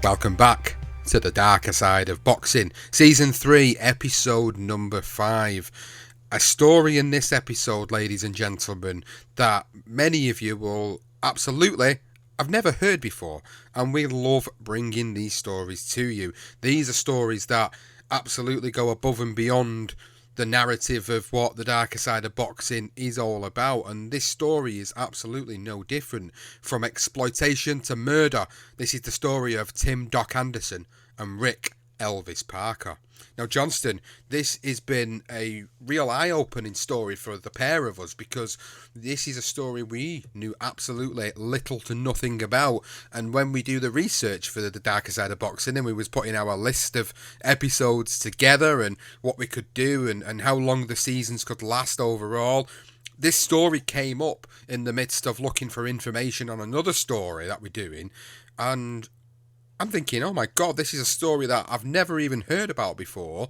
Welcome back to the darker side of boxing, season 3, episode number 5. A story in this episode, ladies and gentlemen, that many of you will absolutely have never heard before, and we love bringing these stories to you. These are stories that absolutely go above and beyond the narrative of what the darker side of boxing is all about, and this story is absolutely no different. From exploitation to murder, this is the story of Tim Doc Anderson and Rick Elvis Parker. Now, Johnston, this has been a real eye-opening story for the pair of us, because this is a story we knew absolutely little to nothing about. And when we do the research for the darker side of boxing, and we was putting our list of episodes together and what we could do and how long the seasons could last overall, this story came up in the midst of looking for information on another story that we're doing, and I'm thinking, oh my God, this is a story that I've never even heard about before,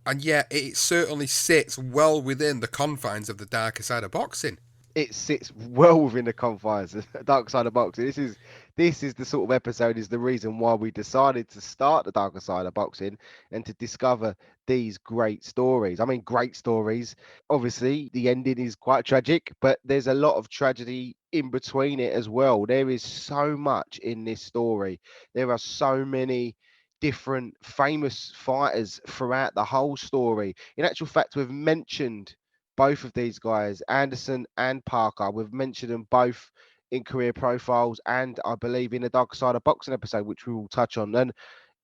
and yet it certainly sits well within the confines of the darker side of boxing. It sits well within the confines of the dark side of boxing. This is the sort of episode, is the reason why we decided to start the darker side of boxing and to discover these great stories. I mean, great stories. Obviously, the ending is quite tragic, but there's a lot of tragedy in between it as well. There is so much in this story. There are so many different famous fighters throughout the whole story. In actual fact, we've mentioned both of these guys, Anderson and Parker. We've mentioned them both in career profiles, and I believe in the dark side of boxing episode, which we will touch on. And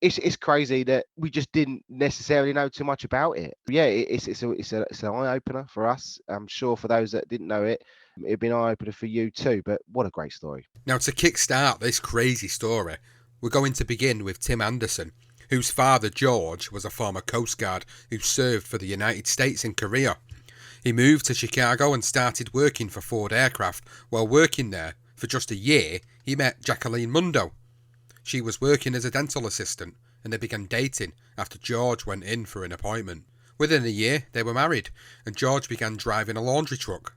it's crazy that we just didn't necessarily know too much about it. Yeah, it's an eye opener for us. I'm sure for those that didn't know it, it'd be an eye opener for you too. But what a great story! Now, to kickstart this crazy story, we're going to begin with Tim Anderson, whose father George was a former Coast Guard who served for the United States in Korea. He moved to Chicago and started working for Ford Aircraft. While working there for just a year, he met Jacqueline Mundo. She was working as a dental assistant, and they began dating after George went in for an appointment. Within a year, they were married, and George began driving a laundry truck.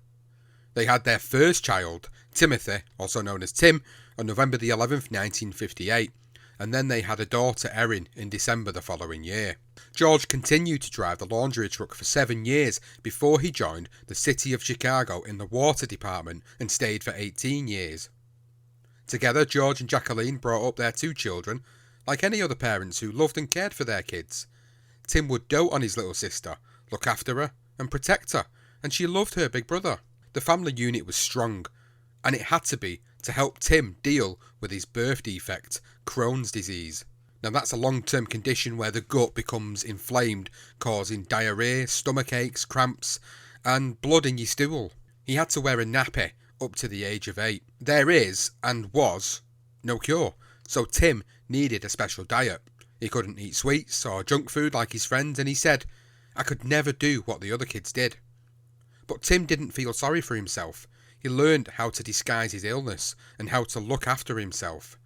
They had their first child, Timothy, also known as Tim, on November the 11th, 1958, and then they had a daughter, Erin, in December the following year. George continued to drive the laundry truck for 7 years before he joined the City of Chicago in the water department and stayed for 18 years. Together, George and Jacqueline brought up their 2 children, like any other parents who loved and cared for their kids. Tim would dote on his little sister, look after her, and protect her, and she loved her big brother. The family unit was strong, and it had to be to help Tim deal with his birth defect, Crohn's disease. Now, that's a long-term condition where the gut becomes inflamed, causing diarrhea, stomach aches, cramps, and blood in your stool. He had to wear a nappy up to the age of 8. There is, and was, no cure, so Tim needed a special diet. He couldn't eat sweets or junk food like his friends, and he said, "I could never do what the other kids did." But Tim didn't feel sorry for himself. He learned how to disguise his illness and how to look after himself.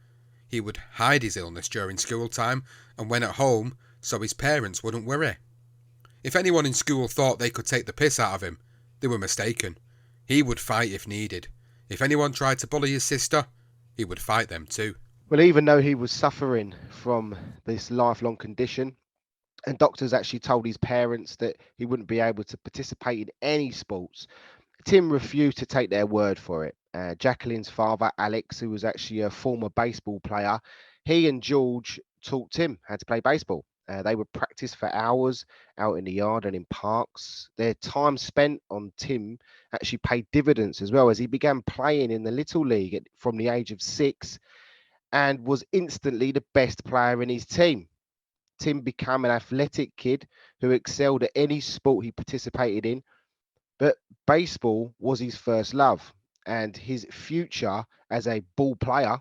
He would hide his illness during school time and when at home so his parents wouldn't worry. If anyone in school thought they could take the piss out of him, they were mistaken. He would fight if needed. If anyone tried to bully his sister, he would fight them too. Well, even though he was suffering from this lifelong condition, and doctors actually told his parents that he wouldn't be able to participate in any sports, Tim refused to take their word for it. Jacqueline's father, Alex, who was actually a former baseball player, he and George taught Tim how to play baseball. They would practice for hours out in the yard and in parks. Their time spent on Tim actually paid dividends as well, as he began playing in the Little League from the age of 6 and was instantly the best player in his team. Tim became an athletic kid who excelled at any sport he participated in, but baseball was his first love, and his future as a ball player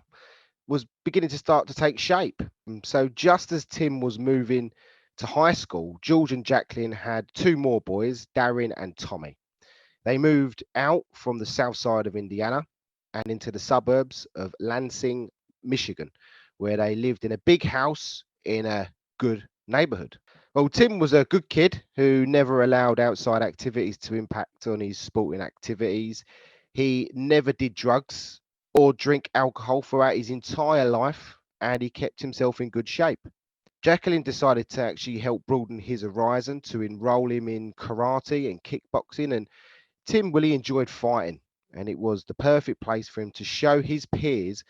was beginning to start to take shape. So just as Tim was moving to high school, George and Jacqueline had 2 more boys, Darren and Tommy. They moved out from the south side of Indiana and into the suburbs of Lansing, Michigan, where they lived in a big house in a good neighborhood. Well, Tim was a good kid who never allowed outside activities to impact on his sporting activities. He never did drugs or drink alcohol throughout his entire life. and he kept himself in good shape. Jacqueline decided to actually help broaden his horizon to enroll him in karate and kickboxing. And Tim really enjoyed fighting, and it was the perfect place for him to show his peers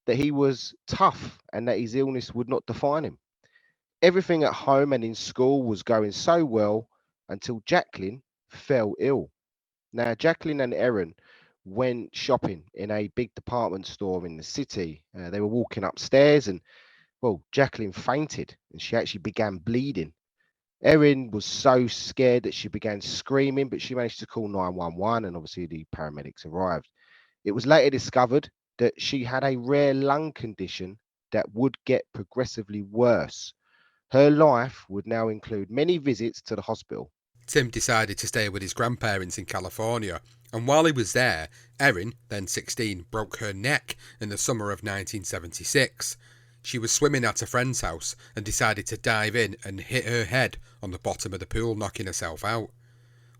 that he was tough and that his illness would not define him. Everything at home and in school was going so well until Jacqueline fell ill. Now, Jacqueline and Erin went shopping in a big department store in the city. They were walking upstairs and, well, Jacqueline fainted and she actually began bleeding. Erin was so scared that she began screaming, but she managed to call 911 and obviously the paramedics arrived. It was later discovered that she had a rare lung condition that would get progressively worse. Her life would now include many visits to the hospital. Tim decided to stay with his grandparents in California, and while he was there, Erin, then 16, broke her neck in the summer of 1976. She was swimming at a friend's house and decided to dive in and hit her head on the bottom of the pool, knocking herself out.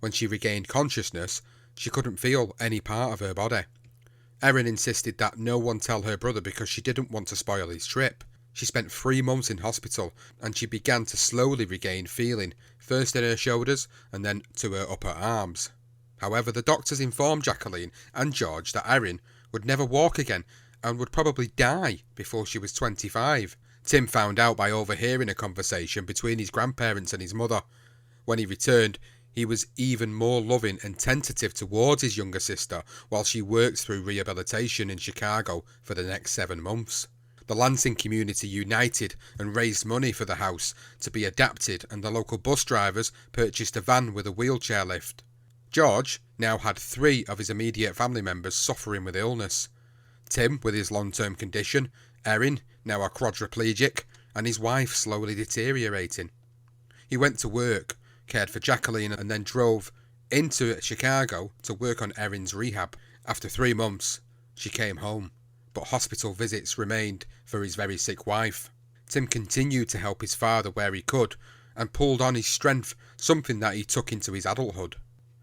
When she regained consciousness, she couldn't feel any part of her body. Erin insisted that no one tell her brother because she didn't want to spoil his trip. She spent 3 months in hospital and she began to slowly regain feeling, first in her shoulders and then to her upper arms. However, the doctors informed Jacqueline and George that Erin would never walk again and would probably die before she was 25. Tim found out by overhearing a conversation between his grandparents and his mother. When he returned, he was even more loving and tentative towards his younger sister while she worked through rehabilitation in Chicago for the next 7 months. The Lansing community united and raised money for the house to be adapted, and the local bus drivers purchased a van with a wheelchair lift. George now had 3 of his immediate family members suffering with illness. Tim with his long-term condition, Erin, now a quadriplegic, and his wife slowly deteriorating. He went to work, cared for Jacqueline, and then drove into Chicago to work on Erin's rehab. After 3 months, she came home, but hospital visits remained for his very sick wife. Tim continued to help his father where he could and pulled on his strength, something that he took into his adulthood.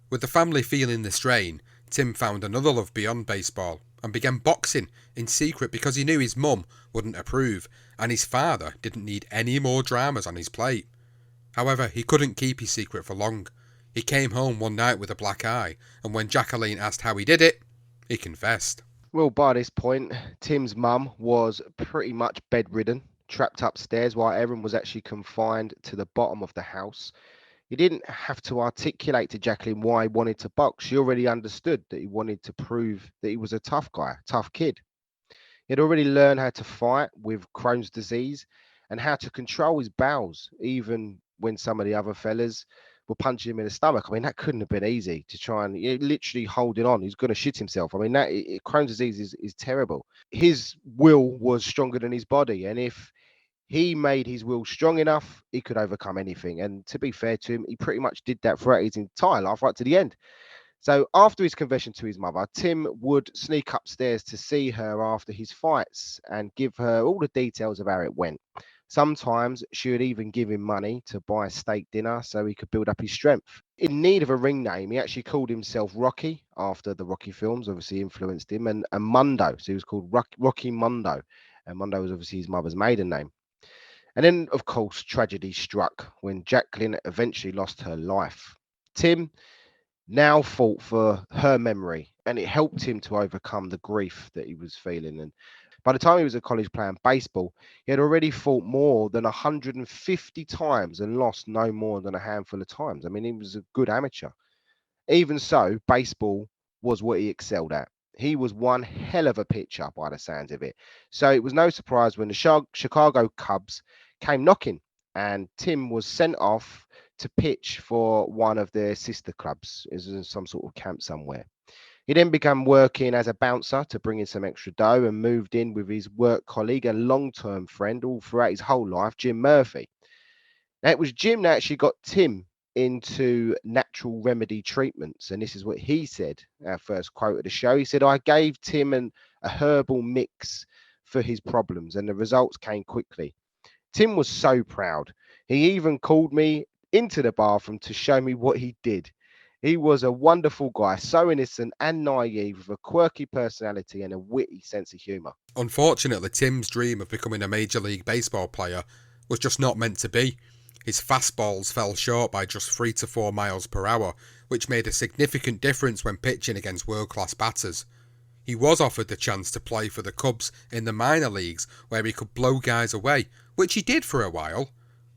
With the family feeling the strain, Tim found another love beyond baseball and began boxing in secret because he knew his mum wouldn't approve and his father didn't need any more dramas on his plate. However, he couldn't keep his secret for long. He came home one night with a black eye, and when Jacqueline asked how he did it, he confessed. Well, by this point, Tim's mum was pretty much bedridden, trapped upstairs, while Erin was actually confined to the bottom of the house. He didn't have to articulate to Jacqueline why he wanted to box. She already understood that he wanted to prove that he was a tough guy, tough kid. He'd already learned how to fight with Crohn's disease and how to control his bowels, even when some of the other fellas were punching him in the stomach. I mean, that couldn't have been easy to try and literally holding on. He's going to shit himself. I mean, Crohn's disease is terrible. His will was stronger than his body. And if he made his will strong enough, he could overcome anything. And to be fair to him, he pretty much did that throughout his entire life, right to the end. So after his confession to his mother, Tim would sneak upstairs to see her after his fights and give her all the details of how it went. Sometimes she would even give him money to buy a steak dinner so he could build up his strength. In need of a ring name, he actually called himself Rocky after the Rocky films, obviously influenced him, and Mundo. So he was called Rocky Mundo. And Mundo was obviously his mother's maiden name. And then, of course, tragedy struck when Jacqueline eventually lost her life. Tim now fought for her memory, and it helped him to overcome the grief that he was feeling. And by the time he was at college playing baseball, he had already fought more than 150 times and lost no more than a handful of times. I mean, he was a good amateur. Even so, baseball was what he excelled at. He was one hell of a pitcher by the sounds of it. So it was no surprise when the Chicago Cubs came knocking and Tim was sent off to pitch for one of their sister clubs. It was in some sort of camp somewhere. He then began working as a bouncer to bring in some extra dough and moved in with his work colleague and long-term friend all throughout his whole life, Jim Murphy. Now, it was Jim that actually got Tim into natural remedy treatments. And this is what he said, our first quote of the show. He said, I gave Tim a herbal mix for his problems and the results came quickly. Tim was so proud. He even called me into the bathroom to show me what he did. He was a wonderful guy, so innocent and naive, with a quirky personality and a witty sense of humour. Unfortunately, Tim's dream of becoming a Major League Baseball player was just not meant to be. His fastballs fell short by just 3 to 4 miles per hour, which made a significant difference when pitching against world-class batters. He was offered the chance to play for the Cubs in the minor leagues, where he could blow guys away, which he did for a while.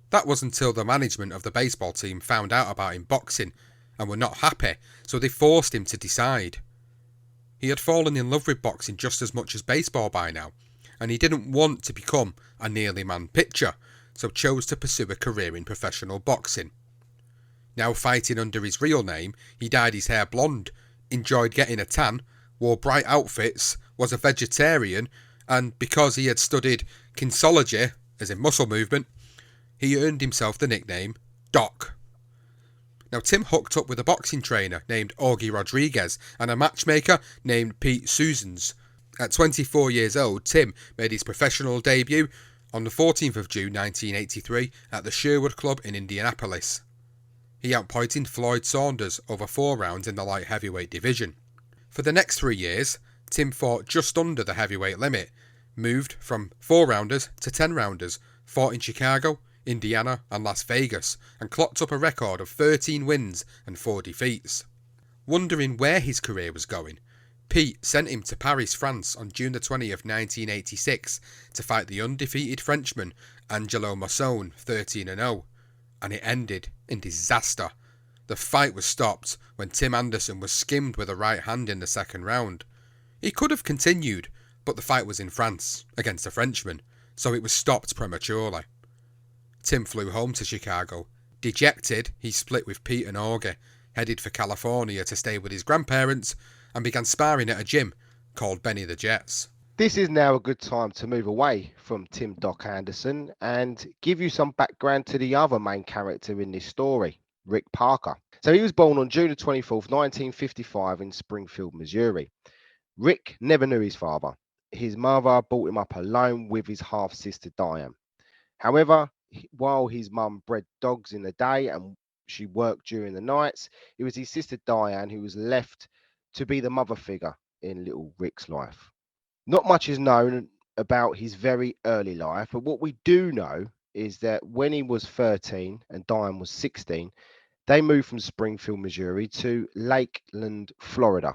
That was until the management of the baseball team found out about him boxing and were not happy, so they forced him to decide. He had fallen in love with boxing just as much as baseball by now, and he didn't want to become a nearly man pitcher, so chose to pursue a career in professional boxing. Now fighting under his real name, he dyed his hair blonde, enjoyed getting a tan, wore bright outfits, was a vegetarian, and because he had studied kinesiology, as in muscle movement, he earned himself the nickname Doc. Now Tim hooked up with a boxing trainer named Augie Rodriguez and a matchmaker named Pete Susans. At 24 years old, Tim made his professional debut on the 14th of June 1983 at the Sherwood Club in Indianapolis. He outpointed Floyd Saunders over 4 rounds in the light heavyweight division. For the next 3 years, Tim fought just under the heavyweight limit, moved from 4-rounders to 10-rounders, fought in Chicago, Indiana and Las Vegas, and clocked up a record of 13 wins and 4 defeats. Wondering where his career was going, Pete sent him to Paris, France on June the 20th, 1986 to fight the undefeated Frenchman Angelo Massone 13-0, and it ended in disaster. The fight was stopped when Tim Anderson was skimmed with a right hand in the second round. He could have continued, but the fight was in France against a Frenchman, so it was stopped prematurely. Tim flew home to Chicago. Dejected, he split with Pete and Augie, headed for California to stay with his grandparents, and began sparring at a gym called Benny the Jets. This is now a good time to move away from Tim Doc Anderson and give you some background to the other main character in this story, Rick Parker. So he was born on June 24th, 1955 in Springfield, Missouri. Rick never knew his father. His mother brought him up alone with his half-sister Diane. However, while his mum bred dogs in the day and she worked during the nights, it was his sister Diane who was left to be the mother figure in little Rick's life. Not much is known about his very early life, but what we do know is that when he was 13 and Diane was 16, they moved from Springfield, Missouri to Lakeland, Florida.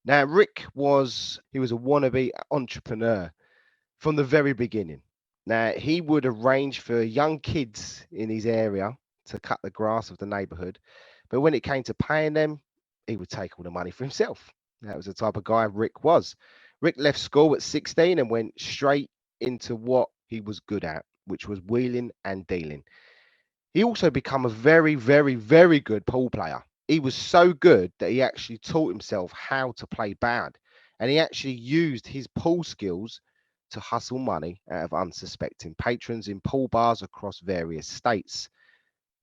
Now, Rick was a wannabe entrepreneur from the very beginning. Now, he would arrange for young kids in his area to cut the grass of the neighborhood, but when it came to paying them, he would take all the money for himself. That was the type of guy Rick was. Rick left school at 16 and went straight into what he was good at, which was wheeling and dealing. He also became a very, very, very good pool player. He was so good that he actually taught himself how to play bad, and he actually used his pool skills to hustle money out of unsuspecting patrons in pool bars across various states.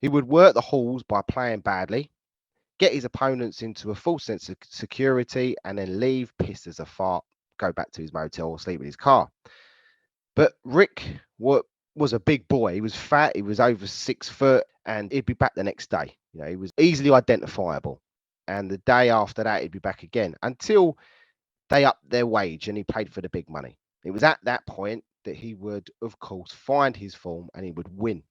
He would work the halls by playing badly, get his opponents into a false sense of security, and then leave pissed as a fart, go back to his motel or sleep in his car. But Rick was a big boy. He was fat, he was over 6 foot, and he'd be back the next day. You know, he was easily identifiable. And the day after that, he'd be back again until they upped their wage and he played for the big money. It was at that point that he would, of course, find his form and he would win.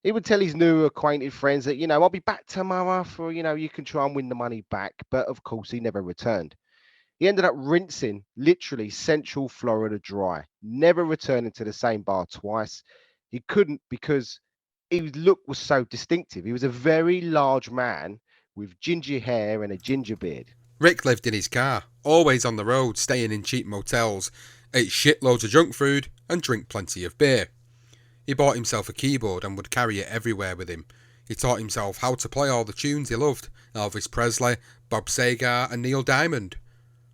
He would tell his new acquainted friends that, I'll be back tomorrow for, you can try and win the money back. But of course, he never returned. He ended up rinsing literally Central Florida dry, never returning to the same bar twice. He couldn't because his look was so distinctive. He was a very large man with ginger hair and a ginger beard. Rick lived in his car, always on the road, staying in cheap motels, ate shitloads of junk food and drank plenty of beer. He bought himself a keyboard and would carry it everywhere with him. He taught himself how to play all the tunes he loved, Elvis Presley, Bob Seger and Neil Diamond.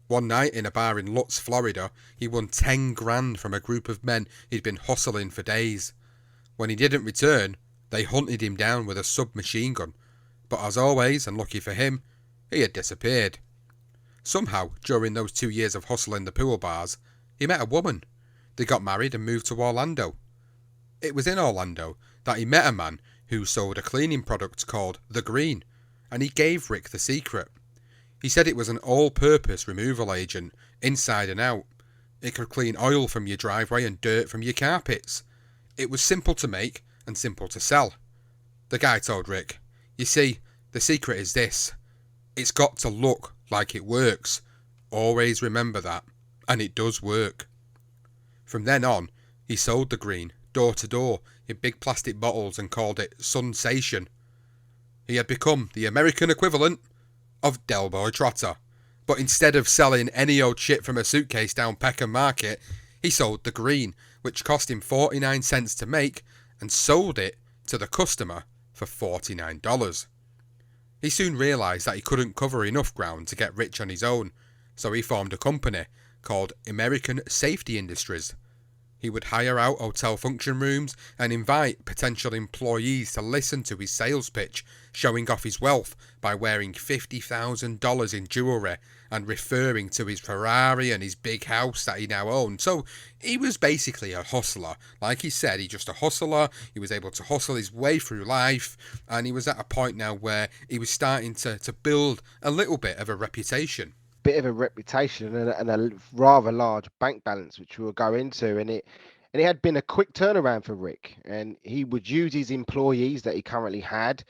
One night in a bar in Lutz, Florida, he won 10 grand from a group of men he'd been hustling for days. When he didn't return, they hunted him down with a submachine gun. But as always, and lucky for him, he had disappeared. Somehow, during those 2 years of hustling the pool bars, he met a woman. They got married and moved to Orlando. It was in Orlando that he met a man who sold a cleaning product called The Green, and he gave Rick the secret. He said it was an all-purpose removal agent, inside and out. It could clean oil from your driveway and dirt from your carpets. It was simple to make and simple to sell. The guy told Rick, "You see, the secret is this. It's got to look like it works. Always remember that. And it does work." From then on, he sold the green, door to door, in big plastic bottles and called it Sensation. He had become the American equivalent of Del Boy Trotter. But instead of selling any old shit from a suitcase down Peckham Market, he sold the green, which cost him 49 cents to make, and sold it to the customer for $49. He soon realised that he couldn't cover enough ground to get rich on his own, so he formed a company called American Safety Industries. He would hire out hotel function rooms and invite potential employees to listen to his sales pitch, showing off his wealth by wearing $50,000 in jewellery and referring to his Ferrari and his big house that he now owned. So he was basically a hustler. Like he said, he's just a hustler. He was able to hustle his way through life, and he was at a point now where he was starting to build a little bit of a reputation. Bit of a reputation and a rather large bank balance, which we'll go into, and it had been a quick turnaround for Rick, and he would use his employees that he currently had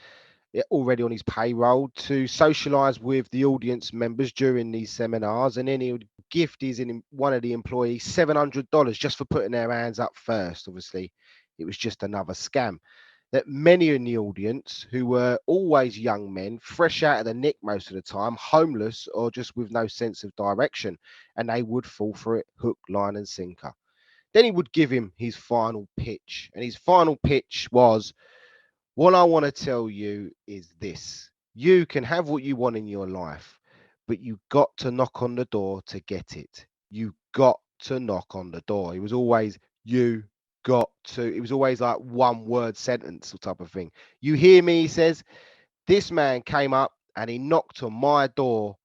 already on his payroll to socialize with the audience members during these seminars, and then he would gift one of the employees $700 just for putting their hands up first. Obviously, it was just another scam that many in the audience, who were always young men, fresh out of the nick most of the time, homeless or just with no sense of direction, and they would fall for it hook, line and sinker. Then he would give him his final pitch, and his final pitch was, "What I want to tell you is this: you can have what you want in your life, but you got to knock on the door to get it. You got to knock on the door." It was always it was always like one word sentence type of thing. "You hear me?" he says. "This man came up and he knocked on my door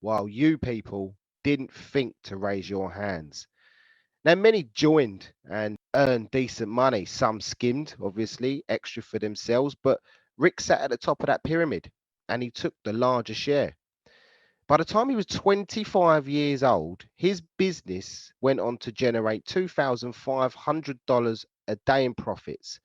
while you people didn't think to raise your hands." Now, many joined and earned decent money. Some skimmed, obviously, extra for themselves, but Rick sat at the top of that pyramid and he took the larger share. By the time he was 25 years old, his business went on to generate $2,500 a day in profits.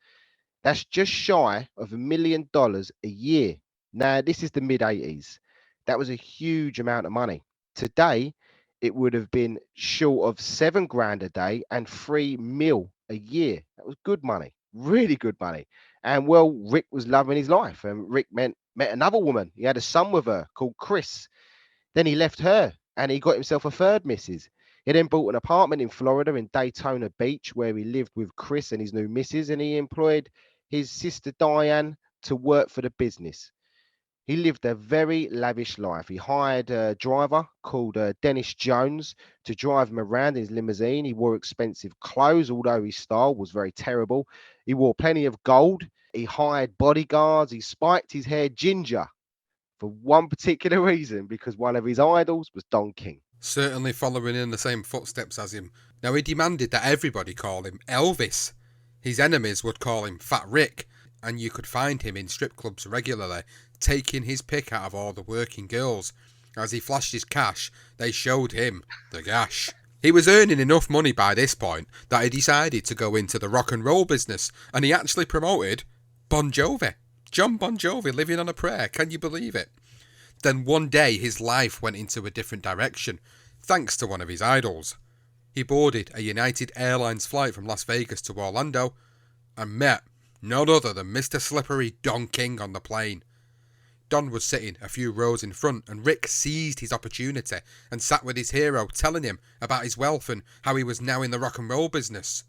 That's just shy of $1 million a year. Now, this is the mid-80s. That was a huge amount of money. Today, it would have been short of $7,000 a day and $3 million a year. That was good money, really good money. And well, Rick was loving his life, and Rick met another woman. He had a son with her called Chris. Then he left her and he got himself a third missus. He then bought an apartment in Florida in Daytona Beach, where he lived with Chris and his new missus, and he employed his sister Diane to work for the business. He lived a very lavish life. He hired a driver called Dennis Jones to drive him around in his limousine. He wore expensive clothes, although his style was very terrible. He wore plenty of gold. He hired bodyguards. He spiked his hair ginger for one particular reason, because one of his idols was Don King. Certainly following in the same footsteps as him. Now, he demanded that everybody call him Elvis. His enemies would call him Fat Rick, and you could find him in strip clubs regularly, taking his pick out of all the working girls. As he flashed his cash, they showed him the gash. He was earning enough money by this point that he decided to go into the rock and roll business, and he actually promoted Bon Jovi. John Bon Jovi, Living on a Prayer, can you believe it? Then one day his life went into a different direction, thanks to one of his idols. He boarded a United Airlines flight from Las Vegas to Orlando and met none other than Mr. Slippery Don King on the plane. Don was sitting a few rows in front, and Rick seized his opportunity and sat with his hero, telling him about his wealth and how he was now in the rock and roll business.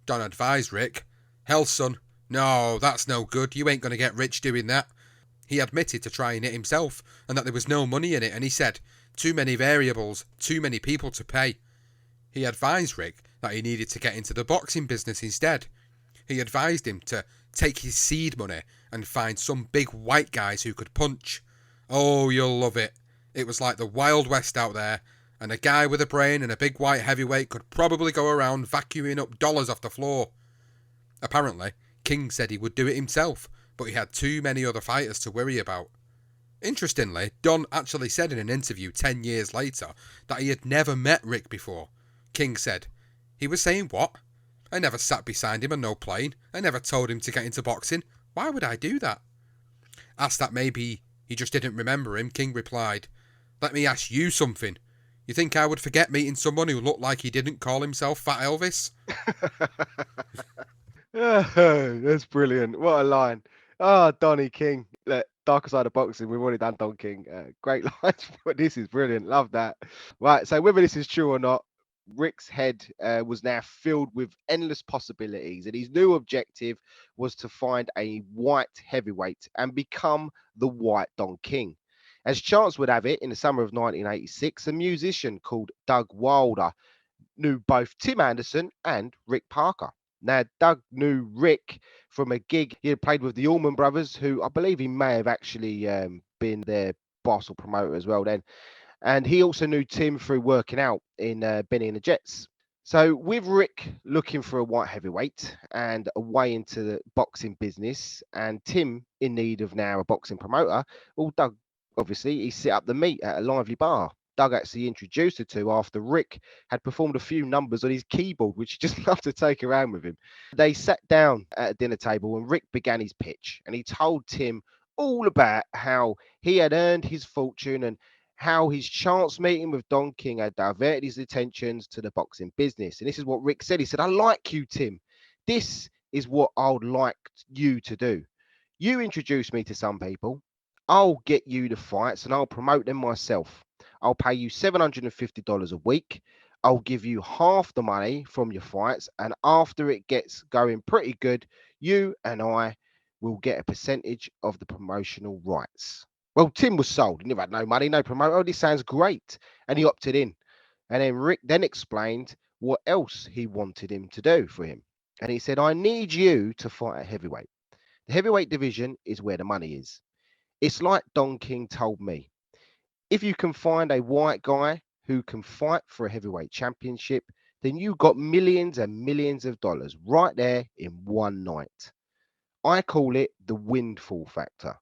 Don advised Rick, "Hell, son, no, that's no good. You ain't going to get rich doing that." He admitted to trying it himself and that there was no money in it, and he said, "Too many variables, too many people to pay." He advised Rick that he needed to get into the boxing business instead. He advised him to take his seed money and find some big white guys who could punch. Oh, you'll love it. It was like the Wild West out there, and a guy with a brain and a big white heavyweight could probably go around vacuuming up dollars off the floor. Apparently, King said he would do it himself, but he had too many other fighters to worry about. Interestingly, Don actually said in an interview 10 years later that he had never met Rick before. King said, "He was saying what? I never sat beside him on no plane. I never told him to get into boxing. Why would I do that?" Asked that maybe he just didn't remember him, King replied, "Let me ask you something. You think I would forget meeting someone who looked like he didn't call himself Fat Elvis?" That's brilliant. What a line. Oh, Donnie King. Look, darker side of boxing. We've already done Don King. Great lines, but this is brilliant. Love that. Right. So whether this is true or not, Rick's head was now filled with endless possibilities, and his new objective was to find a white heavyweight and become the White Don King. As chance would have it, in the summer of 1986, a musician called Doug Wilder knew both Tim Anderson and Rick Parker. Now, Doug knew Rick from a gig he had played with the Allman Brothers, who I believe he may have actually been their boss or promoter as well then. And he also knew Tim through working out in Benny and the Jets. So, with Rick looking for a white heavyweight and a way into the boxing business, and Tim in need of now a boxing promoter, well, Doug obviously he set up the meet at a lively bar. Doug actually introduced the two after Rick had performed a few numbers on his keyboard, which he just loved to take around with him. They sat down at a dinner table and Rick began his pitch, and he told Tim all about how he had earned his fortune and how his chance meeting with Don King had diverted his attentions to the boxing business. And this is what Rick said. He said, "I like you, Tim. This is what I would like you to do. You introduce me to some people. I'll get you the fights and I'll promote them myself. I'll pay you $750 a week. I'll give you half the money from your fights. And after it gets going pretty good, you and I will get a percentage of the promotional rights." Well, Tim was sold. He never had no money, no promoter. Oh, this sounds great. And he opted in. And then Rick then explained what else he wanted him to do for him. And he said, "I need you to fight a heavyweight. The heavyweight division is where the money is. It's like Don King told me. If you can find a white guy who can fight for a heavyweight championship, then you got millions and millions of dollars right there in one night. I call it the windfall factor.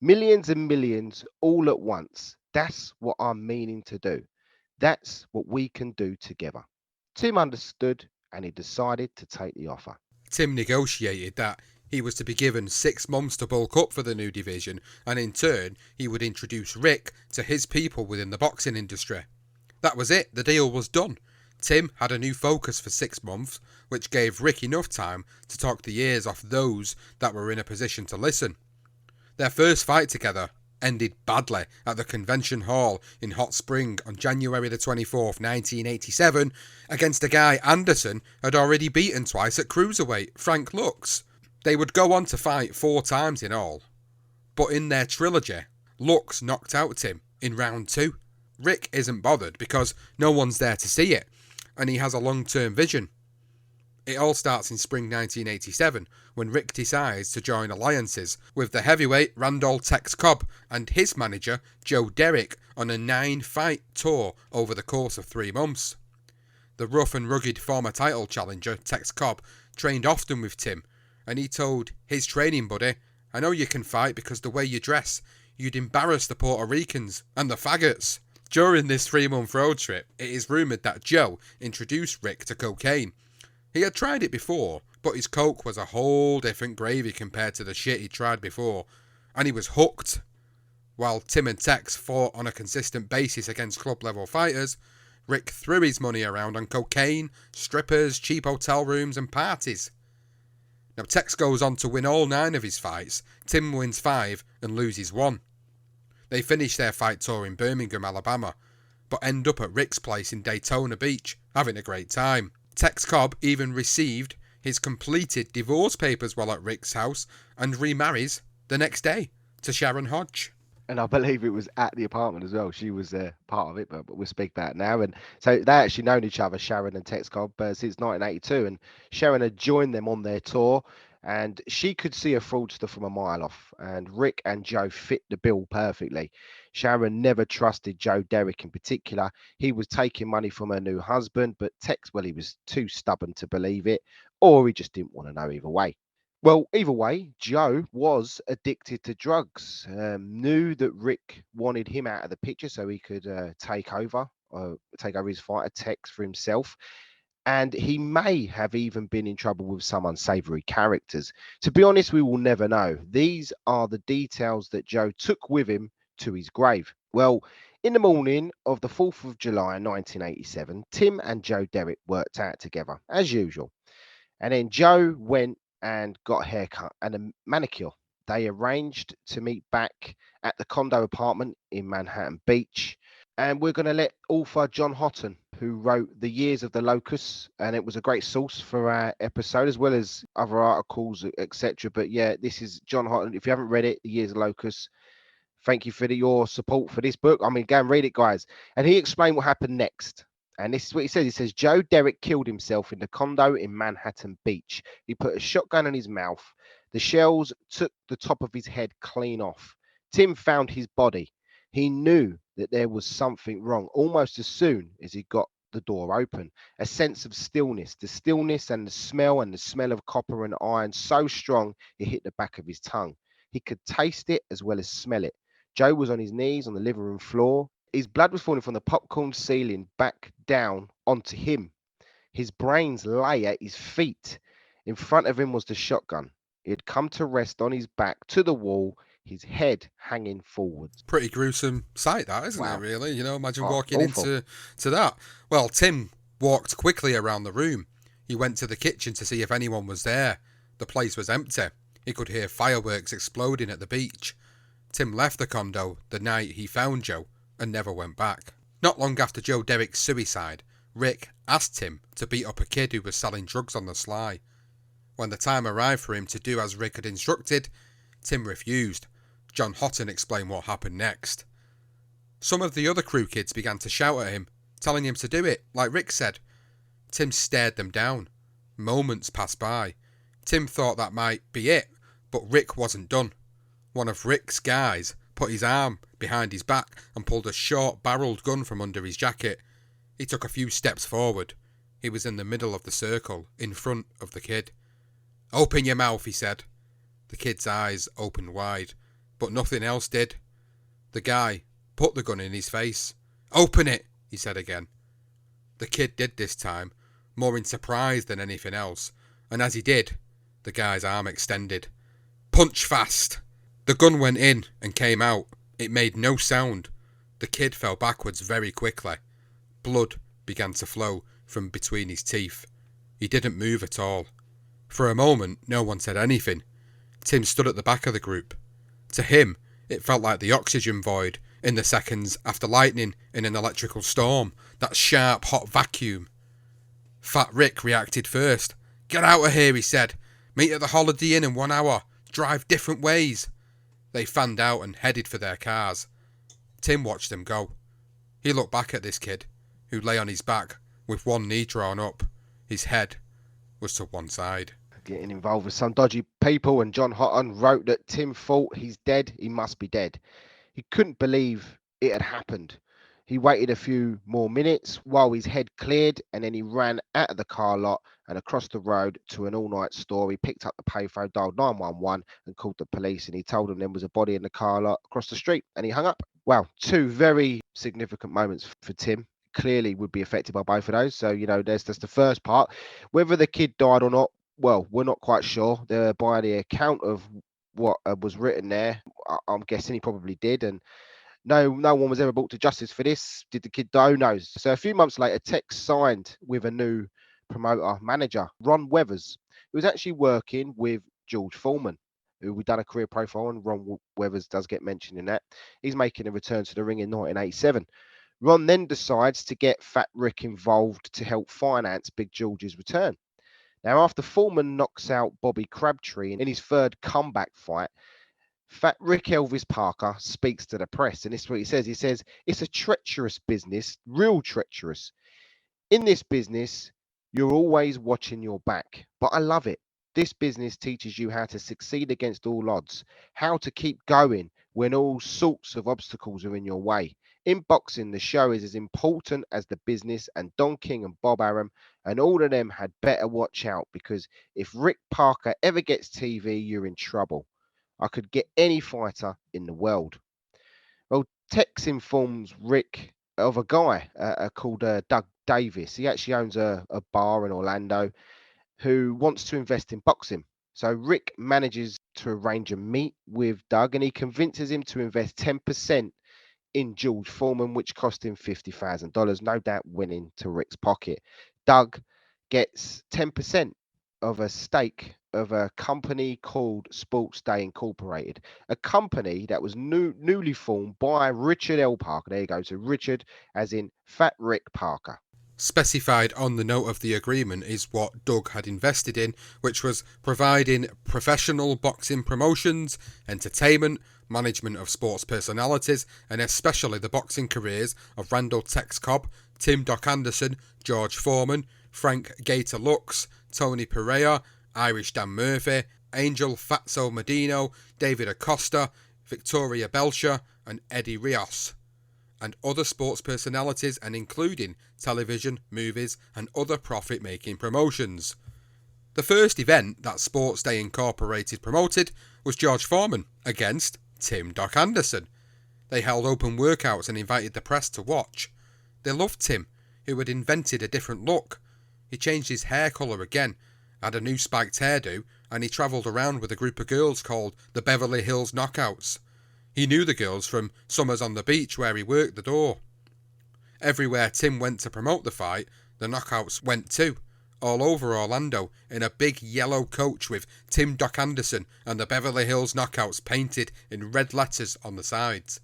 Millions and millions all at once. That's what I'm meaning to do. That's what we can do together." Tim understood and he decided to take the offer. Tim negotiated that he was to be given 6 months to bulk up for the new division, and in turn, he would introduce Rick to his people within the boxing industry. That was it, the deal was done. Tim had a new focus for 6 months, which gave Rick enough time to talk the ears off those that were in a position to listen. Their first fight together ended badly at the Convention Hall in Hot Spring on January the 24th, 1987, against a guy Anderson had already beaten twice at cruiserweight, Frank Lux. They would go on to fight 4 times in all. But in their trilogy, Lux knocked out Tim in round 2. Rick isn't bothered because no one's there to see it, and he has a long-term vision. It all starts in spring 1987 when Rick decides to join alliances with the heavyweight Randall Tex Cobb and his manager Joe Derrick on a 9-fight tour over the course of 3 months. The rough and rugged former title challenger Tex Cobb trained often with Tim, and he told his training buddy, "I know you can fight because the way you dress, you'd embarrass the Puerto Ricans and the faggots." During this 3-month road trip, it is rumoured that Joe introduced Rick to cocaine. He had tried it before, but his coke was a whole different gravy compared to the shit he'd tried before, and he was hooked. While Tim and Tex fought on a consistent basis against club-level fighters, Rick threw his money around on cocaine, strippers, cheap hotel rooms and parties. Now Tex goes on to win all 9 of his fights, Tim wins 5 and loses 1. They finish their fight tour in Birmingham, Alabama, but end up at Rick's place in Daytona Beach, having a great time. Tex Cobb even received his completed divorce papers while at Rick's house and remarries the next day to Sharon Hodge. And I believe it was at the apartment as well. She was part of it, but we'll speak about it now. And so they actually known each other, Sharon and Tex Cobb, since 1982. And Sharon had joined them on their tour, and she could see a fraudster from a mile off. And Rick and Joe fit the bill perfectly. Sharon never trusted Joe Derrick in particular. He was taking money from her new husband, but Tex, well, he was too stubborn to believe it, or he just didn't want to know either way. Well, either way, Joe was addicted to drugs. Knew that Rick wanted him out of the picture so he could take over his fighter techs for himself. And he may have even been in trouble with some unsavory characters. To be honest, we will never know. These are the details that Joe took with him to his grave. Well, in the morning of the 4th of July 1987, Tim and Joe Derrick worked out together, as usual. And then Joe went and got a haircut and a manicure. They arranged to meet back at the condo apartment in Manhattan Beach. And we're going to let author John Houghton, who wrote The Years of the Locusts, and it was a great source for our episode, as well as other articles, etc. But yeah, this is John Houghton. If you haven't read it, The Years of the Locusts, thank you for your support for this book. I mean, go and read it, guys. And he explained what happened next. And this is what he says. He says, Joe Derrick killed himself in the condo in Manhattan Beach. He put a shotgun in his mouth. The shells took the top of his head clean off. Tim found his body. He knew that there was something wrong almost as soon as he got the door open. A sense of stillness, the stillness and the smell of copper and iron so strong it hit the back of his tongue. He could taste it as well as smell it. Joe was on his knees on the living room floor. His blood was falling from the popcorn ceiling back down onto him. His brains lay at his feet. In front of him was the shotgun. He had come to rest on his back to the wall, his head hanging forwards. Pretty gruesome sight, that, isn't it, Wow. really? Imagine Oh, walking awful. into that. Well, Tim walked quickly around the room. He went to the kitchen to see if anyone was there. The place was empty. He could hear fireworks exploding at the beach. Tim left the condo the night he found Joe and never went back. Not long after Joe Derrick's suicide, Rick asked Tim to beat up a kid who was selling drugs on the sly. When the time arrived for him to do as Rick had instructed, Tim refused. John Houghton explained what happened next. Some of the other crew kids began to shout at him, telling him to do it, like Rick said. Tim stared them down. Moments passed by. Tim thought that might be it, but Rick wasn't done. One of Rick's guys put his arm behind his back and pulled a short-barreled gun from under his jacket. He took a few steps forward. He was in the middle of the circle, in front of the kid. "Open your mouth," he said. The kid's eyes opened wide, but nothing else did. The guy put the gun in his face. "Open it," he said again. The kid did this time, more in surprise than anything else, and as he did, the guy's arm extended. "Punch fast." The gun went in and came out. It made no sound. The kid fell backwards very quickly. Blood began to flow from between his teeth. He didn't move at all. For a moment, no one said anything. Tim stood at the back of the group. To him, it felt like the oxygen void in the seconds after lightning in an electrical storm, that sharp, hot vacuum. Fat Rick reacted first. "Get out of here," he said. "Meet at the Holiday Inn in 1 hour. Drive different ways." They fanned out and headed for their cars. Tim watched them go. He looked back at this kid, who lay on his back with one knee drawn up. His head was to one side. Getting involved with some dodgy people, and John Houghton wrote that Tim thought he's dead, he must be dead. He couldn't believe it had happened. He waited a few more minutes while his head cleared, and then he ran out of the car lot and across the road to an all-night store. He picked up the payphone, dialed 911 and called the police, and he told them there was a body in the car lot across the street, and he hung up. Wow, two very significant moments for Tim. Clearly would be affected by both of those. So, that's the first part. Whether the kid died or not, well, we're not quite sure. By the account of what was written there, I'm guessing he probably did. And no one was ever brought to justice for this. Did the kid die? Who knows? So a few months later, Tex signed with a new promoter manager, Ron Weathers, who was actually working with George Foreman, who we've done a career profile on. Ron Weathers does get mentioned in that. He's making a return to the ring in 1987. Ron then decides to get Fat Rick involved to help finance Big George's return. Now, after Foreman knocks out Bobby Crabtree in his third comeback fight, Fat Rick Elvis Parker speaks to the press, and this is what he says. He says, "It's a treacherous business, real treacherous. In this business, you're always watching your back, but I love it. This business teaches you how to succeed against all odds, how to keep going when all sorts of obstacles are in your way. In boxing, the show is as important as the business, and Don King and Bob Arum and all of them had better watch out because if Rick Parker ever gets TV, you're in trouble. I could get any fighter in the world. Well, Tex informs Rick of a guy called Doug Davis. He actually owns a bar in Orlando who wants to invest in boxing. So Rick manages to arrange a meet with Doug and he convinces him to invest 10% in George Foreman, which cost him $50,000, no doubt winning to Rick's pocket. Doug gets 10% of a stake of a company called Sports Day Incorporated, a company that was newly formed by Richard L. Parker. There you go. So Richard, as in Fat Rick Parker. Specified on the note of the agreement is what Doug had invested in, which was providing professional boxing promotions, entertainment, management of sports personalities, and especially the boxing careers of Randall Tex Cobb, Tim Doc Anderson, George Foreman, Frank Gator Lux, Tony Pereira, Irish Dan Murphy, Angel Fatso Medino, David Acosta, Victoria Belcher, and Eddie Rios, and other sports personalities, and including television, movies, and other profit-making promotions. The first event that Sports Day Incorporated promoted was George Foreman against Tim Doc Anderson. They held open workouts and invited the press to watch. They loved Tim, who had invented a different look. He changed his hair colour again, had a new spiked hairdo, and he travelled around with a group of girls called the Beverly Hills Knockouts. He knew the girls from Summers on the Beach where he worked the door. Everywhere Tim went to promote the fight, the Knockouts went too, all over Orlando in a big yellow coach with Tim Doc Anderson and the Beverly Hills Knockouts painted in red letters on the sides.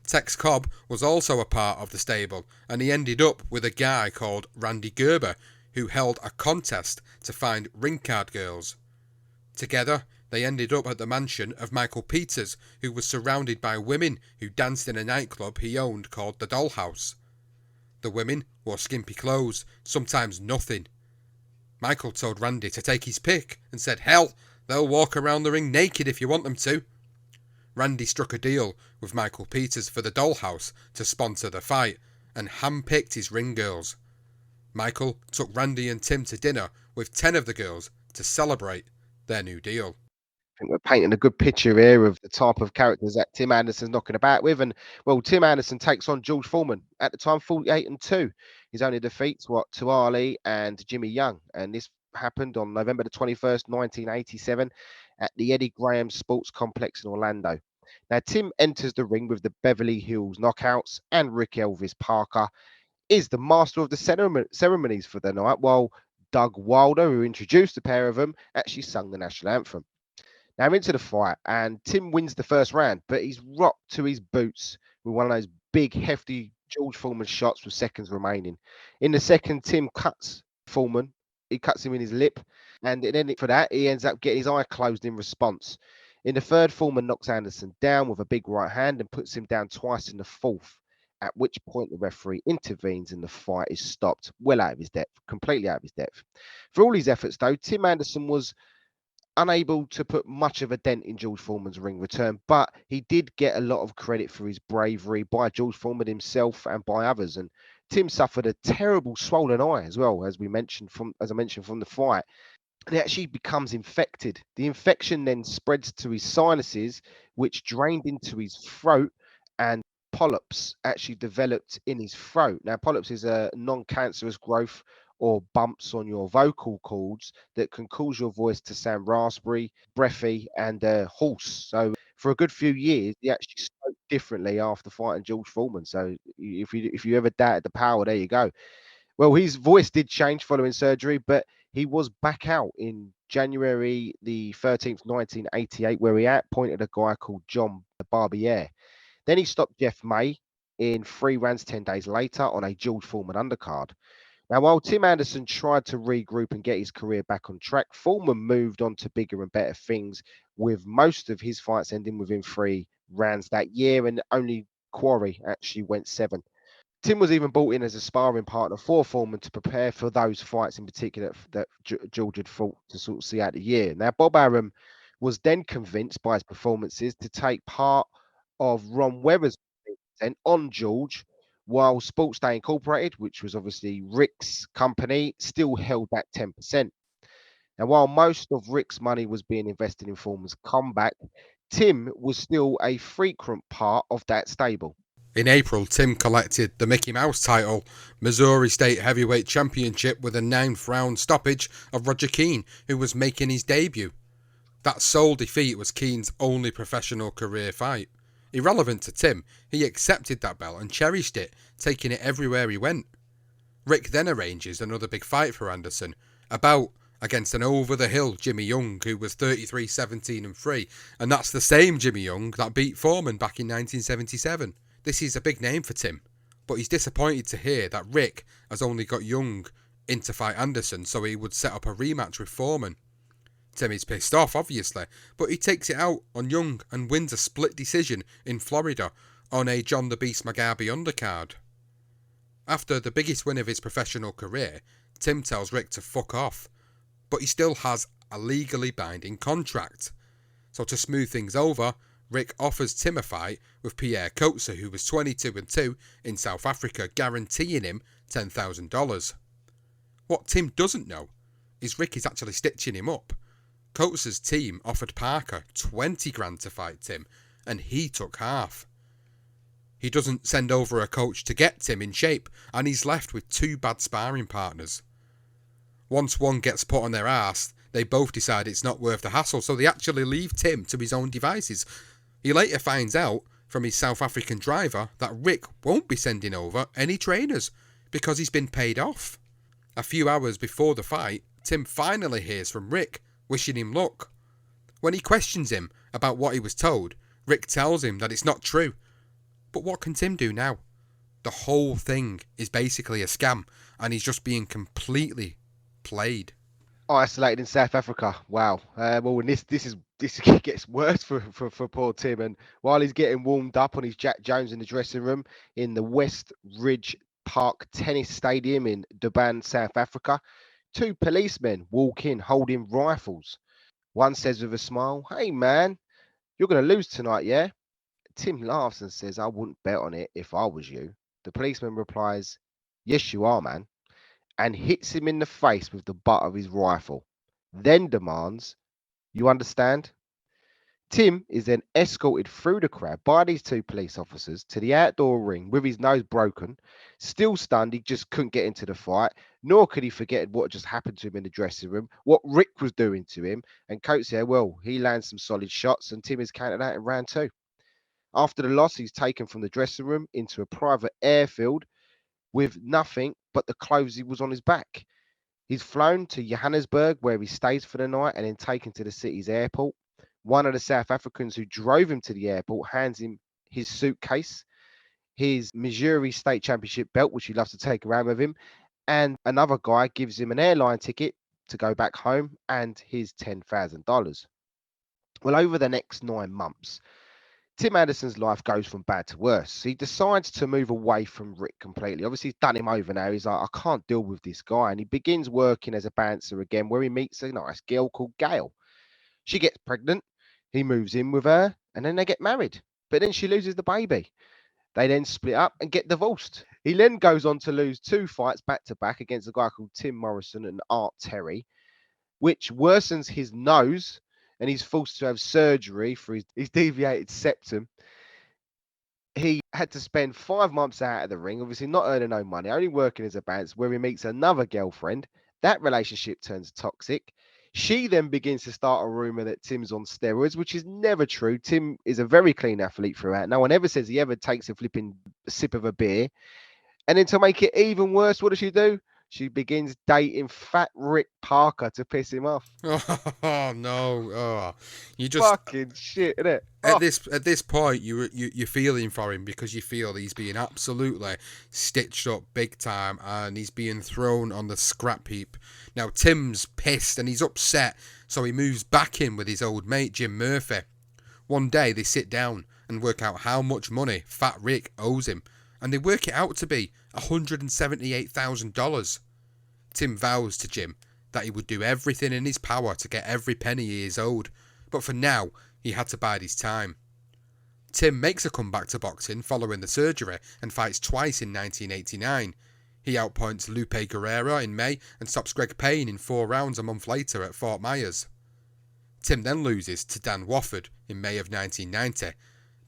Tex Cobb was also a part of the stable, and he ended up with a guy called Randy Gerber who held a contest to find ring card girls. Together, they ended up at the mansion of Michael Peters, who was surrounded by women who danced in a nightclub he owned called the Dollhouse. The women wore skimpy clothes, sometimes nothing. Michael told Randy to take his pick and said, "Hell, they'll walk around the ring naked if you want them to." Randy struck a deal with Michael Peters for the Dollhouse to sponsor the fight and handpicked his ring girls. Michael took Randy and Tim to dinner with 10 of the girls to celebrate their new deal. I think we're painting a good picture here of the type of characters that Tim Anderson's knocking about with. And well, Tim Anderson takes on George Foreman at the time, 48-2. His only defeats to Ali and Jimmy Young, and this happened on November the 21st, 1987, at the Eddie Graham Sports Complex in Orlando. Now, Tim enters the ring with the Beverly Hills Knockouts, and Rick Elvis Parker is the master of the ceremonies for the night, while Doug Wilder, who introduced the pair of them, actually sung the national anthem. Now into the fight, and Tim wins the first round, but he's rocked to his boots with one of those big, hefty George Foreman shots with seconds remaining. In the second, Tim cuts Foreman. He cuts him in his lip, and then for that, he ends up getting his eye closed in response. In the third, Foreman knocks Anderson down with a big right hand and puts him down twice in the fourth, at which point the referee intervenes and the fight is stopped well out of his depth, completely out of his depth. For all his efforts, though, Tim Anderson was unable to put much of a dent in George Foreman's ring return, but he did get a lot of credit for his bravery by George Foreman himself and by others. And Tim suffered a terrible swollen eye as well, as I mentioned from the fight. And it actually becomes infected. The infection then spreads to his sinuses, which drained into his throat, and polyps actually developed in his throat. Now, polyps is a non-cancerous growth or bumps on your vocal cords that can cause your voice to sound raspy, breathy, and hoarse. So for a good few years, he actually spoke differently after fighting George Foreman. So if you ever doubted the power, there you go. Well, his voice did change following surgery, but he was back out in January the 13th, 1988, where he outpointed a guy called John Barbier. Then he stopped Jeff May in 3 rounds 10 days later on a George Foreman undercard. Now, while Tim Anderson tried to regroup and get his career back on track, Foreman moved on to bigger and better things, with most of his fights ending within 3 rounds that year, and only Quarry actually went 7. Tim was even brought in as a sparring partner for Foreman to prepare for those fights in particular that George had fought to sort of see out the year. Now, Bob Arum was then convinced by his performances to take part of Ron Webber's content on George, while Sports Day Incorporated, which was obviously Rick's company, still held that 10%. Now, while most of Rick's money was being invested in Foreman's comeback, Tim was still a frequent part of that stable. In April, Tim collected the Mickey Mouse title, Missouri State Heavyweight Championship, with a 9th round stoppage of Roger Keane, who was making his debut. That sole defeat was Keane's only professional career fight. Irrelevant to Tim, he accepted that belt and cherished it, taking it everywhere he went. Rick then arranges another big fight for Anderson, a bout against an over-the-hill Jimmy Young, who was 33-17-3, and that's the same Jimmy Young that beat Foreman back in 1977. This is a big name for Tim, but he's disappointed to hear that Rick has only got Young in to fight Anderson, so he would set up a rematch with Foreman. Tim is pissed off, obviously, but he takes it out on Young and wins a split decision in Florida on a John the Beast Mugabe undercard. After the biggest win of his professional career, Tim tells Rick to fuck off, but he still has a legally binding contract. So to smooth things over, Rick offers Tim a fight with Pierre Coetzee, who was 22-2 in South Africa, guaranteeing him $10,000. What Tim doesn't know is Rick is actually stitching him up. Coatzee's team offered Parker 20 grand to fight Tim, and he took half. He doesn't send over a coach to get Tim in shape, and he's left with 2 bad sparring partners. Once one gets put on their arse, they both decide it's not worth the hassle, so they actually leave Tim to his own devices. He later finds out from his South African driver that Rick won't be sending over any trainers because he's been paid off. A few hours before the fight, Tim finally hears from Rick, wishing him luck. When he questions him about what he was told, Rick tells him that it's not true. But what can Tim do now? The whole thing is basically a scam, and he's just being completely played. Isolated in South Africa. Wow. Well, and this gets worse for poor Tim. And while he's getting warmed up on his Jack Jones in the dressing room in the West Ridge Park Tennis Stadium in Durban, South Africa, 2 policemen walk in holding rifles. One says with a smile, "Hey man, you're going to lose tonight, yeah?" Tim laughs and says, "I wouldn't bet on it if I was you." The policeman replies, "Yes, you are, man," and hits him in the face with the butt of his rifle. Then demands, "You understand?" Tim is then escorted through the crowd by these 2 police officers to the outdoor ring with his nose broken. Still stunned, he just couldn't get into the fight, nor could he forget what just happened to him in the dressing room, what Rick was doing to him. And Coates, well, he lands some solid shots, and Tim is counted out in round 2. After the loss, he's taken from the dressing room into a private airfield with nothing but the clothes he was on his back. He's flown to Johannesburg, where he stays for the night, and then taken to the city's airport. One of the South Africans who drove him to the airport hands him his suitcase, his Missouri State Championship belt, which he loves to take around with him, and another guy gives him an airline ticket to go back home and his $10,000. Well, over the next 9 months, Tim Anderson's life goes from bad to worse. He decides to move away from Rick completely. Obviously, he's done him over now. He's like, I can't deal with this guy. And he begins working as a bouncer again, where he meets a nice girl called Gail. She gets pregnant. He moves in with her, and then they get married. But then she loses the baby. They then split up and get divorced. He then goes on to lose 2 fights back to back against a guy called Tim Morrison and Art Terry, which worsens his nose, and he's forced to have surgery for his deviated septum. He had to spend 5 months out of the ring, obviously not earning no money, only working as a bouncer, where he meets another girlfriend. That relationship turns toxic. She then begins to start a rumor that Tim's on steroids, which is never true. Tim is a very clean athlete throughout. No one ever says he ever takes a flipping sip of a beer. And then to make it even worse, what does she do? She begins dating Fat Rick Parker to piss him off. Oh no! Oh, you just fucking shit, isn't it? At this point, you're feeling for him because you feel he's being absolutely stitched up big time, and he's being thrown on the scrap heap. Now Tim's pissed and he's upset, so he moves back in with his old mate Jim Murphy. One day they sit down and work out how much money Fat Rick owes him, and they work it out to be $178,000. Tim vows to Jim that he would do everything in his power to get every penny he is owed, but for now, he had to bide his time. Tim makes a comeback to boxing following the surgery and fights twice in 1989. He outpoints Lupe Guerrero in May and stops Greg Payne in 4 rounds a month later at Fort Myers. Tim then loses to Dan Wofford in May of 1990,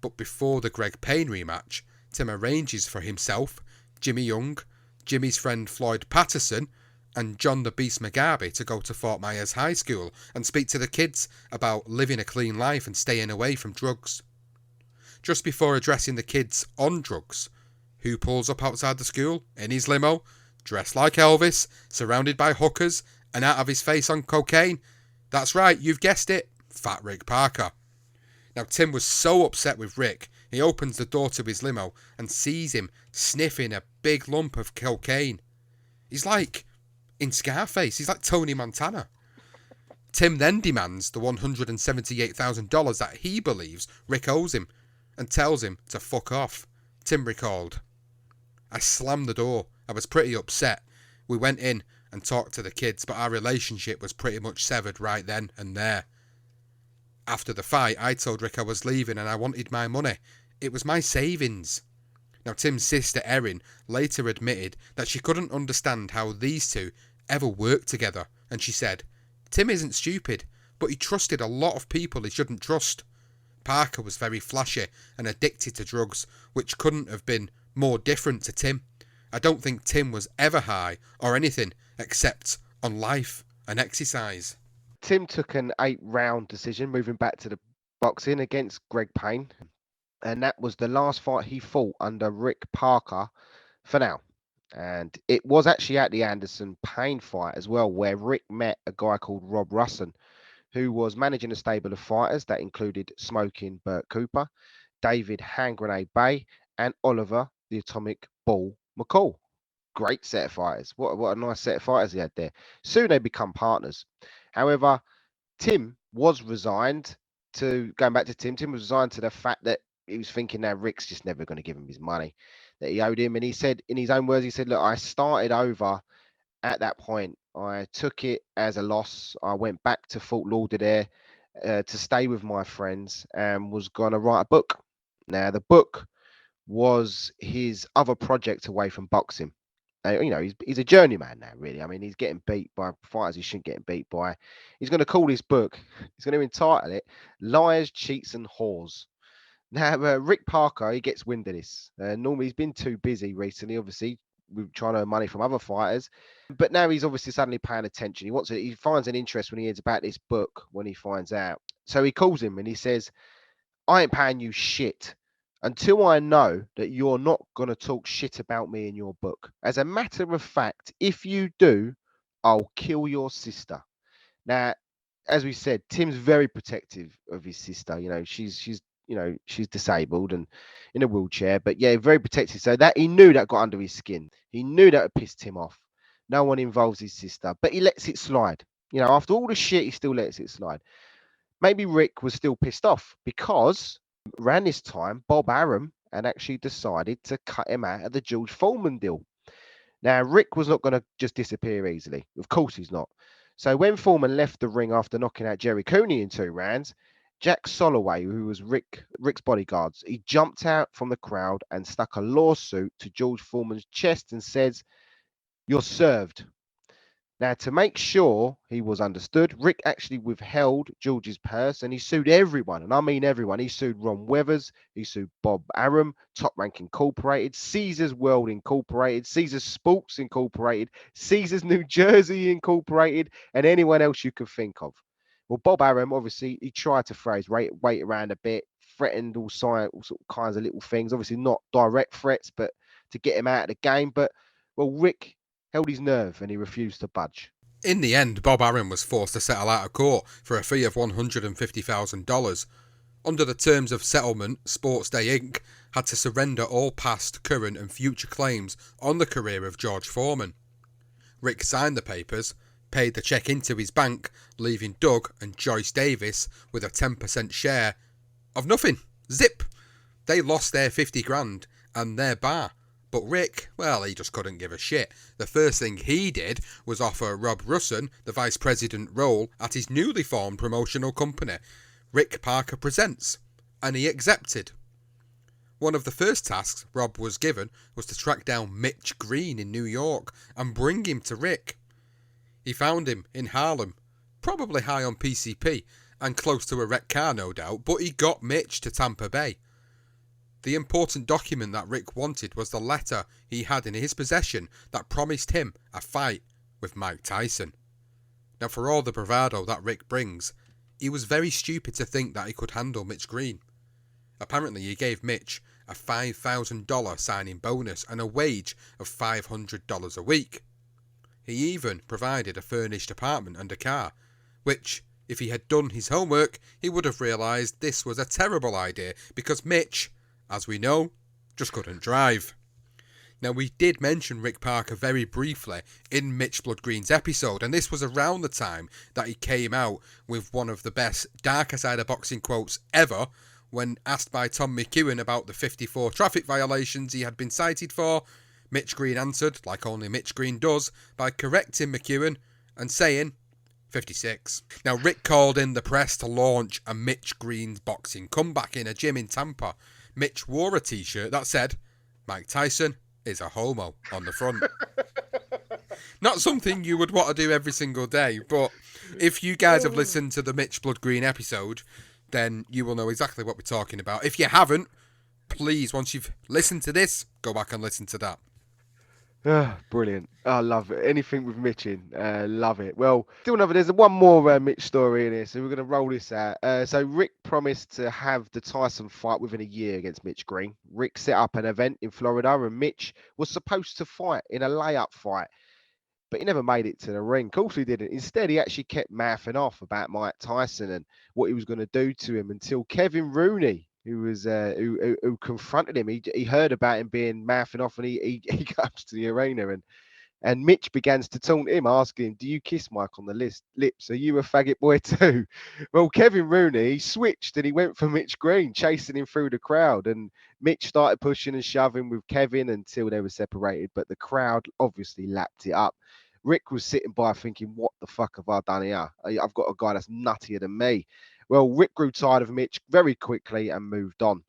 but before the Greg Payne rematch, Tim arranges for himself, Jimmy Young, Jimmy's friend Floyd Patterson, and John the Beast Mugabe to go to Fort Myers High School and speak to the kids about living a clean life and staying away from drugs. Just before addressing the kids on drugs, who pulls up outside the school in his limo, dressed like Elvis, surrounded by hookers, and out of his face on cocaine? That's right, you've guessed it, Fat Rick Parker. Now Tim was so upset with Rick, he opens the door to his limo and sees him sniffing a big lump of cocaine. He's like in Scarface, he's like Tony Montana. Tim then demands the $178,000 that he believes Rick owes him and tells him to fuck off. Tim recalled, "I slammed the door. I was pretty upset. We went in and talked to the kids, but our relationship was pretty much severed right then and there. After the fight, I told Rick I was leaving and I wanted my money. It was my savings." Now, Tim's sister Erin later admitted that she couldn't understand how these two ever worked together, and she said, "Tim isn't stupid, but he trusted a lot of people he shouldn't trust. Parker was very flashy and addicted to drugs, which couldn't have been more different to Tim. I don't think Tim was ever high or anything except on life and exercise." Tim took an 8-round decision, moving back to the boxing against Greg Payne. And that was the last fight he fought under Rick Parker for now. And it was actually at the Anderson Payne fight as well, where Rick met a guy called Rob Russin, who was managing a stable of fighters that included Smokin, Bert Cooper, David Hand Grenade Bay, and Oliver the Atomic Ball McCall. Great set of fighters. What a nice set of fighters he had there. Soon they become partners. However, Tim was resigned to, going back to Tim was resigned to the fact that he was thinking that Rick's just never going to give him his money that he owed him. And he said, in his own words, he said, "Look, I started over at that point. I took it as a loss. I went back to Fort Lauderdale to stay with my friends and was going to write a book." Now, the book was his other project away from boxing. He's a journeyman now, really. I mean, he's getting beat by fighters he shouldn't get beat by. He's going to call this book, he's going to entitle it Liars, Cheats and Whores. Now, Rick Parker, he gets wind of this. Normally, he's been too busy recently, obviously, with trying to earn money from other fighters. But now he's obviously suddenly paying attention. He finds an interest when he hears about this book, when he finds out. So he calls him and he says, "I ain't paying you shit until I know that you're not going to talk shit about me in your book. As a matter of fact, if you do, I'll kill your sister." Now, as we said, Tim's very protective of his sister. She's disabled and in a wheelchair, but yeah, very protective. So that he knew that got under his skin. He knew that it pissed him off. No one involves his sister, but he lets it slide. After all the shit, he still lets it slide. Maybe Rick was still pissed off because around this time, Bob Arum had actually decided to cut him out of the George Foreman deal. Now, Rick was not going to just disappear easily. Of course he's not. So when Foreman left the ring after knocking out Jerry Cooney in 2 rounds, Jack Soloway, who was Rick's bodyguards, he jumped out from the crowd and stuck a lawsuit to George Foreman's chest and says, "You're served." Now, to make sure he was understood, Rick actually withheld George's purse and he sued everyone. And I mean everyone. He sued Ron Weathers. He sued Bob Arum, Top Rank Incorporated, Caesars World Incorporated, Caesars Sports Incorporated, Caesars New Jersey Incorporated, and anyone else you could think of. Well, Bob Arum, obviously, he tried to throw his weight around a bit, threatened all sort of kinds of little things. Obviously, not direct threats, but to get him out of the game. But, well, Rick held his nerve and he refused to budge. In the end, Bob Arum was forced to settle out of court for a fee of $150,000. Under the terms of settlement, Sports Day Inc. had to surrender all past, current and future claims on the career of George Foreman. Rick signed the papers, paid the cheque into his bank, leaving Doug and Joyce Davis with a 10% share of nothing. Zip! They lost their 50 grand and their bar. But Rick, well, he just couldn't give a shit. The first thing he did was offer Rob Russin the vice president role at his newly formed promotional company. Rick Parker Presents, and he accepted. One of the first tasks Rob was given was to track down Mitch Green in New York and bring him to Rick. He found him in Harlem, probably high on PCP and close to a wrecked car no doubt, but he got Mitch to Tampa Bay. The important document that Rick wanted was the letter he had in his possession that promised him a fight with Mike Tyson. Now, for all the bravado that Rick brings, he was very stupid to think that he could handle Mitch Green. Apparently he gave Mitch a $5,000 signing bonus and a wage of $500 a week. He even provided a furnished apartment and a car, which, if he had done his homework, he would have realised this was a terrible idea because Mitch, as we know, just couldn't drive. Now, we did mention Rick Parker very briefly in Mitch Blood Green's episode, and this was around the time that he came out with one of the best darker side of boxing quotes ever. When asked by Tom McEwen about the 54 traffic violations he had been cited for, Mitch Green answered, like only Mitch Green does, by correcting McEwen and saying 56. Now, Rick called in the press to launch a Mitch Green's boxing comeback in a gym in Tampa. Mitch wore a t-shirt that said, "Mike Tyson is a homo" on the front. Not something you would want to do every single day, but if you guys have listened to the Mitch Blood Green episode, then you will know exactly what we're talking about. If you haven't, please, once you've listened to this, go back and listen to that. Brilliant. I love it. Anything with Mitch in. Love it. Well, there's one more Mitch story in here, so we're going to roll this out. So Rick promised to have the Tyson fight within a year against Mitch Green. Rick set up an event in Florida, and Mitch was supposed to fight in a layup fight, but he never made it to the ring. Of course he didn't. Instead, he actually kept mouthing off about Mike Tyson and what he was going to do to him until Kevin Rooney, who confronted him. He heard about him being mouthing off, and he comes to the arena, and Mitch begins to taunt him, asking him, "Do you kiss Mike on the lips? Are you a faggot boy too?" Well, Kevin Rooney, he switched and he went for Mitch Green, chasing him through the crowd, and Mitch started pushing and shoving with Kevin until they were separated, but the crowd obviously lapped it up. Rick was sitting by thinking, what the fuck have I done here? I've got a guy that's nuttier than me. Well, Rick grew tired of Mitch very quickly and moved on.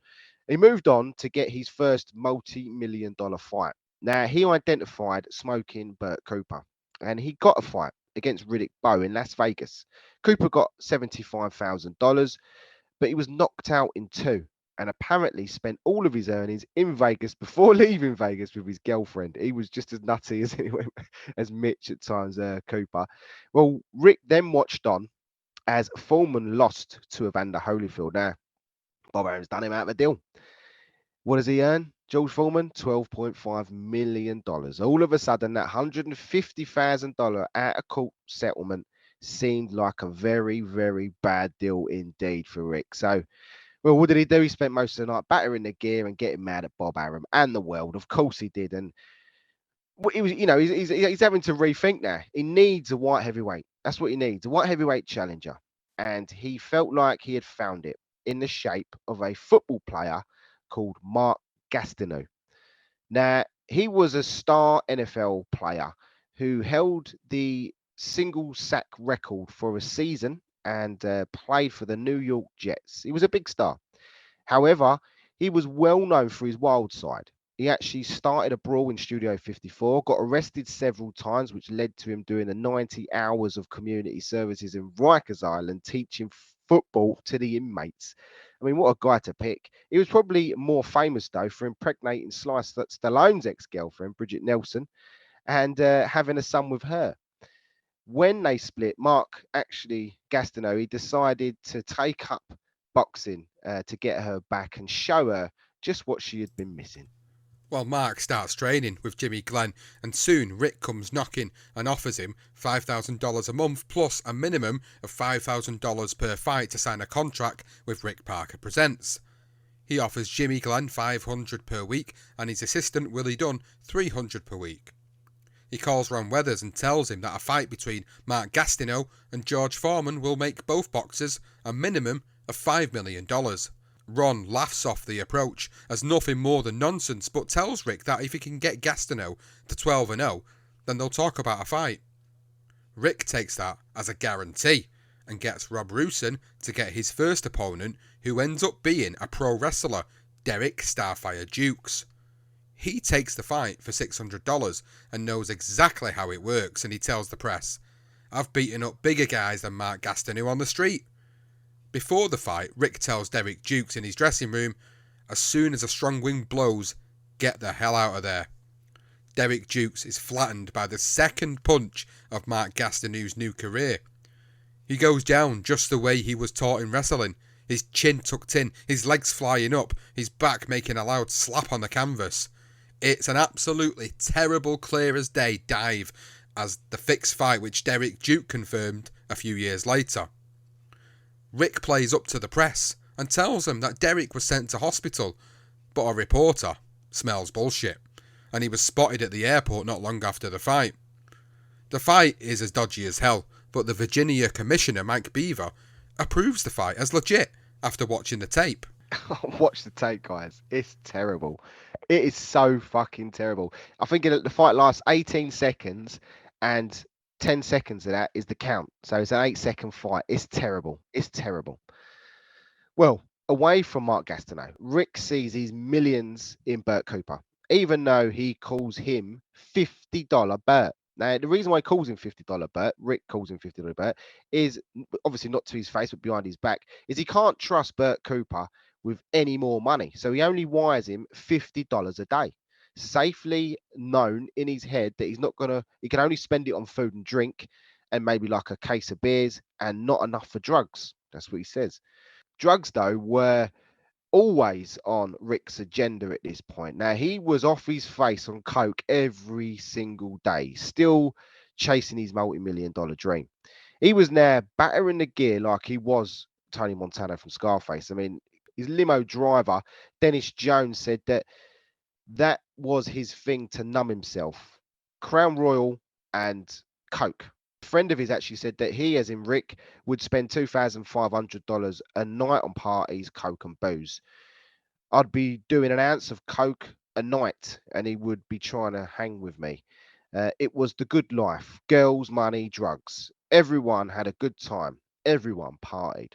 He moved on to get his first multi-million-dollar fight. Now, he identified Smokin Bert Cooper, and he got a fight against Riddick Bowe in Las Vegas. Cooper got $75,000, but he was knocked out in 2, and apparently spent all of his earnings in Vegas before leaving Vegas with his girlfriend. He was just as nutty as Mitch at times, Cooper. Well, Rick then watched on as Foreman lost to Evander Holyfield. Now, Bob Arum's done him out of a deal. What does he earn? George Foreman, $12.5 million. All of a sudden, that $150,000 out of court settlement seemed like a very, very bad deal indeed for Rick. So, well, what did he do? He spent most of the night battering the gear and getting mad at Bob Arum and the world. Of course he did. And he was, he's having to rethink now. He needs a white heavyweight. That's what he needs, a white heavyweight challenger. And he felt like he had found it in the shape of a football player called Mark Gastineau. Now, he was a star NFL player who held the single sack record for a season and played for the New York Jets. He was a big star. However, he was well known for his wild side. He actually started a brawl in Studio 54, got arrested several times, which led to him doing the 90 hours of community services in Rikers Island, teaching football to the inmates. I mean, what a guy to pick. He was probably more famous, though, for impregnating Sylvester Stallone's ex-girlfriend, Bridget Nelson, and having a son with her. When they split, Gastineau, he decided to take up boxing to get her back and show her just what she had been missing. Well, Mark starts training with Jimmy Glenn, and soon Rick comes knocking and offers him $5,000 a month plus a minimum of $5,000 per fight to sign a contract with Rick Parker Presents. He offers Jimmy Glenn $500 per week and his assistant Willie Dunn $300 per week. He calls Ron Weathers and tells him that a fight between Mark Gastineau and George Foreman will make both boxers a minimum of $5 million. Ron laughs off the approach as nothing more than nonsense, but tells Rick that if he can get Gastineau to 12-0, then they'll talk about a fight. Rick takes that as a guarantee and gets Rob Rouson to get his first opponent, who ends up being a pro wrestler, Derek Starfire Dukes. He takes the fight for $600 and knows exactly how it works, and he tells the press, "I've beaten up bigger guys than Mark Gastineau on the street." Before the fight, Rick tells Derek Dukes in his dressing room, "As soon as a strong wind blows, get the hell out of there." Derek Dukes is flattened by the second punch of Mark Gastineau's new career. He goes down just the way he was taught in wrestling, his chin tucked in, his legs flying up, his back making a loud slap on the canvas. It's an absolutely terrible, clear as day dive as the fixed fight which Derek Duke confirmed a few years later. Rick plays up to the press and tells them that Derek was sent to hospital, but a reporter smells bullshit, and he was spotted at the airport not long after the fight. The fight is as dodgy as hell, but the Virginia Commissioner, Mike Beaver, approves the fight as legit after watching the tape. Watch the tape, guys. It's terrible. It is so fucking terrible. I think the fight lasts 18 seconds and 10 seconds of that is the count. So it's an 8-second fight. It's terrible. It's terrible. Well, away from Mark Gastineau, Rick sees his millions in Bert Cooper, even though he calls him $50 Bert. Now, the reason why he calls him $50 Bert, Rick calls him $50 Bert, is obviously not to his face, but behind his back, is he can't trust Bert Cooper with any more money. So he only wires him $50 a day, safely known in his head that he can only spend it on food and drink and maybe like a case of beers and not enough for drugs. That's what he says. Drugs, though, were always on Rick's agenda at this point. Now, he was off his face on coke every single day, still chasing his multi-million-dollar dream. He was now battering the gear like he was Tony Montana from Scarface. I mean, his limo driver, Dennis Jones, said that was his thing to numb himself. Crown Royal and coke. A friend of his actually said that he, as in Rick, would spend $2,500 a night on parties, coke and booze. I'd be doing an ounce of coke a night and he would be trying to hang with me. It was the good life. Girls, money, drugs. Everyone had a good time. Everyone partied.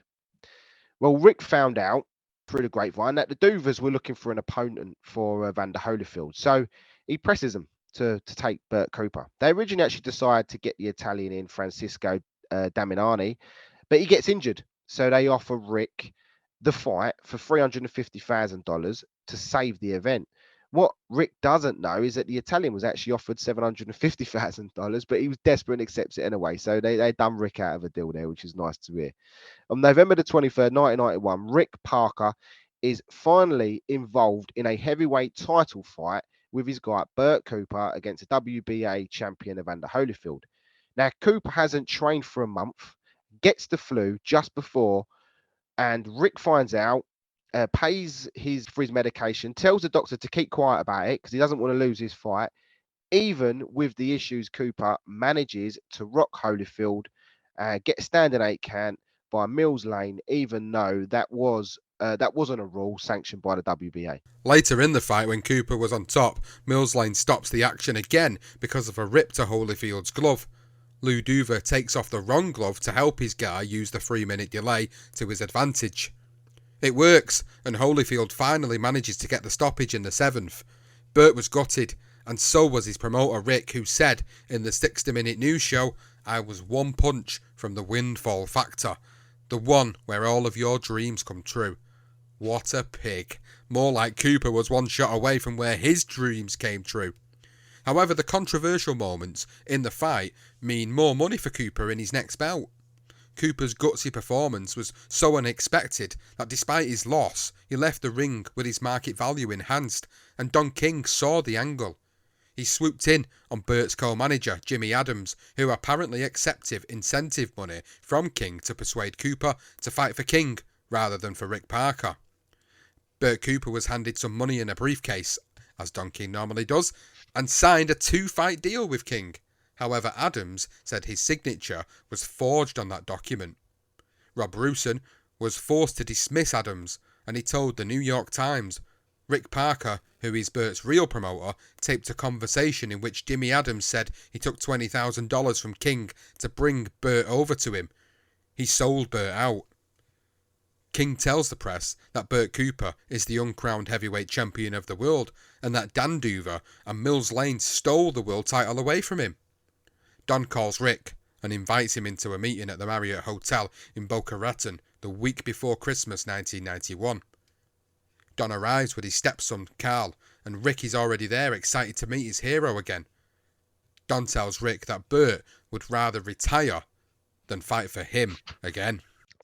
Well, Rick found out through the grapevine that the Doovers were looking for an opponent for Vander Holyfield. So he presses them to take Bert Cooper. They originally actually decided to get the Italian in, Francisco Damiani, but he gets injured. So they offer Rick the fight for $350,000 to save the event. What Rick doesn't know is that the Italian was actually offered $750,000, but he was desperate and accepts it anyway. So they done Rick out of a deal there, which is nice to hear. On November the 23rd, 1991, Rick Parker is finally involved in a heavyweight title fight with his guy Bert Cooper against the WBA champion Evander Holyfield. Now, Cooper hasn't trained for a month, gets the flu just before, and Rick finds out, pays for his medication, tells the doctor to keep quiet about it because he doesn't want to lose his fight. Even with the issues, Cooper manages to rock Holyfield, get a standing 8 count by Mills Lane, even though that wasn't a rule sanctioned by the WBA. Later in the fight, when Cooper was on top, Mills Lane stops the action again because of a rip to Holyfield's glove. Lou Duver takes off the wrong glove to help his guy use the 3-minute delay to his advantage. It works, and Holyfield finally manages to get the stoppage in the 7th. Bert was gutted, and so was his promoter Rick, who said in the 60-minute news show, "I was one punch from the windfall factor, the one where all of your dreams come true." What a pig. More like Cooper was one shot away from where his dreams came true. However, the controversial moments in the fight mean more money for Cooper in his next bout. Cooper's gutsy performance was so unexpected that despite his loss, he left the ring with his market value enhanced, and Don King saw the angle. He swooped in on Bert's co-manager, Jimmy Adams, who apparently accepted incentive money from King to persuade Cooper to fight for King rather than for Rick Parker. Bert Cooper was handed some money in a briefcase, as Don King normally does, and signed a 2-fight deal with King. However, Adams said his signature was forged on that document. Rob Rouson was forced to dismiss Adams, and he told the New York Times, Rick Parker, who is Bert's real promoter, taped a conversation in which Jimmy Adams said he took $20,000 from King to bring Bert over to him. He sold Bert out. King tells the press that Bert Cooper is the uncrowned heavyweight champion of the world and that Dan Duver and Mills Lane stole the world title away from him. Don calls Rick and invites him into a meeting at the Marriott Hotel in Boca Raton the week before Christmas 1991. Don arrives with his stepson Carl, and Rick is already there, excited to meet his hero again. Don tells Rick that Bert would rather retire than fight for him again.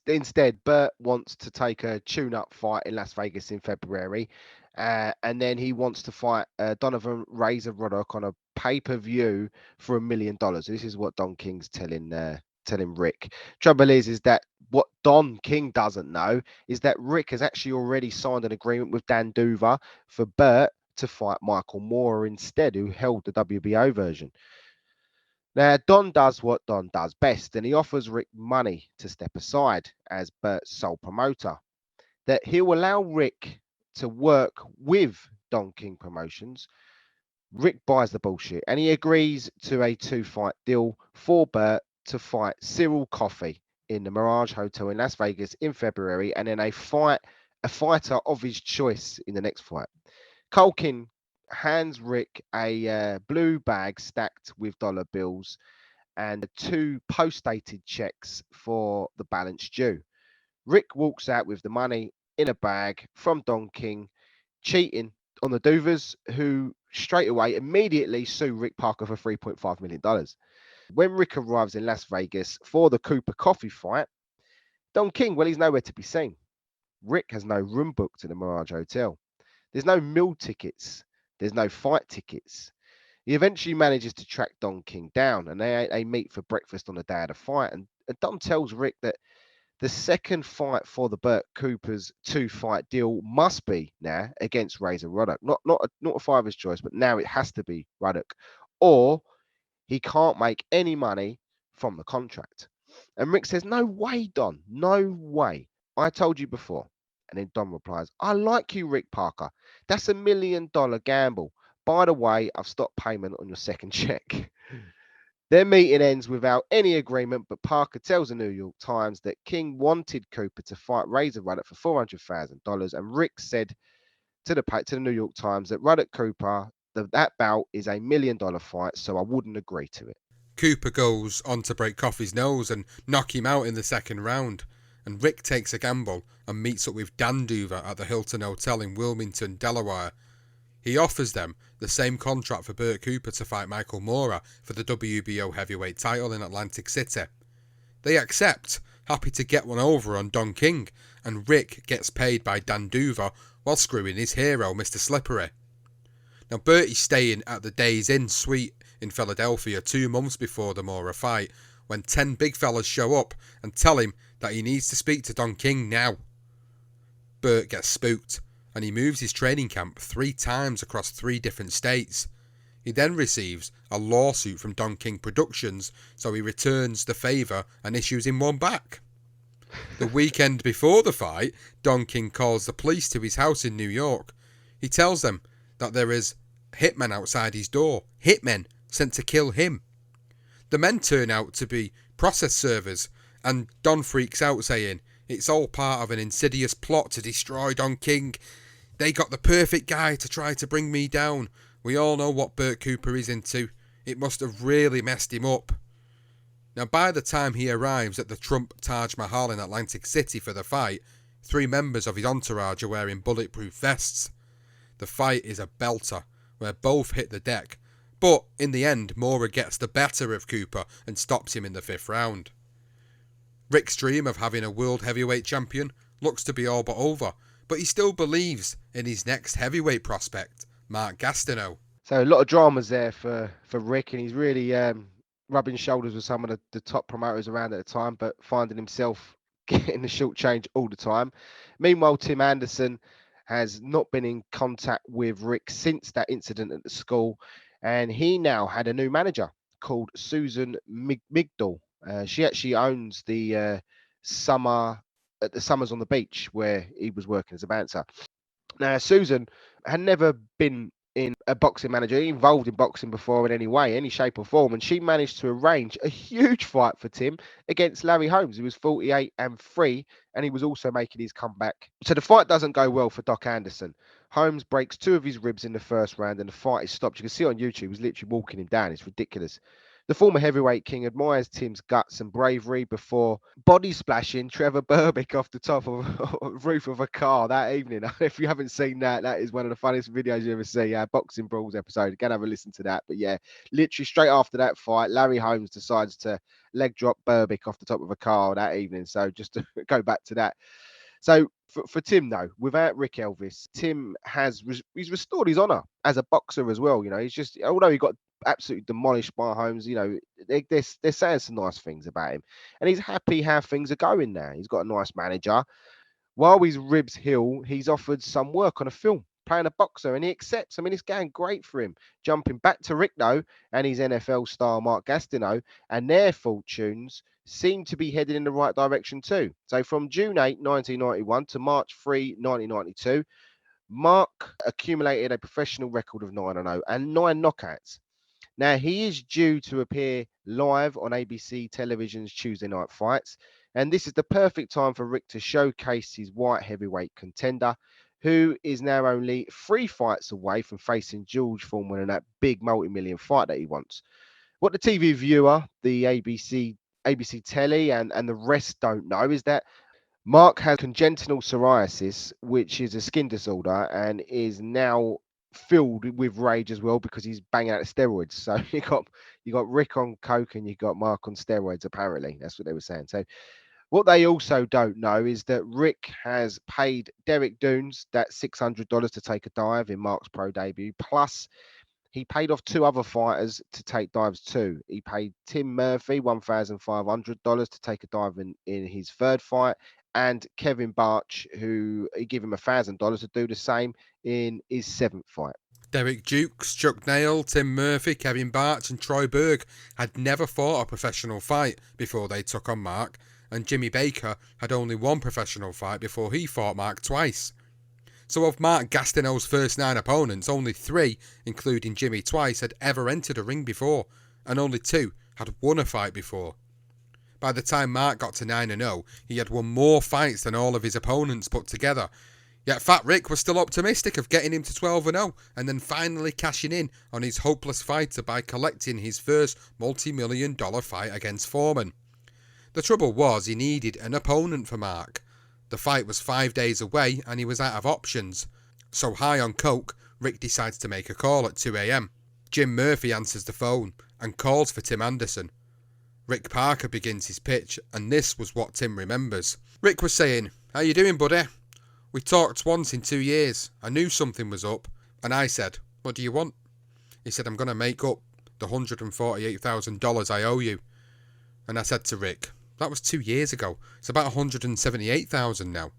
Instead, Bert wants to take a tune-up fight in Las Vegas in February, and then he wants to fight Donovan Razor Ruddock on a pay-per-view for $1 million. This is what Don King's telling Rick. Trouble is that what Don King doesn't know is that Rick has actually already signed an agreement with Dan Duver for Bert to fight Michael Moorer instead, who held the WBO version. Now, Don does what Don does best, and he offers Rick money to step aside as Bert's sole promoter. That he'll allow Rick to work with Don King Promotions. Rick buys the bullshit, and he agrees to a 2-fight deal for Bert to fight Cyril Coffey in the Mirage Hotel in Las Vegas in February, and then a fighter of his choice in the next fight. Culkin hands Rick a blue bag stacked with dollar bills and 2 post-dated checks for the balance due. Rick walks out with the money in a bag from Don King, cheating on the Duvers, who straight away immediately sue Rick Parker for $3.5 million. When Rick arrives in Las Vegas for the Cooper Coffey fight, Don King, well, he's nowhere to be seen. Rick has no room booked at the Mirage Hotel. There's no meal tickets. There's no fight tickets. He eventually manages to track Don King down, and they meet for breakfast on the day of the fight. And Don tells Rick that the second fight for the Bert Cooper's 2-fight deal must be now against Razor Ruddock. Not a fighter's choice, but now it has to be Ruddock, or he can't make any money from the contract. And Rick says, "No way, Don. No way. I told you before." And then Don replies, "I like you, Rick Parker. That's $1 million gamble. By the way, I've stopped payment on your second check." Their meeting ends without any agreement, but Parker tells the New York Times that King wanted Cooper to fight Razor Ruddock for $400,000, and Rick said to the New York Times that Ruddock Cooper, that bout is $1 million fight, so I wouldn't agree to it. Cooper goes on to break Coffey's nose and knock him out in the second round, and Rick takes a gamble and meets up with Dan Duver at the Hilton Hotel in Wilmington, Delaware. He offers them the same contract for Bert Cooper to fight Michael Moorer for the WBO heavyweight title in Atlantic City. They accept, happy to get one over on Don King, and Rick gets paid by Dan Duver while screwing his hero, Mr. Slippery. Now, Bertie's staying at the Days Inn suite in Philadelphia 2 months before the Moorer fight, when 10 big fellas show up and tell him that he needs to speak to Don King now. Bert gets spooked, and he moves his training camp 3 times across 3 different states. He then receives a lawsuit from Don King Productions, so he returns the favour and issues him one back. The weekend before the fight, Don King calls the police to his house in New York. He tells them that there is hitmen outside his door, hitmen sent to kill him. The men turn out to be process servers, and Don freaks out, saying it's all part of an insidious plot to destroy Don King. They got the perfect guy to try to bring me down. We all know what Bert Cooper is into. It must have really messed him up. Now, by the time he arrives at the Trump Taj Mahal in Atlantic City for the fight, 3 members of his entourage are wearing bulletproof vests. The fight is a belter, where both hit the deck, but in the end, Moorer gets the better of Cooper and stops him in the 5th round. Rick's dream of having a world heavyweight champion looks to be all but over, but he still believes in his next heavyweight prospect, Mark Gastineau. So a lot of dramas there for Rick, and he's really rubbing shoulders with some of the top promoters around at the time, but finding himself getting the short change all the time. Meanwhile, Tim Anderson has not been in contact with Rick since that incident at the school, and he now had a new manager called Susan Migdal. She actually owns the Summers on the Beach, where he was working as a bouncer. Now, Susan had never been in a boxing manager, involved in boxing before in any way, any shape or form, and she managed to arrange a huge fight for Tim against Larry Holmes, who was 48-3, and he was also making his comeback. So the fight doesn't go well for Doc Anderson. Holmes breaks 2 of his ribs in the first round, and the fight is stopped. You can see on YouTube, he's literally walking him down. It's ridiculous. The former heavyweight king admires Tim's guts and bravery before body splashing Trevor Berbick off the top of a roof of a car that evening. If you haven't seen that, that is one of the funniest videos you ever see. Boxing Brawls episode. Again, have a listen to that. But yeah, literally straight after that fight, Larry Holmes decides to leg drop Berbick off the top of a car that evening. So just to go back to that. So for Tim, though, without Rick Elvis, Tim he's restored his honour as a boxer as well. You know, he's just, although he got absolutely demolished by Holmes, you know, they're saying some nice things about him, and he's happy how things are going now. He's got a nice manager. While his ribs heal, he's offered some work on a film playing a boxer, and he accepts. I mean, it's going great for him. Jumping back to Rick, though, and his NFL star Mark Gastineau, and their fortunes seem to be headed in the right direction too. So from June 8, 1991 to March 3, 1992, Mark accumulated a professional record of 9-0 and 9 knockouts. Now, he is due to appear live on ABC Television's Tuesday Night Fights, and this is the perfect time for Rick to showcase his white heavyweight contender, who is now only 3 fights away from facing George Foreman in that big multi-million fight that he wants. What the TV viewer, the ABC telly, and the rest don't know is that Mark has congenital psoriasis, which is a skin disorder, and is now filled with rage as well because he's banging out steroids. So you got Rick on coke and you got Mark on steroids. Apparently, that's what they were saying. So what they also don't know is that Rick has paid Derek Dunes that $600 to take a dive in Mark's pro debut. Plus, he paid off 2 other fighters to take dives too. He paid Tim Murphy $1,500 to take a dive in his 3rd fight, and Kevin Barch, who he gave him $1,000 to do the same in his 7th fight. Derek Dukes, Chuck Nail, Tim Murphy, Kevin Barch and Troy Berg had never fought a professional fight before they took on Mark, and Jimmy Baker had only 1 professional fight before he fought Mark twice. So of Mark Gastineau's first 9 opponents, only 3, including Jimmy twice, had ever entered a ring before, and only 2 had won a fight before. By the time Mark got to 9-0, he had won more fights than all of his opponents put together. Yet Fat Rick was still optimistic of getting him to 12-0 and then finally cashing in on his hopeless fighter by collecting his first multi-million-dollar fight against Foreman. The trouble was he needed an opponent for Mark. The fight was 5 days away and he was out of options. So high on coke, Rick decides to make a call at 2 a.m. Jim Murphy answers the phone and calls for Tim Anderson. Rick Parker begins his pitch, and this was what Tim remembers. Rick was saying, "How you doing, buddy? We talked once in 2 years. I knew something was up." And I said, "What do you want?" He said, "I'm going to make up the $148,000 I owe you." And I said to Rick, "That was 2 years ago. It's about $178,000 now."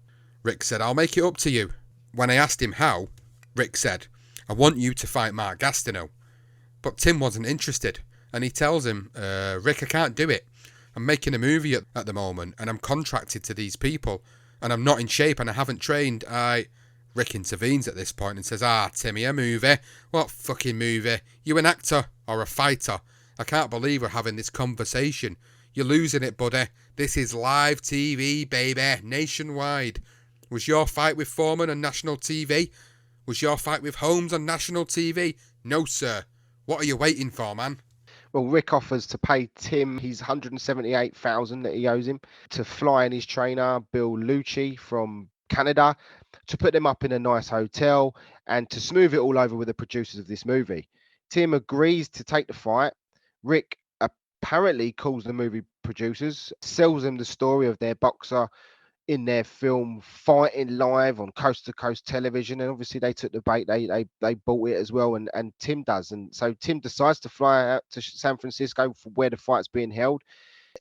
Rick said, "I'll make it up to you." When I asked him how, Rick said, "I want you to fight Mark Gastineau." But Tim wasn't interested, and he tells him, "Rick, I can't do it. I'm making a movie at the moment, and I'm contracted to these people, and I'm not in shape, and I haven't trained. Rick intervenes at this point and says, "Timmy, a movie? What fucking movie? You an actor or a fighter? I can't believe we're having this conversation. You're losing it, buddy. This is live TV, baby, nationwide. Was your fight with Foreman on national TV? Was your fight with Holmes on national TV? No, sir. What are you waiting for, man?" Well, Rick offers to pay Tim his $178,000 that he owes him, to fly in his trainer, Bill Lucci, from Canada, to put them up in a nice hotel, and to smooth it all over with the producers of this movie. Tim agrees to take the fight. Rick apparently calls the movie producers, sells them the story of their boxer in their film fighting live on coast to coast television, and obviously they took the bait. They bought it as well, and Tim does. And so Tim decides to fly out to San Francisco for where the fight's being held.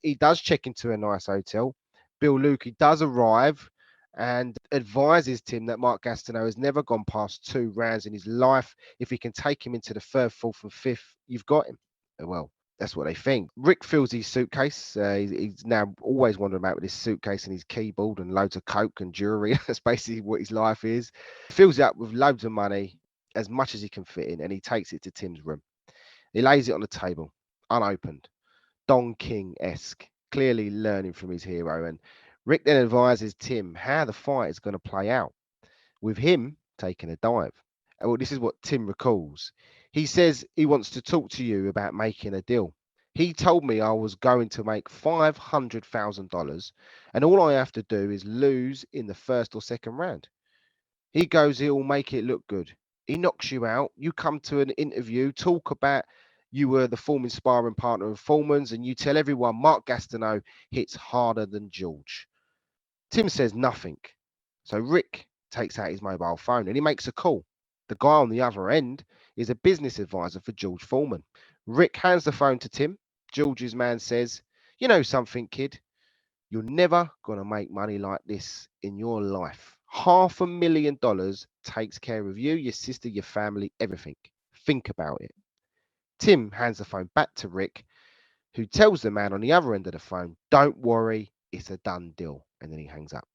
He does check into a nice hotel. Bill Lukey does arrive and advises Tim that Mark Gastineau has never gone past 2 rounds in his life. If he can take him into the 3rd, 4th and 5th, you've got him. Well, that's what they think. Rick fills his suitcase. He's now always wandering about with his suitcase and his keyboard and loads of coke and jewelry. That's basically what his life is. Fills it up with loads of money. as much as he can fit in, and he takes it to Tim's room. He lays it on the table, unopened, Don King-esque, clearly learning from his hero. And Rick then advises Tim how the fight is going to play out, with him taking a dive. Well, this is what Tim recalls. He says he wants to talk to you about making a deal. He told me I was going to make $500,000, and all I have to do is lose in the first or second round. He goes, he'll make it look good. He knocks you out. You come to an interview, talk about you were the Foreman sparring partner of Foreman's, and you tell everyone Mark Gastineau hits harder than George. Tim says nothing. So Rick takes out his mobile phone and he makes a call. The guy on the other end is a business advisor for George Foreman. Rick hands the phone to Tim. George's man says, "You know something, kid? You're never going to make money like this in your life. $500,000 takes care of you, your sister, your family, everything. Think about it." Tim hands the phone back to Rick, who tells the man on the other end of the phone, "Don't worry, it's a done deal." And then he hangs up.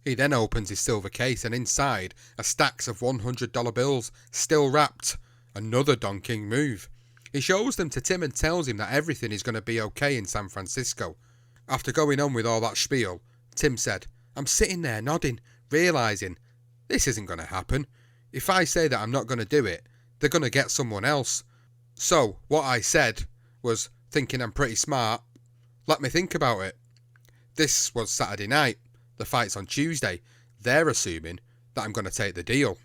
He then opens his silver case, and inside are stacks of $100 bills, still wrapped. Another Don King move. He shows them to Tim and tells him that everything is going to be okay in San Francisco. After going on with all that spiel, Tim said, "I'm sitting there nodding, realising this isn't going to happen. If I say that I'm not going to do it, they're going to get someone else. So what I said was, thinking I'm pretty smart, let me think about it." This was Saturday night. The fight's on Tuesday. They're assuming that I'm going to take the deal.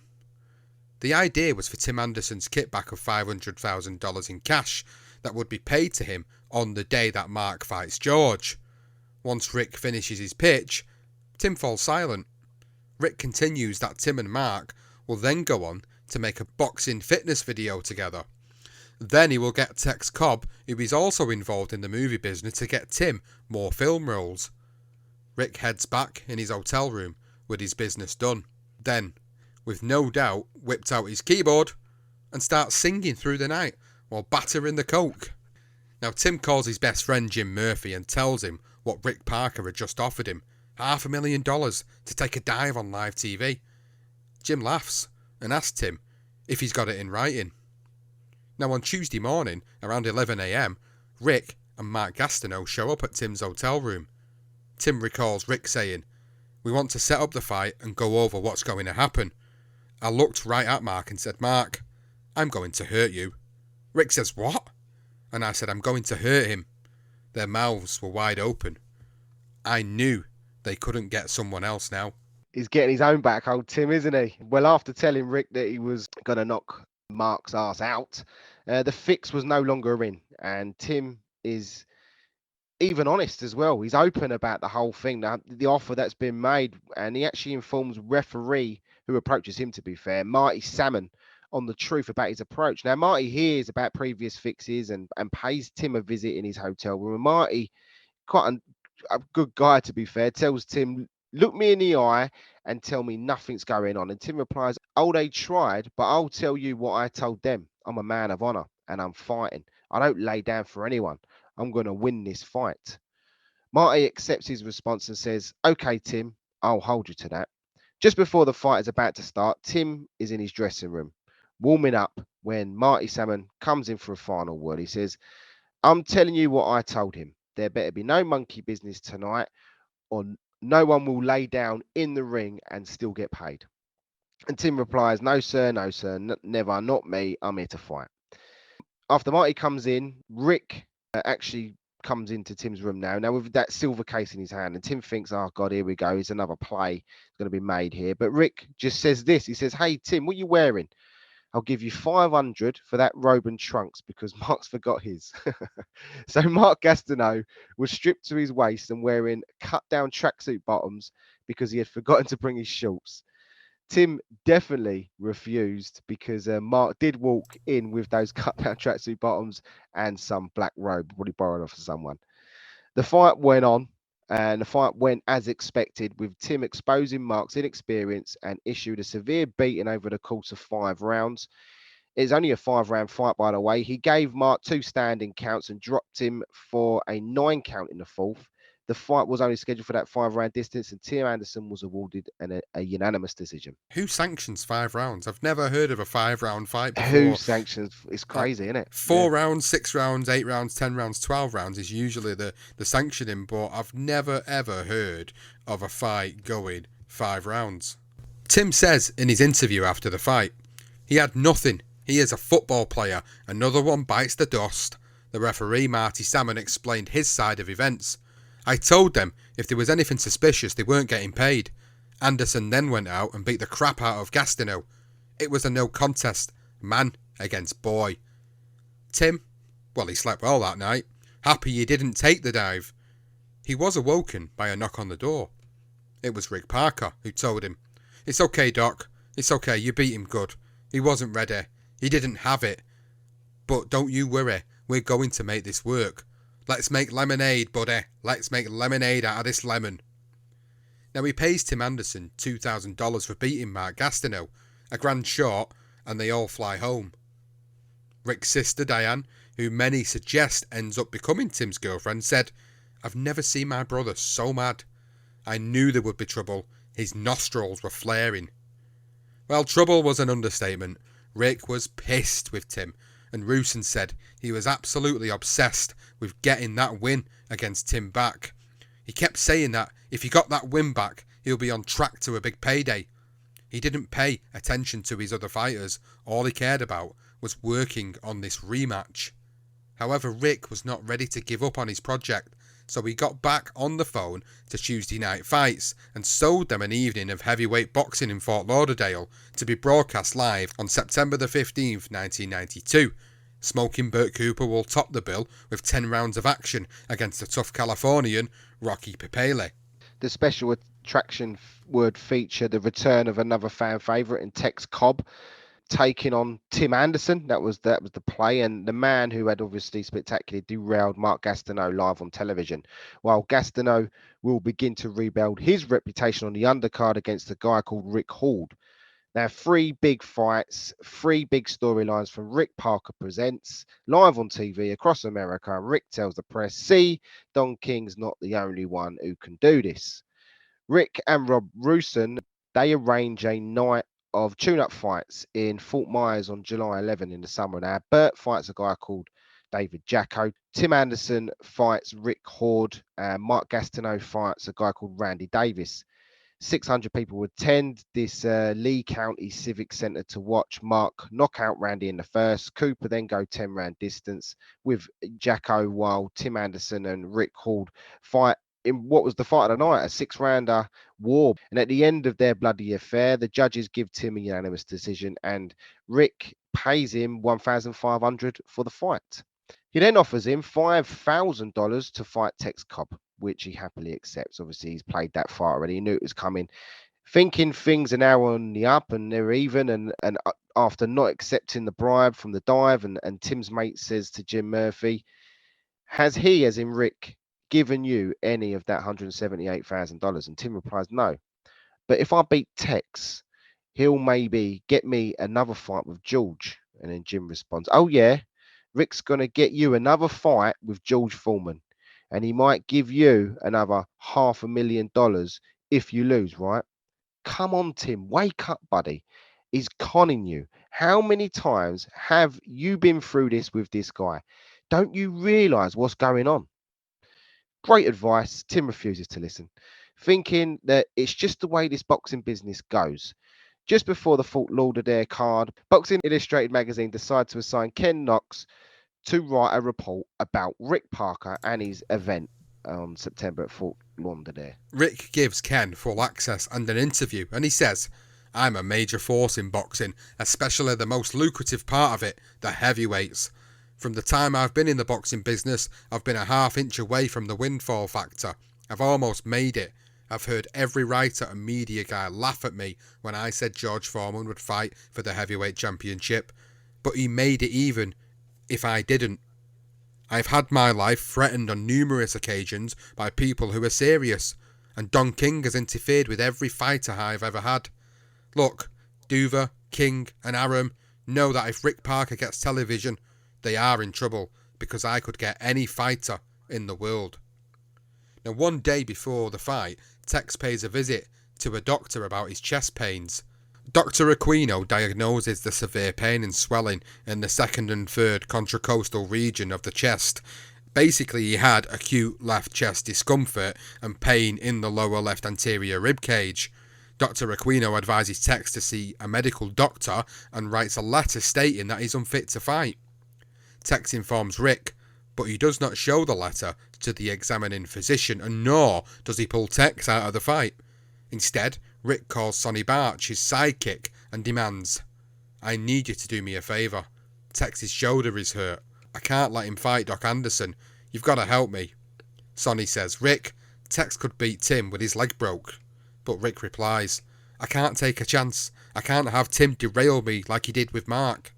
The idea was for Tim Anderson's kickback of $500,000 in cash that would be paid to him on the day that Mark fights George. Once Rick finishes his pitch, Tim falls silent. Rick continues that Tim and Mark will then go on to make a boxing fitness video together. Then he will get Tex Cobb, who is also involved in the movie business, to get Tim more film roles. Rick heads back in his hotel room with his business done. Then, with no doubt, whipped out his keyboard and starts singing through the night while battering the coke. Now Tim calls his best friend Jim Murphy and tells him what Rick Parker had just offered him, $500,000 to take a dive on live TV. Jim laughs and asks Tim if he's got it in writing. Now on Tuesday morning, around 11 a.m, Rick and Mark Gastineau show up at Tim's hotel room. Tim recalls Rick saying, "We want to set up the fight and go over what's going to happen." I looked right at Mark and said, "Mark, I'm going to hurt you." Rick says, "What?" And I said, "I'm going to hurt him." Their mouths were wide open. I knew they couldn't get someone else now. He's getting his own back, old Tim, isn't he? Well, after telling Rick that he was going to knock Mark's ass out, the fix was no longer in. And Tim is even honest as well. He's open about the whole thing, the offer that's been made, and he actually informs referee, who approaches him, to be fair, Marty Salmon, on the truth about his approach. Now, Marty hears about previous fixes and pays Tim a visit in his hotel room. And Marty, quite a good guy, to be fair, tells Tim, "Look me in the eye and tell me nothing's going on." And Tim replies, "Oh, they tried, but I'll tell you what I told them. I'm a man of honor and I'm fighting. I don't lay down for anyone. I'm going to win this fight." Marty accepts his response and says, "Okay, Tim, I'll hold you to that." Just before the fight is about to start, Tim is in his dressing room, warming up, when Marty Salmon comes in for a final word. He says, "I'm telling you what I told him. There better be no monkey business tonight, or no one will lay down in the ring and still get paid." And Tim replies, "No, sir, never, not me. I'm here to fight." After Marty comes in, Rick actually comes into Tim's room now with that silver case in his hand. And Tim thinks, "Oh, God, here we go. It's another play going to be made here." But Rick just says this. He says, "Hey, Tim, what are you wearing? I'll give you 500 for that robe and trunks because Mark's forgot his." So Mark Gastineau was stripped to his waist and wearing cut-down tracksuit bottoms because he had forgotten to bring his shorts. Tim definitely refused because Mark did walk in with those cut-down tracksuit bottoms and some black robe, probably borrowed off of someone. The fight went on, and the fight went as expected, with Tim exposing Mark's inexperience and issued a severe beating over the course of 5 rounds. It's only a 5-round fight, by the way. He gave Mark 2 standing counts and dropped him for a 9 count in the fourth. The fight was only scheduled for that 5 round distance, and Tim Anderson was awarded a unanimous decision. Who sanctions 5 rounds? I've never heard of a 5 round fight Who before. sanctions? It's Like, crazy, isn't it? 4 rounds, 6 rounds, 8 rounds, 10 rounds, 12 rounds is usually the sanctioning, but I've never ever heard of a fight going 5 rounds. Tim says in his interview after the fight, he had nothing. He is a football player. Another one bites the dust. The referee, Marty Salmon, explained his side of events. I told them if there was anything suspicious, they weren't getting paid. Anderson then went out and beat the crap out of Gastineau. It was a no contest, man against boy. Tim, well, he slept well that night. Happy he didn't take the dive. He was awoken by a knock on the door. It was Rick Parker who told him, "It's okay, Doc. It's okay, you beat him good. He wasn't ready. He didn't have it. But don't you worry, we're going to make this work. Let's make lemonade, buddy. Let's make lemonade out of this lemon." Now he pays Tim Anderson $2,000 for beating Mark Gastineau, a grand short, and they all fly home. Rick's sister, Diane, who many suggest ends up becoming Tim's girlfriend, said, "I've never seen my brother so mad. I knew there would be trouble. His nostrils were flaring." Well, trouble was an understatement. Rick was pissed with Tim, and Rusin said he was absolutely obsessed with getting that win against Tim back. He kept saying that if he got that win back, he'll be on track to a big payday. He didn't pay attention to his other fighters. All he cared about was working on this rematch. However, Rick was not ready to give up on his project, so he got back on the phone to Tuesday Night Fights and sold them an evening of heavyweight boxing in Fort Lauderdale to be broadcast live on September the 15th, 1992. Smokin Bert Cooper will top the bill with 10 rounds of action against the tough Californian Rocky Pipele. The special attraction would feature the return of another fan favourite in Tex Cobb taking on Tim Anderson. That was the play, and the man who had obviously spectacularly derailed Mark Gastineau live on television. While Gastineau will begin to rebuild his reputation on the undercard against a guy called Rick Hall. Now, 3 big fights, 3 big storylines from Rick Parker Presents, live on TV across America. Rick tells the press, "See, Don King's not the only one who can do this." Rick and Rob Rusin, they arrange a night of tune-up fights in Fort Myers on July 11 in the summer. Now, Bert fights a guy called David Jacko. Tim Anderson fights Rick Horde. And Mark Gastineau fights a guy called Randy Davis. 600 people would attend this Lee County Civic Center to watch Mark knock out Randy in the first. Cooper then go 10-round distance with Jacko, while Tim Anderson and Rick Horde fight in what was the fight of the night, a 6-rounder war. And at the end of their bloody affair, the judges give Tim a unanimous decision, and Rick pays him $1,500 for the fight. He then offers him $5,000 to fight Tex Cobb, which he happily accepts. Obviously, he's played that fight already. He knew it was coming. Thinking things are now on the up and they're even, and after not accepting the bribe from the dive, and Tim's mate says to Jim Murphy, "Has he, as in Rick, given you any of that $178,000? And Tim replies, "No. But if I beat Tex, he'll maybe get me another fight with George." And then Jim responds, "Oh, yeah, Rick's going to get you another fight with George Foreman. And he might give you another $500,000 if you lose, right? Come on, Tim, wake up, buddy. He's conning you. How many times have you been through this with this guy? Don't you realize what's going on?" Great advice. Tim refuses to listen, thinking that it's just the way this boxing business goes. Just before the Fort Lauderdale card, Boxing Illustrated magazine decided to assign Ken Knox to write a report about Rick Parker and his event on September at Fort Lauderdale. Rick gives Ken full access and an interview, and he says, "I'm a major force in boxing, especially the most lucrative part of it, the heavyweights. From the time I've been in the boxing business, I've been a half-inch away from the windfall factor. I've almost made it. I've heard every writer and media guy laugh at me when I said George Foreman would fight for the heavyweight championship, but he made it even if I didn't. I've had my life threatened on numerous occasions by people who are serious, and Don King has interfered with every fighter I've ever had. Look, Duva, King and Aram know that if Rick Parker gets television, they are in trouble, because I could get any fighter in the world." Now, one day before the fight, Tex pays a visit to a doctor about his chest pains. Dr. Aquino diagnoses the severe pain and swelling in the second and third contracostal region of the chest. Basically, he had acute left chest discomfort and pain in the lower left anterior rib cage. Dr. Aquino advises Tex to see a medical doctor and writes a letter stating that he's unfit to fight. Tex informs Rick, but he does not show the letter to the examining physician, and nor does he pull Tex out of the fight. Instead, Rick calls Sonny Barch, his sidekick, and demands, "I need you to do me a favour. Tex's shoulder is hurt. I can't let him fight Doc Anderson. You've got to help me." Sonny says, "Rick, Tex could beat Tim with his leg broke." But Rick replies, "I can't take a chance. I can't have Tim derail me like he did with Mark."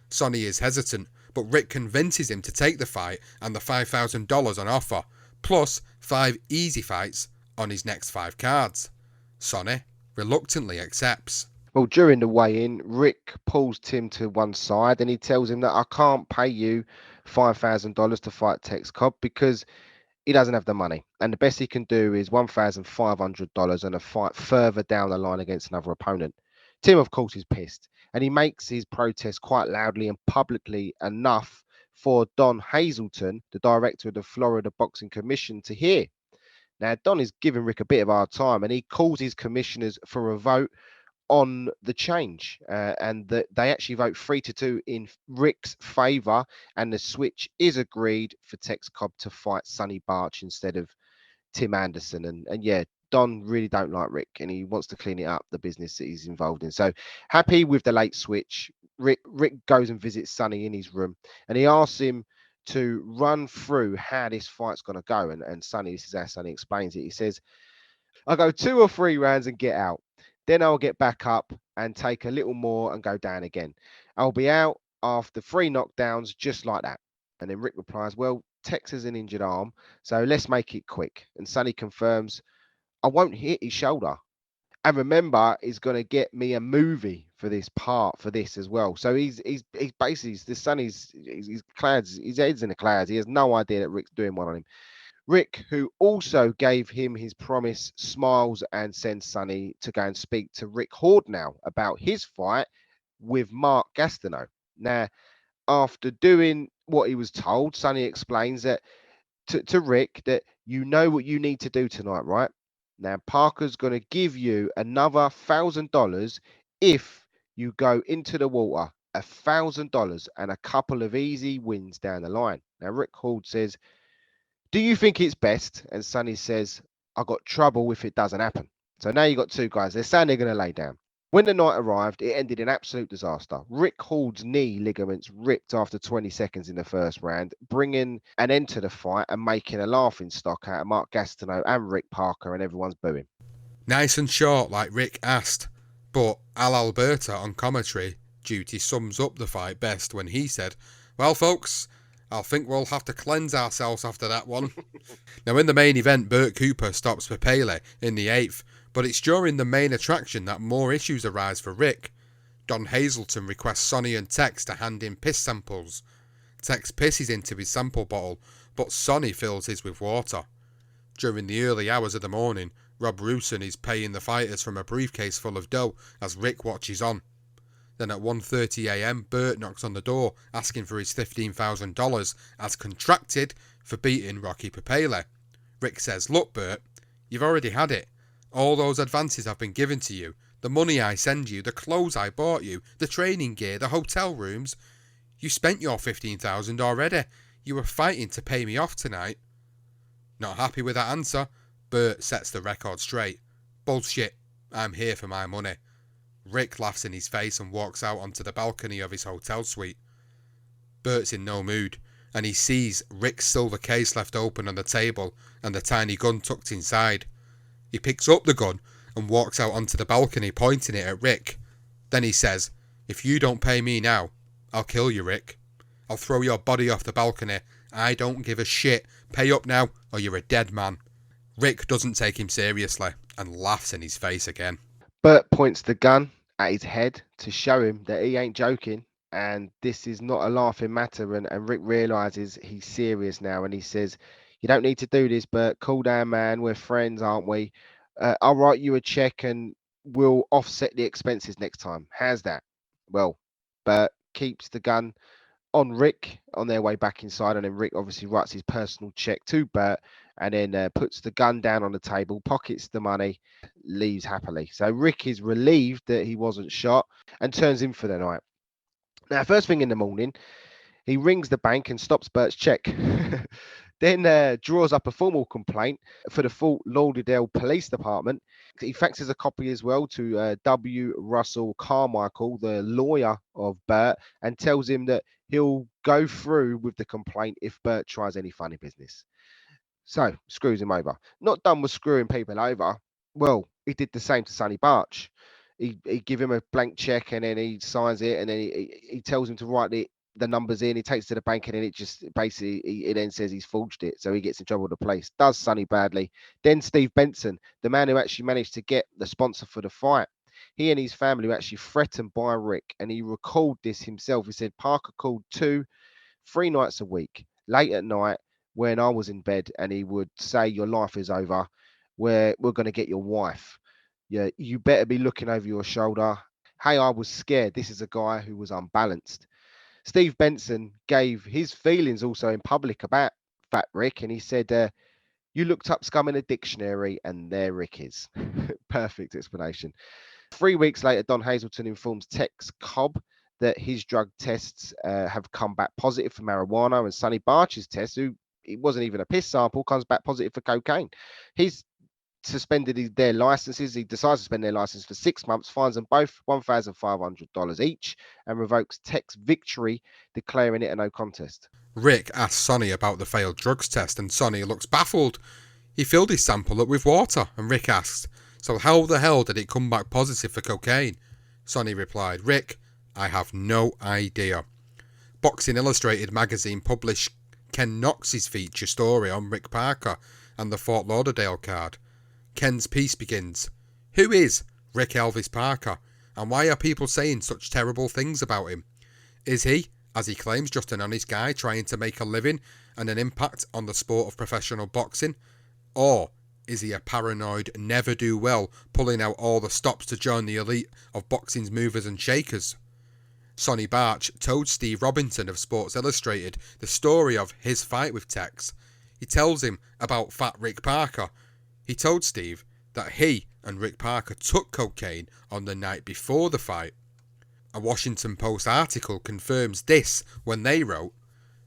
Sonny is hesitant, but Rick convinces him to take the fight and the $5,000 on offer, plus 5 easy fights on his next 5 cards. Sonny reluctantly accepts. Well, during the weigh-in, Rick pulls Tim to one side and he tells him that I can't pay you $5,000 to fight Tex Cobb because he doesn't have the money. And the best he can do is $1,500 and a fight further down the line against another opponent. Tim, of course, is pissed and he makes his protest quite loudly and publicly enough for Don Hazelton, the director of the Florida Boxing Commission, to hear. Now, Don is giving Rick a bit of a hard time and he calls his commissioners for a vote on the change, and that they actually vote 3-2 in Rick's favour, and the switch is agreed for Tex Cobb to fight Sonny Barch instead of Tim Anderson. And yeah, Don really don't like Rick, and he wants to clean it up, the business that he's involved in. So happy with the late switch, Rick goes and visits Sonny in his room, and he asks him to run through how this fight's going to go. And Sonny, this is how Sonny explains it. He says, "I'll go 2 or 3 rounds and get out. Then I'll get back up and take a little more and go down again. I'll be out after 3 knockdowns just like that." And then Rick replies, "Well, Tex has an injured arm, so let's make it quick." And Sonny confirms, "I won't hit his shoulder. And remember, he's going to get me a movie for this as well." So he's basically, the Sonny's he's clouds, his head's in the clouds. He has no idea that Rick's doing one on him. Rick, who also gave him his promise, smiles and sends Sonny to go and speak to Rick Hordnow about his fight with Mark Gastineau. Now, after doing what he was told, Sonny explains that to Rick that you know what you need to do tonight, right? Now, Parker's going to give you another $1,000 if you go into the water, $1,000 and a couple of easy wins down the line. Now, Rick Hord says, "Do you think it's best?" And Sonny says, "I got trouble if it doesn't happen." So now you got 2 guys. They're saying they're going to lay down. When the night arrived, it ended in absolute disaster. Rick Hord's knee ligaments ripped after 20 seconds in the first round, bringing an end to the fight and making a laughing stock out of Mark Gastineau and Rick Parker, and everyone's booing. Nice and short, like Rick asked, but Al Alberta on commentary duty sums up the fight best when he said, "Well, folks, I think we'll have to cleanse ourselves after that one." Now, in the main event, Bert Cooper stops Papele in the 8th, but it's during the main attraction that more issues arise for Rick. Don Hazelton requests Sonny and Tex to hand in piss samples. Tex pisses into his sample bottle, but Sonny fills his with water. During the early hours of the morning, Rob Rooson is paying the fighters from a briefcase full of dough as Rick watches on. Then at 1:30 a.m, Bert knocks on the door asking for his $15,000 as contracted for beating Rocky Papele. Rick says, "Look, Bert, you've already had it. All those advances have been given to you. The money I send you, the clothes I bought you, the training gear, the hotel rooms. You spent your $15,000 already. You were fighting to pay me off tonight." Not happy with that answer, Bert sets the record straight. "Bullshit. I'm here for my money." Rick laughs in his face and walks out onto the balcony of his hotel suite. Bert's in no mood, and he sees Rick's silver case left open on the table and the tiny gun tucked inside. He picks up the gun and walks out onto the balcony, pointing it at Rick. Then he says, "If you don't pay me now, I'll kill you, Rick. I'll throw your body off the balcony. I don't give a shit. Pay up now, or you're a dead man." Rick doesn't take him seriously and laughs in his face again. Bert points the gun at his head to show him that he ain't joking, and this is not a laughing matter. And Rick realizes he's serious now, and he says, You don't need to do this, but cool down, man. We're friends, aren't we? I'll write you a check and we'll offset the expenses next time. How's that? Well, Bert keeps the gun on Rick on their way back inside, and then Rick obviously writes his personal check to Bert and then puts the gun down on the table, pockets the money, leaves happily. So Rick is relieved that he wasn't shot and turns in for the night. Now, first thing in the morning, he rings the bank and stops Bert's check. Then draws up a formal complaint for the Fort Lauderdale Police Department. He faxes a copy as well to W. Russell Carmichael, the lawyer of Bert, and tells him that he'll go through with the complaint if Bert tries any funny business. So, screws him over. Not done with screwing people over. Well, he did the same to Sonny Barch. He give him a blank check and then he signs it and then he tells him to write the numbers in. He takes it to the bank and then it just basically it then says he's forged it. So he gets in trouble with the police. Does Sonny badly. Then Steve Benson, the man who actually managed to get the sponsor for the fight. He and his family were actually threatened by Rick, and he recalled this himself. He said Parker called 3 nights a week, late at night when I was in bed, and he would say, "Your life is over. We're going to get your wife. Yeah, you better be looking over your shoulder." Hey, I was scared. This is a guy who was unbalanced. Steve Benson gave his feelings also in public about Fat Rick, and he said, "You looked up scum in a dictionary, and there Rick is." Perfect explanation. 3 weeks later, Don Hazelton informs Tex Cobb that his drug tests have come back positive for marijuana, and Sonny Barch's test, who it wasn't even a piss sample, comes back positive for cocaine. He's suspended their licenses. He decides to suspend their license for 6 months, fines them both $1,500 each, and revokes Tex Victory, declaring it a no contest. Rick asks Sonny about the failed drugs test, and Sonny looks baffled. He filled his sample up with water, and Rick asks, "So how the hell did it come back positive for cocaine?" Sonny replied, "Rick, I have no idea." Boxing Illustrated magazine published Ken Knox's feature story on Rick Parker and the Fort Lauderdale card. Ken's piece begins, "Who is Rick Elvis Parker, and why are people saying such terrible things about him? Is he, as he claims, just an honest guy trying to make a living and an impact on the sport of professional boxing? Or is he a paranoid never-do-well pulling out all the stops to join the elite of boxing's movers and shakers?" Sonny Barch told Steve Robinson of Sports Illustrated the story of his fight with Tex. He tells him about Fat Rick Parker. He told Steve that he and Rick Parker took cocaine on the night before the fight. A Washington Post article confirms this when they wrote,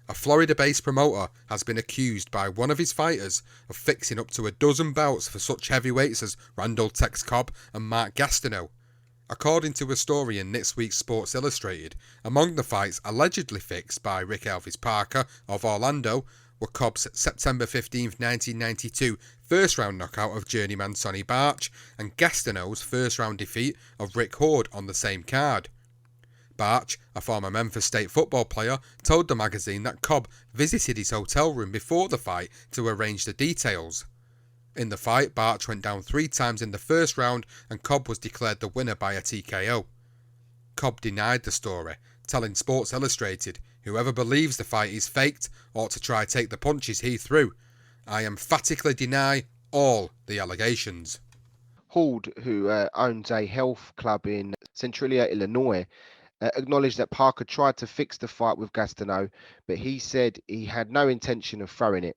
"A Florida-based promoter has been accused by one of his fighters of fixing up to a dozen bouts for such heavyweights as Randall Tex Cobb and Mark Gastineau." According to a story in this week's Sports Illustrated, among the fights allegedly fixed by Rick Elvis Parker of Orlando were Cobb's September 15, 1992 first-round knockout of journeyman Sonny Barch and Gastineau's first-round defeat of Rick Horde on the same card. Barch, a former Memphis State football player, told the magazine that Cobb visited his hotel room before the fight to arrange the details. In the fight, Barch went down 3 times in the first round and Cobb was declared the winner by a TKO. Cobb denied the story, telling Sports Illustrated, "Whoever believes the fight is faked ought to try take the punches he threw. I emphatically deny all the allegations." Horde, who owns a health club in Centralia, Illinois, acknowledged that Parker tried to fix the fight with Gastineau, but he said he had no intention of throwing it.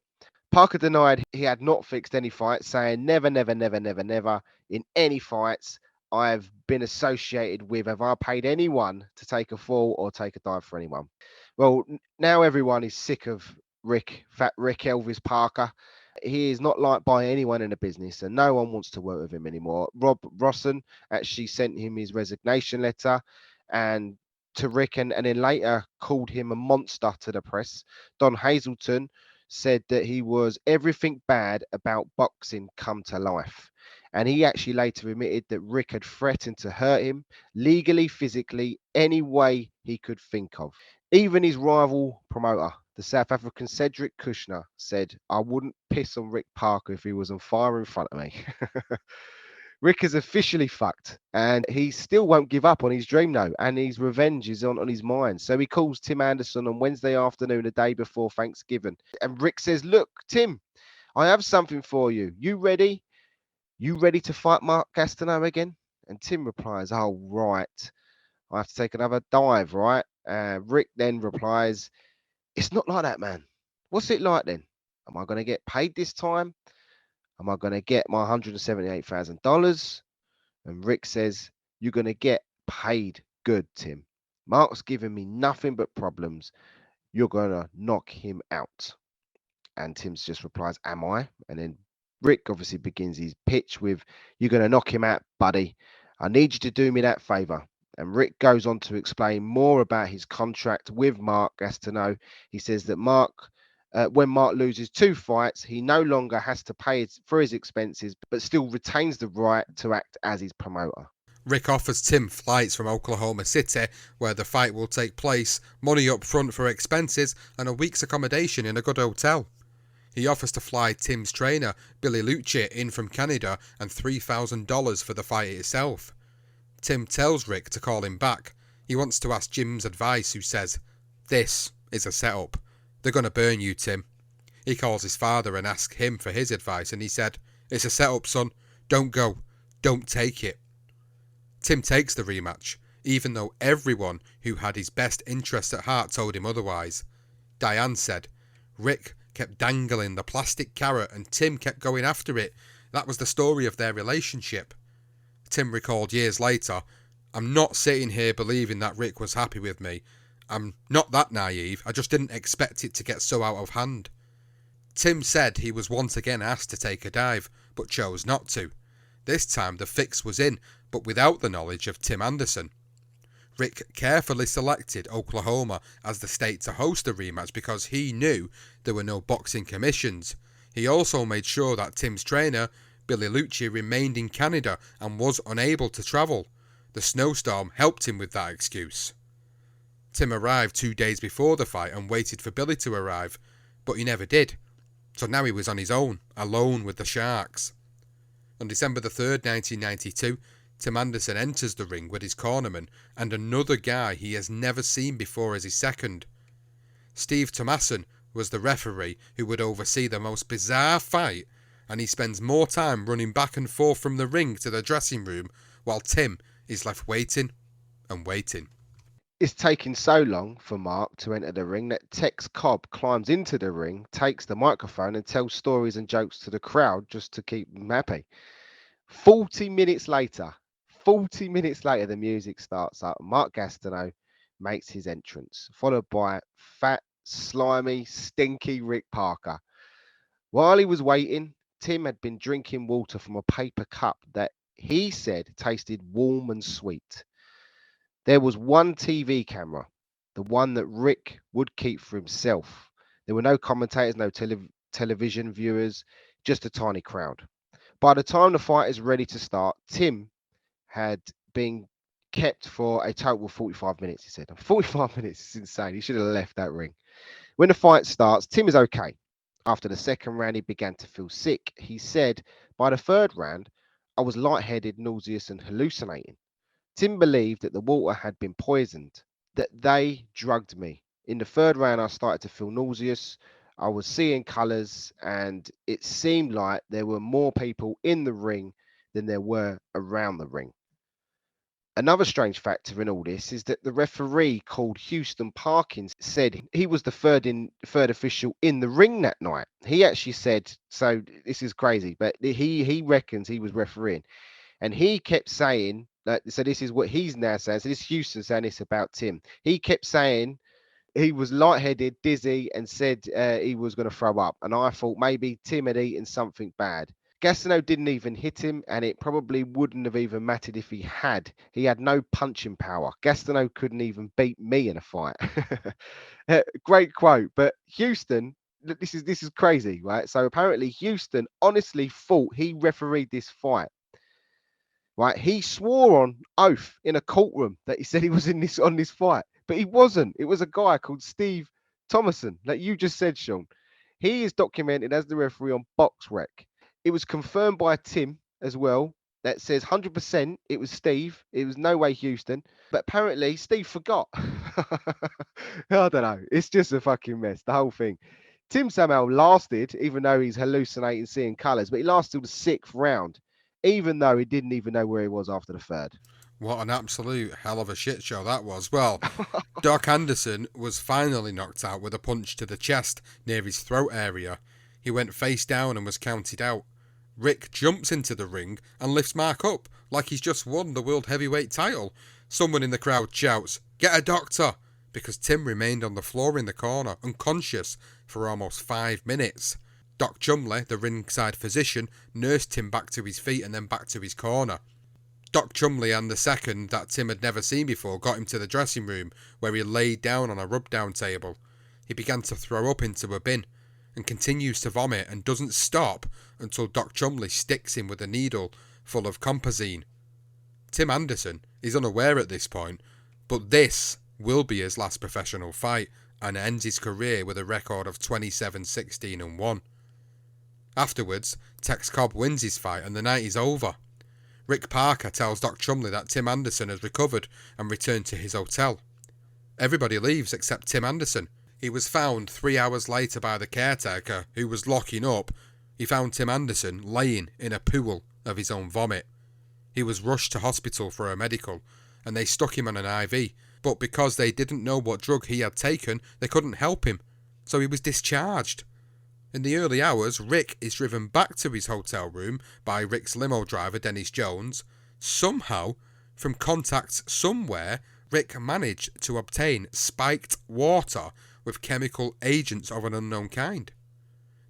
Parker denied he had not fixed any fights, saying, "Never, never, never, never, never in any fights I've been associated with have I paid anyone to take a fall or take a dive for anyone." Well, now everyone is sick of Fat Rick Elvis Parker. He is not liked by anyone in the business and no one wants to work with him anymore. Rob Rosson actually sent him his resignation letter and to Rick and then later called him a monster to the press. Don Hazelton said that he was everything bad about boxing come to life. And he actually later admitted that Rick had threatened to hurt him legally, physically, any way he could think of. Even his rival promoter, the South African Cedric Kushner, said, "I wouldn't piss on Rick Parker if he was on fire in front of me." Rick is officially fucked and he still won't give up on his dream though, and his revenge is on his mind. So he calls Tim Anderson on Wednesday afternoon, the day before Thanksgiving. And Rick says, "Look, Tim, I have something for you. You ready? You ready to fight Mark Gastineau again? And Tim replies, oh, right. I have to take another dive, right? Rick then replies, it's not like that, man. What's it like then? Am I going to get paid this time? Am I going to get my $178,000? And Rick says, you're going to get paid good, Tim. Mark's giving me nothing but problems. You're going to knock him out. And Tim's just replies, am I? And then Rick obviously begins his pitch with, you're going to knock him out, buddy. I need you to do me that favor. And Rick goes on to explain more about his contract with Mark Gastineau. He says that when Mark loses 2 fights, he no longer has to pay for his expenses, but still retains the right to act as his promoter. Rick offers Tim flights from Oklahoma City, where the fight will take place, money up front for expenses, and a week's accommodation in a good hotel. He offers to fly Tim's trainer, Billy Lucci, in from Canada and $3,000 for the fight itself. Tim tells Rick to call him back. He wants to ask Jim's advice, who says, this is a setup. They're going to burn you, Tim. He calls his father and asks him for his advice, and he said, it's a setup, son. Don't go. Don't take it. Tim takes the rematch, even though everyone who had his best interests at heart told him otherwise. Diane said, Rick kept dangling the plastic carrot and Tim kept going after it. That was the story of their relationship. Tim recalled years later, I'm not sitting here believing that Rick was happy with me. I'm not that naive, I just didn't expect it to get so out of hand. Tim said he was once again asked to take a dive, but chose not to. This time the fix was in, but without the knowledge of Tim Anderson. Rick carefully selected Oklahoma as the state to host the rematch because he knew there were no boxing commissions. He also made sure that Tim's trainer, Billy Lucci, remained in Canada and was unable to travel. The snowstorm helped him with that excuse. Tim arrived 2 days before the fight and waited for Billy to arrive, but he never did. So now he was on his own, alone with the Sharks. On December the 3rd, 1992, Tim Anderson enters the ring with his cornerman and another guy he has never seen before as his second. Steve Thomason was the referee who would oversee the most bizarre fight, and he spends more time running back and forth from the ring to the dressing room while Tim is left waiting and waiting. It's taking so long for Mark to enter the ring that Tex Cobb climbs into the ring, takes the microphone and tells stories and jokes to the crowd just to keep them happy. 40 minutes later, the music starts up. Mark Gastineau makes his entrance, followed by fat, slimy, stinky Rick Parker. While he was waiting, Tim had been drinking water from a paper cup that he said tasted warm and sweet. There was one TV camera, the one that Rick would keep for himself. There were no commentators, no television viewers, just a tiny crowd. By the time the fight is ready to start, Tim had been kept for a total of 45 minutes, he said. 45 minutes is insane. He should have left that ring. When the fight starts, Tim is okay. After the second round, he began to feel sick. He said, by the third round, I was lightheaded, nauseous, and hallucinating. Tim believed that the water had been poisoned, that they drugged me. In the third round, I started to feel nauseous. I was seeing colours, and it seemed like there were more people in the ring than there were around the ring. Another strange factor in all this is that the referee called Houston Parkins said he was the third official in the ring that night. He actually said, so this is crazy, but he reckons he was refereeing. And he kept saying that, so this is what he's now saying. So this is Houston saying this about Tim. He kept saying he was lightheaded, dizzy, and said he was going to throw up. And I thought maybe Tim had eaten something bad. Gastineau didn't even hit him, and it probably wouldn't have even mattered if he had. He had no punching power. Gastineau couldn't even beat me in a fight. Great quote. But Houston, this is crazy, right? So apparently Houston honestly thought he refereed this fight. Right, he swore on oath in a courtroom that he said he was on this fight, but he wasn't. It was a guy called Steve Thomason, like you just said, Sean. He is documented as the referee on BoxRec. It was confirmed by Tim as well. That says 100% it was Steve. It was no way Houston, but apparently Steve forgot. I don't know. It's just a fucking mess, the whole thing. Tim somehow lasted, even though he's hallucinating, seeing colours, but he lasted till the sixth round, even though he didn't even know where he was after the third. What an absolute hell of a shit show that was. Well, Doc Anderson was finally knocked out with a punch to the chest near his throat area. He went face down and was counted out. Rick jumps into the ring and lifts Mark up like he's just won the World Heavyweight title. Someone in the crowd shouts, "Get a doctor!" because Tim remained on the floor in the corner, unconscious, for almost 5 minutes. Doc Chumley, the ringside physician, nursed Tim back to his feet and then back to his corner. Doc Chumley and the second that Tim had never seen before got him to the dressing room, where he laid down on a rub-down table. He began to throw up into a bin, and continues to vomit and doesn't stop until Doc Chumley sticks him with a needle full of compazine. Tim Anderson is unaware at this point, but this will be his last professional fight and ends his career with a record of 27-16-1. Afterwards, Tex Cobb wins his fight and the night is over. Rick Parker tells Doc Chumley that Tim Anderson has recovered and returned to his hotel. Everybody leaves except Tim Anderson. He was found 3 hours later by the caretaker, who was locking up. He found Tim Anderson laying in a pool of his own vomit. He was rushed to hospital for a medical, and they stuck him on an IV, but because they didn't know what drug he had taken, they couldn't help him, so he was discharged. In the early hours, Rick is driven back to his hotel room by Rick's limo driver, Dennis Jones. Somehow, from contacts somewhere, Rick managed to obtain spiked water with chemical agents of an unknown kind.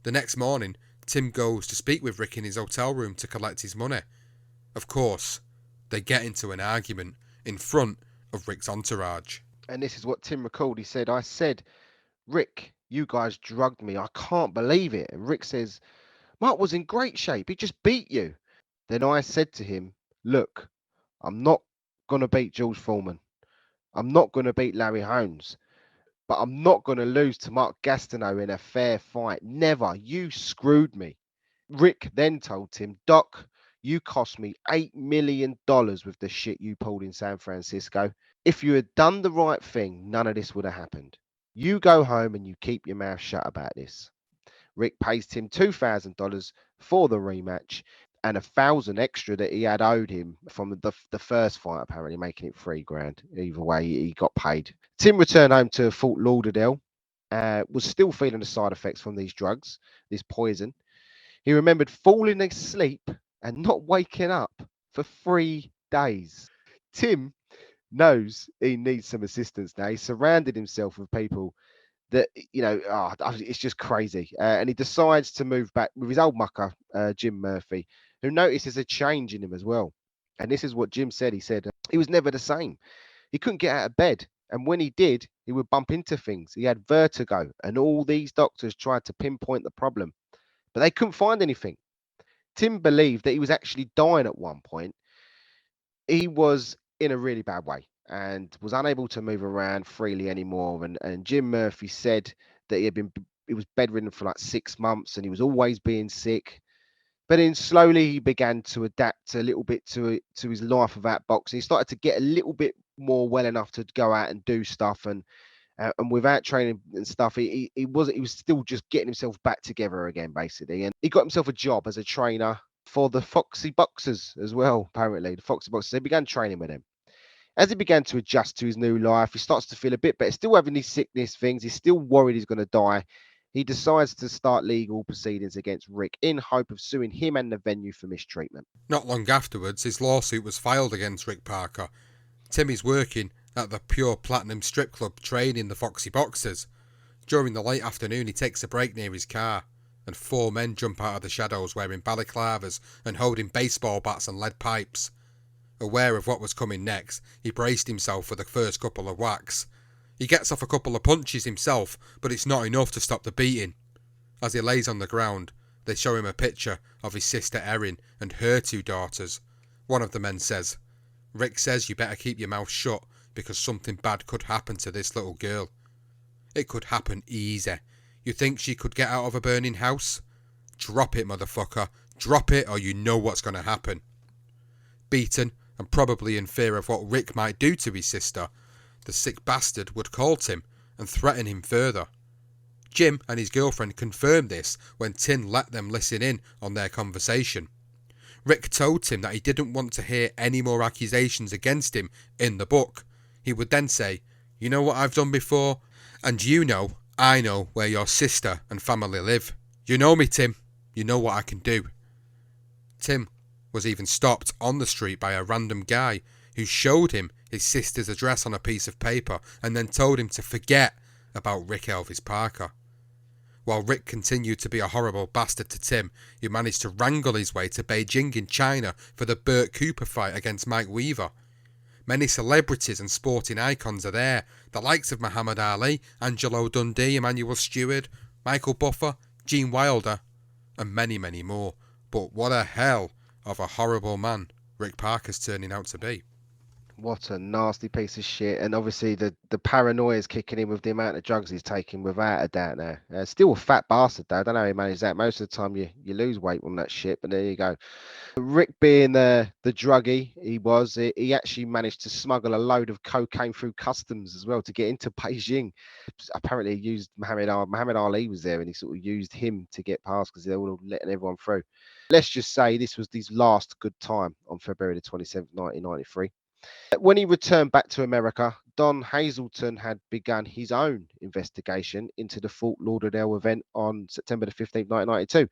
The next morning, Tim goes to speak with Rick in his hotel room to collect his money. Of course, they get into an argument in front of Rick's entourage. And this is what Tim recalled. He said, "I said, Rick, you guys drugged me. I can't believe it." And Rick says, "Mark was in great shape. He just beat you." Then I said to him, "Look, I'm not going to beat George Foreman. I'm not going to beat Larry Holmes. But I'm not going to lose to Mark Gastineau in a fair fight. Never. You screwed me." Rick then told Tim, "Doc, you cost me $8 million with the shit you pulled in San Francisco. If you had done the right thing, none of this would have happened. You go home and you keep your mouth shut about this." Rick pays Tim $2,000 for the rematch and $1,000 extra that he had owed him from the first fight, apparently making it $3,000. Either way, he got paid. Tim returned home to Fort Lauderdale, was still feeling the side effects from these drugs, this poison. He remembered falling asleep and not waking up for 3 days. Tim knows he needs some assistance now. He surrounded himself with people that, it's just crazy. And he decides to move back with his old mucker, Jim Murphy, who notices a change in him as well. And this is what Jim said. He said he was never the same. He couldn't get out of bed. And when he did, he would bump into things. He had vertigo. And all these doctors tried to pinpoint the problem, but they couldn't find anything. Tim believed that he was actually dying at one point. He was in a really bad way and was unable to move around freely anymore. And Jim Murphy said that he was bedridden for like 6 months and he was always being sick. But then slowly he began to adapt a little bit to his life without boxing. He started to get a little bit more well enough to go out and do stuff, and without training and stuff, he was still just getting himself back together again, basically. And he got himself a job as a trainer for the Foxy Boxers as well. Apparently, the Foxy Boxers. They began training with him. As he began to adjust to his new life, he starts to feel a bit better. Still having these sickness things. He's still worried he's going to die. He decides to start legal proceedings against Rick in hope of suing him and the venue for mistreatment. Not long afterwards, his lawsuit was filed against Rick Parker. Tim is working at the Pure Platinum strip club training the Foxy Boxers. During the late afternoon, he takes a break near his car, and 4 men jump out of the shadows wearing balaclavas and holding baseball bats and lead pipes. Aware of what was coming next, he braced himself for the first couple of whacks. He gets off a couple of punches himself, but it's not enough to stop the beating. As he lays on the ground, they show him a picture of his sister Erin and her 2 daughters. One of the men says, "Rick says you better keep your mouth shut because something bad could happen to this little girl. It could happen easy. You think she could get out of a burning house? Drop it, motherfucker. Drop it or you know what's going to happen." Beaten and probably in fear of what Rick might do to his sister, the sick bastard would call Tim and threaten him further. Jim and his girlfriend confirmed this when Tim let them listen in on their conversation. Rick told Tim that he didn't want to hear any more accusations against him in the book. He would then say, "You know what I've done before? And I know where your sister and family live. You know me, Tim. You know what I can do." Tim was even stopped on the street by a random guy who showed him his sister's address on a piece of paper and then told him to forget about Rick Elvis Parker. While Rick continued to be a horrible bastard to Tim, he managed to wrangle his way to Beijing in China for the Bert Cooper fight against Mike Weaver. Many celebrities and sporting icons are there, the likes of Muhammad Ali, Angelo Dundee, Emmanuel Stewart, Michael Buffer, Gene Wilder, and many, many more. But what a hell of a horrible man Rick Parker's turning out to be. What a nasty piece of shit. And obviously the paranoia is kicking in with the amount of drugs he's taking, without a doubt now. Still a fat bastard though. I don't know how he managed that. Most of the time you lose weight on that shit, but there you go. Rick being the druggie he actually managed to smuggle a load of cocaine through customs as well to get into Beijing. Apparently he used Muhammad Ali was there, and he sort of used him to get past because they were letting everyone through. Let's just say this was his last good time on February the 27th, 1993. When he returned back to America, Don Hazelton had begun his own investigation into the Fort Lauderdale event on September the 15th, 1992.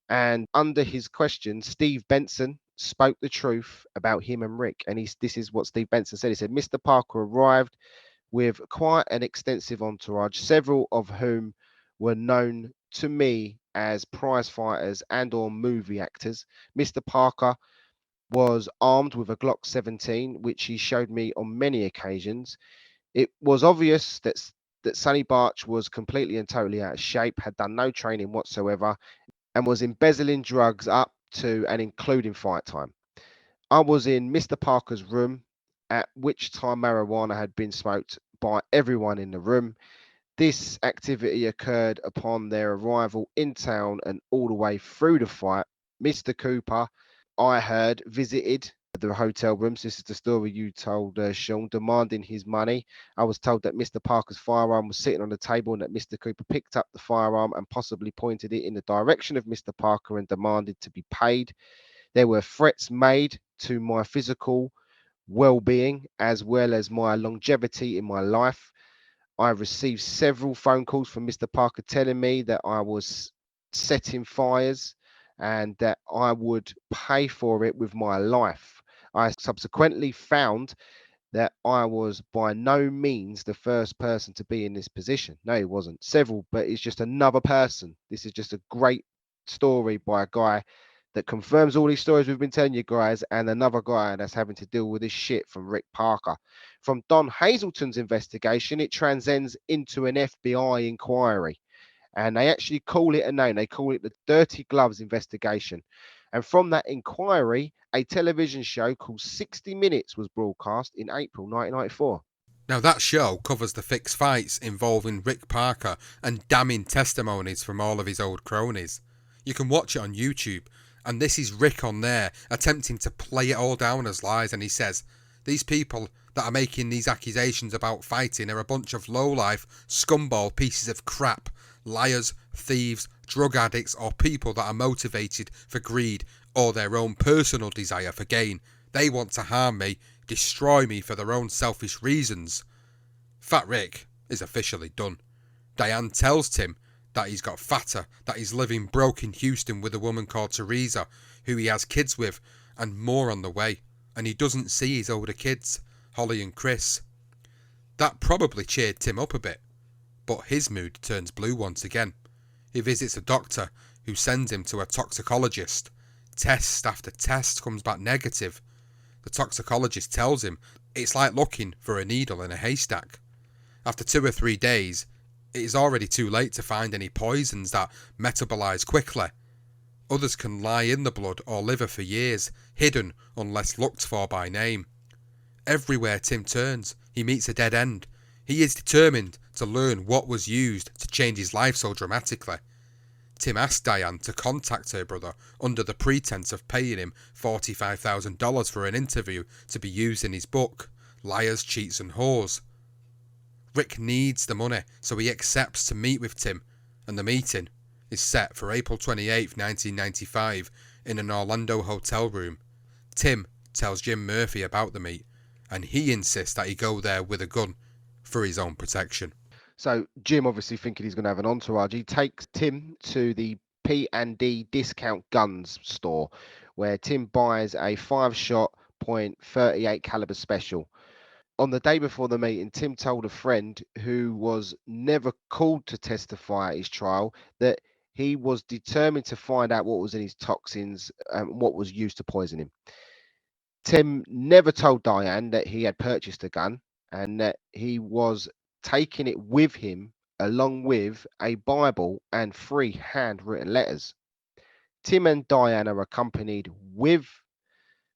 And under his question, Steve Benson spoke the truth about him and Rick. And this is what Steve Benson said. He said, "Mr. Parker arrived with quite an extensive entourage, several of whom were known to me as prize fighters and or movie actors. Mr. Parker was armed with a Glock 17, which he showed me on many occasions. It was obvious that Sonny Barch was completely and totally out of shape, had done no training whatsoever, and was embezzling drugs up to and including fight time. I was in Mr. Parker's room, at which time marijuana had been smoked by everyone in the room. This activity occurred upon their arrival in town and all the way through the fight. Mr. Cooper, I heard, visited the hotel rooms. This is the story you told, Sean, demanding his money. I was told that Mr. Parker's firearm was sitting on the table and that Mr. Cooper picked up the firearm and possibly pointed it in the direction of Mr. Parker and demanded to be paid. There were threats made to my physical well-being as well as my longevity in my life. I received several phone calls from Mr. Parker telling me that I was setting fires and that I would pay for it with my life. I subsequently found that I was by no means the first person to be in this position. No, he wasn't. Several, but it's just another person. This is just a great story by a guy that confirms all these stories we've been telling you guys, and another guy that's having to deal with this shit from Rick Parker. From Don Hazelton's investigation, it transcends into an FBI inquiry. And they actually call it a name. They call it the Dirty Gloves investigation. And from that inquiry, a television show called 60 Minutes was broadcast in April 1994. Now that show covers the fixed fights involving Rick Parker and damning testimonies from all of his old cronies. You can watch it on YouTube, and this is Rick on there attempting to play it all down as lies, and he says, "These people that are making these accusations about fighting are a bunch of low-life, scumball pieces of crap, liars, thieves, drug addicts, or people that are motivated for greed or their own personal desire for gain. They want to harm me, destroy me for their own selfish reasons." Fat Rick is officially done. Diane tells Tim that he's got fatter, that he's living broke in Houston with a woman called Teresa, who he has kids with, and more on the way. And he doesn't see his older kids, Holly and Chris. That probably cheered Tim up a bit, but his mood turns blue once again. He visits a doctor who sends him to a toxicologist. Test after test comes back negative. The toxicologist tells him it's like looking for a needle in a haystack. After 2 or 3 days, it is already too late to find any poisons that metabolize quickly. Others can lie in the blood or liver for years, hidden unless looked for by name. Everywhere Tim turns, he meets a dead end. He is determined to learn what was used to change his life so dramatically. Tim asked Diane to contact her brother under the pretense of paying him $45,000 for an interview to be used in his book, Liars, Cheats and Whores. Rick needs the money, so he accepts to meet with Tim and the meeting is set for April 28th, 1995 in an Orlando hotel room. Tim tells Jim Murphy about the meet, and he insists that he go there with a gun for his own protection. So Jim, obviously thinking he's going to have an entourage, he takes Tim to the P&D Discount Guns store, where Tim buys a 5-shot .38 caliber special. On the day before the meeting, Tim told a friend who was never called to testify at his trial that he was determined to find out what was in his toxins and what was used to poison him. Tim never told Diane that he had purchased a gun and that he was taking it with him along with a Bible and 3 handwritten letters. Tim and Diane are accompanied with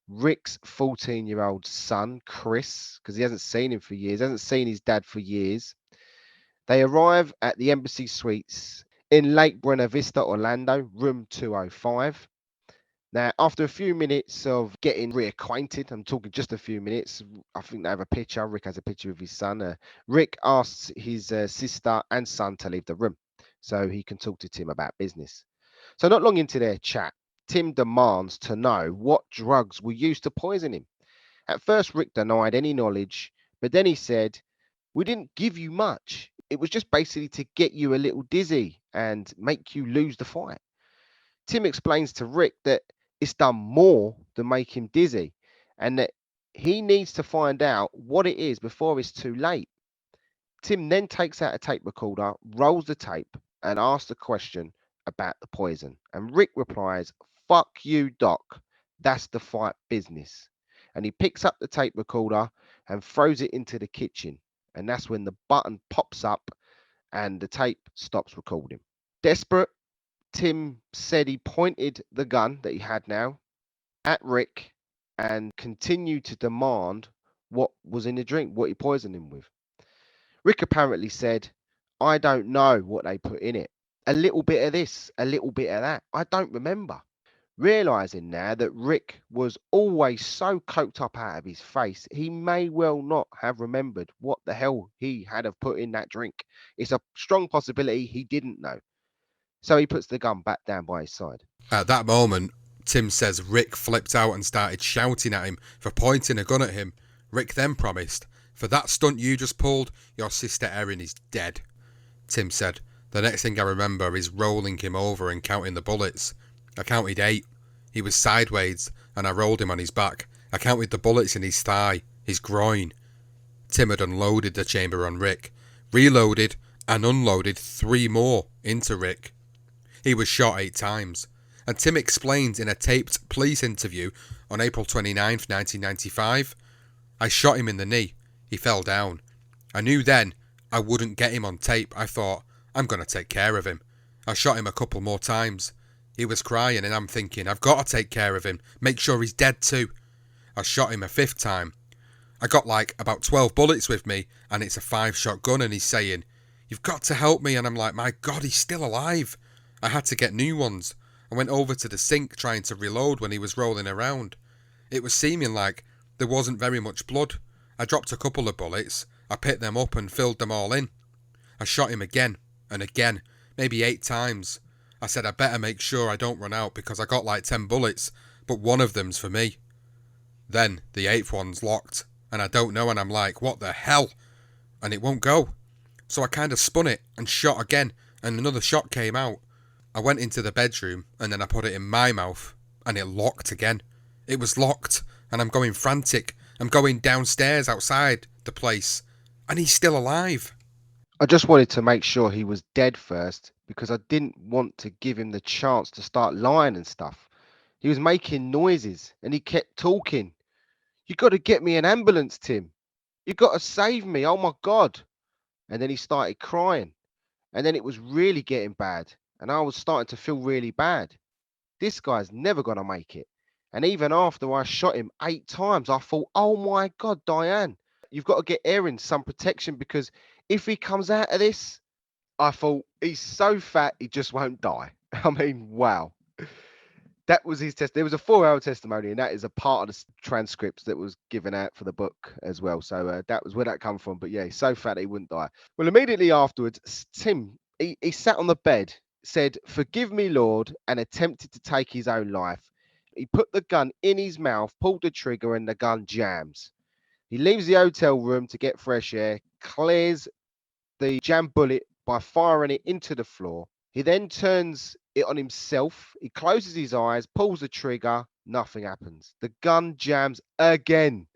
Rick's 14-year-old son, Chris, because he hasn't seen him for years, hasn't seen his dad for years. They arrive at the Embassy Suites in Lake Buena Vista, Orlando, room 205. Now, after a few minutes of getting reacquainted, I'm talking just a few minutes, I think they have a picture. Rick has a picture of his son. Rick asks his sister and son to leave the room so he can talk to Tim about business. So not long into their chat, Tim demands to know what drugs were used to poison him. At first, Rick denied any knowledge, but then he said, "We didn't give you much. It was just basically to get you a little dizzy and make you lose the fight." Tim explains to Rick that it's done more than make him dizzy and that he needs to find out what it is before it's too late. Tim then takes out a tape recorder, rolls the tape, and asks the question about the poison. And Rick replies, "Fuck you, Doc. That's the fight business." And he picks up the tape recorder and throws it into the kitchen. And that's when the button pops up and the tape stops recording. Desperate, Tim said he pointed the gun that he had now at Rick and continued to demand what was in the drink, what he poisoned him with. Rick apparently said, "I don't know what they put in it. A little bit of this, a little bit of that. I don't remember." Realizing now that Rick was always so coked up out of his face, he may well not have remembered what the hell he had have put in that drink. It's a strong possibility he didn't know. So he puts the gun back down by his side. At that moment, Tim says Rick flipped out and started shouting at him for pointing a gun at him. Rick then promised, "For that stunt you just pulled, your sister Erin is dead." Tim said, "The next thing I remember is rolling him over and counting the bullets. I counted 8. He was sideways and I rolled him on his back. I counted the bullets in his thigh, his groin." Tim had unloaded the chamber on Rick, reloaded and unloaded 3 more into Rick. He was shot 8 times, and Tim explains in a taped police interview on April 29th, 1995, "I shot him in the knee. He fell down. I knew then I wouldn't get him on tape. I thought, I'm going to take care of him. I shot him a couple more times. He was crying and I'm thinking, I've got to take care of him, make sure he's dead too. I shot him a 5th time. I got like about 12 bullets with me and it's a 5-shot gun and he's saying, 'You've got to help me,' and I'm like, my God, he's still alive." I had to get new ones. I went over to the sink trying to reload when he was rolling around. It was seeming like there wasn't very much blood. I dropped a couple of bullets. I picked them up and filled them all in. I shot him again and again, maybe 8 times. I said I better make sure I don't run out because I got like 10 bullets, but one of them's for me. Then the 8th one's locked and I don't know and I'm like, what the hell? And it won't go. So I kind of spun it and shot again and another shot came out. I went into the bedroom and then I put it in my mouth and it locked again. It was locked and I'm going frantic. I'm going downstairs outside the place and he's still alive. I just wanted to make sure he was dead first because I didn't want to give him the chance to start lying and stuff. He was making noises and he kept talking. "You got to get me an ambulance, Tim. You got to save me. Oh my God." And then he started crying. And then it was really getting bad. And I was starting to feel really bad. This guy's never going to make it. And even after I shot him 8 times, I thought, oh my God, Diane, you've got to get Erin some protection because if he comes out of this, I thought, he's so fat, he just won't die. I mean, wow. That was his test. There was a 4-hour testimony, and that is a part of the transcripts that was given out for the book as well. So that was where that come from. But yeah, he's so fat he wouldn't die. Well, immediately afterwards, Tim He sat on the bed, said, "Forgive me, Lord," and attempted to take his own life. He put the gun in his mouth, pulled the trigger, and the gun jams. He leaves the hotel room to get fresh air, clears the jam bullet by firing it into the floor. He then turns it on himself. He closes his eyes, pulls the trigger, nothing happens. The gun jams again.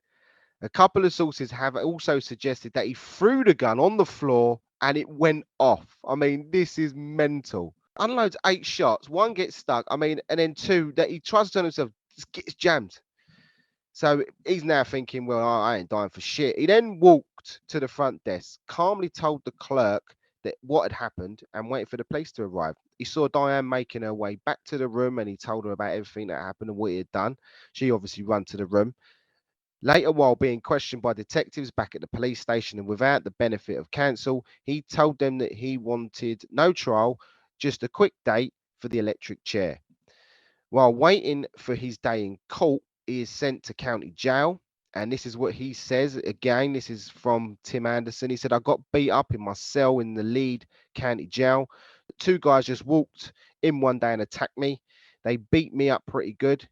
A couple of sources have also suggested that he threw the gun on the floor and it went off. I mean, this is mental. Unloads 8 shots, one gets stuck. I mean, and then two that he tries to turn himself, just gets jammed. So he's now thinking, well, I ain't dying for shit. He then walked to the front desk, calmly told the clerk that what had happened and waited for the police to arrive. He saw Diane making her way back to the room and he told her about everything that happened and what he had done. She obviously ran to the room. Later, while being questioned by detectives back at the police station and without the benefit of counsel, he told them that he wanted no trial, just a quick date for the electric chair. While waiting for his day in court, he is sent to county jail. And this is what he says. Again, this is from Tim Anderson. He said, "I got beat up in my cell in the Lead County Jail. Two guys just walked in one day and attacked me. They beat me up pretty good.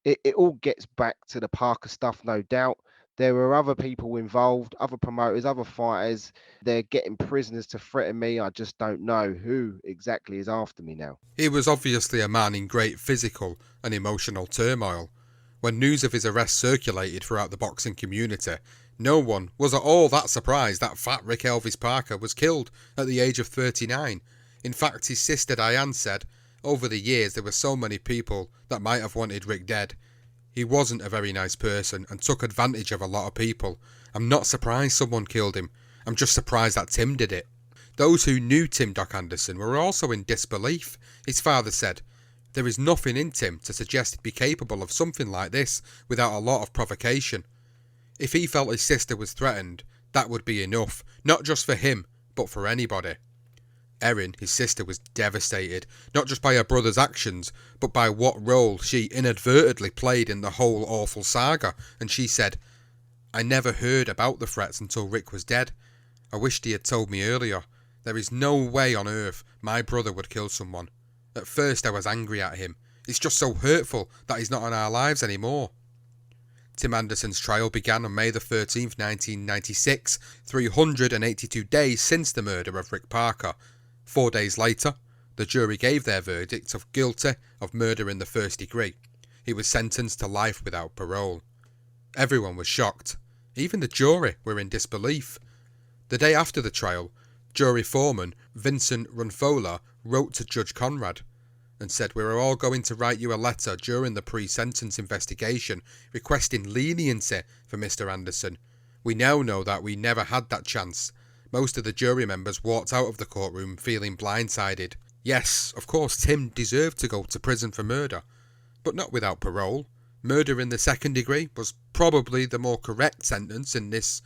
It all gets back to the Parker stuff, no doubt. There were other people involved, other promoters, other fighters. They're getting prisoners to threaten me. I just don't know who exactly is after me now." He was obviously a man in great physical and emotional turmoil. When news of his arrest circulated throughout the boxing community, no one was at all that surprised that fat Rick Elvis Parker was killed at the age of 39. In fact, his sister Diane said, over the years there were so many people that might have wanted Rick dead. He wasn't a very nice person and took advantage of a lot of people. I'm not surprised someone killed him. I'm just surprised that Tim did it. Those who knew Tim Doc Anderson were also in disbelief. His father said, "There is nothing in Tim to suggest he'd be capable of something like this without a lot of provocation. If he felt his sister was threatened, that would be enough, not just for him, but for anybody." Erin, his sister, was devastated, not just by her brother's actions, but by what role she inadvertently played in the whole awful saga, and she said, "I never heard about the threats until Rick was dead. I wished he had told me earlier. There is no way on earth my brother would kill someone. At first I was angry at him. It's just so hurtful that he's not in our lives anymore." Tim Anderson's trial began on May the 13th, 1996, 382 days since the murder of Rick Parker. 4 days later, the jury gave their verdict of guilty of murder in the first degree. He was sentenced to life without parole. Everyone was shocked. Even the jury were in disbelief. The day after the trial, jury foreman Vincent Runfola wrote to Judge Conrad and said, "We are all going to write you a letter during the pre-sentence investigation requesting leniency for Mr. Anderson. We now know that we never had that chance. Most of the jury members walked out of the courtroom feeling blindsided. Yes, of course Tim deserved to go to prison for murder, but not without parole. Murder in the second degree was probably the more correct sentence in this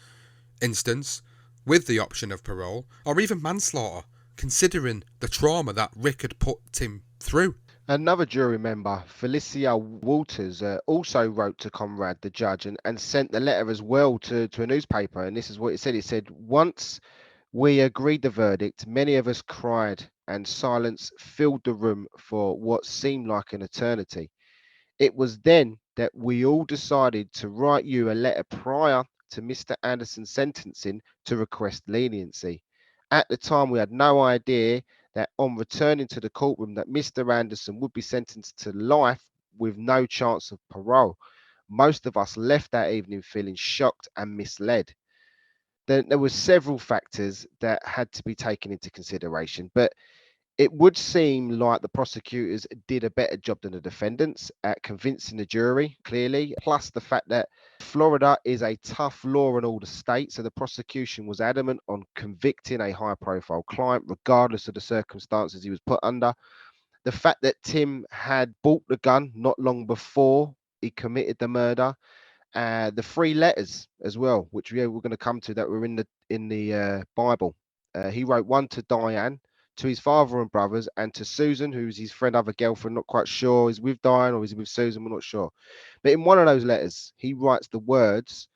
instance, with the option of parole, or even manslaughter, considering the trauma that Rick had put Tim through." Another jury member, Felicia Walters, also wrote to Conrad, the judge, and sent the letter as well to a newspaper. And this is what it said. It said, "Once we agreed the verdict, many of us cried, and silence filled the room for what seemed like an eternity. It was then that we all decided to write you a letter prior to Mr. Anderson's sentencing to request leniency. At the time, we had no idea that on returning to the courtroom that Mr. Anderson would be sentenced to life with no chance of parole. Most of us left that evening feeling shocked and misled." Then there were several factors that had to be taken into consideration, but it would seem like the prosecutors did a better job than the defendants at convincing the jury, clearly. Plus, the fact that Florida is a tough law and order state, so the prosecution was adamant on convicting a high profile client, regardless of the circumstances he was put under. The fact that Tim had bought the gun not long before he committed the murder, the three letters as well, which we're going to come to, that were in the Bible. He wrote one to Diane, to his father and brothers, and to Susan, who's his friend, other girlfriend. Not quite sure is with Diane or is he with Susan. We're not sure. But in one of those letters, he writes the words,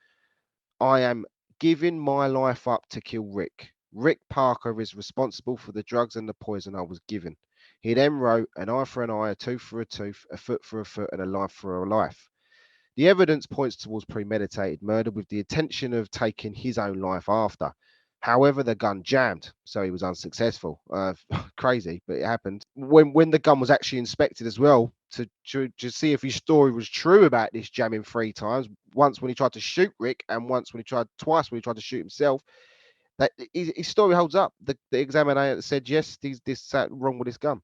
"I am giving my life up to kill Rick. Rick Parker is responsible for the drugs and the poison I was given. He then wrote an eye for an eye, a tooth for a tooth, a foot for a foot, and a life for a life. The evidence points towards premeditated murder with the intention of taking his own life after. However, the gun jammed, so he was unsuccessful. Crazy, but it happened. When the gun was actually inspected as well to see if his story was true about this jamming 3 times, once when he tried to shoot Rick and twice when he tried to shoot himself, that his story holds up. The examiner said yes, this wrong with this gun.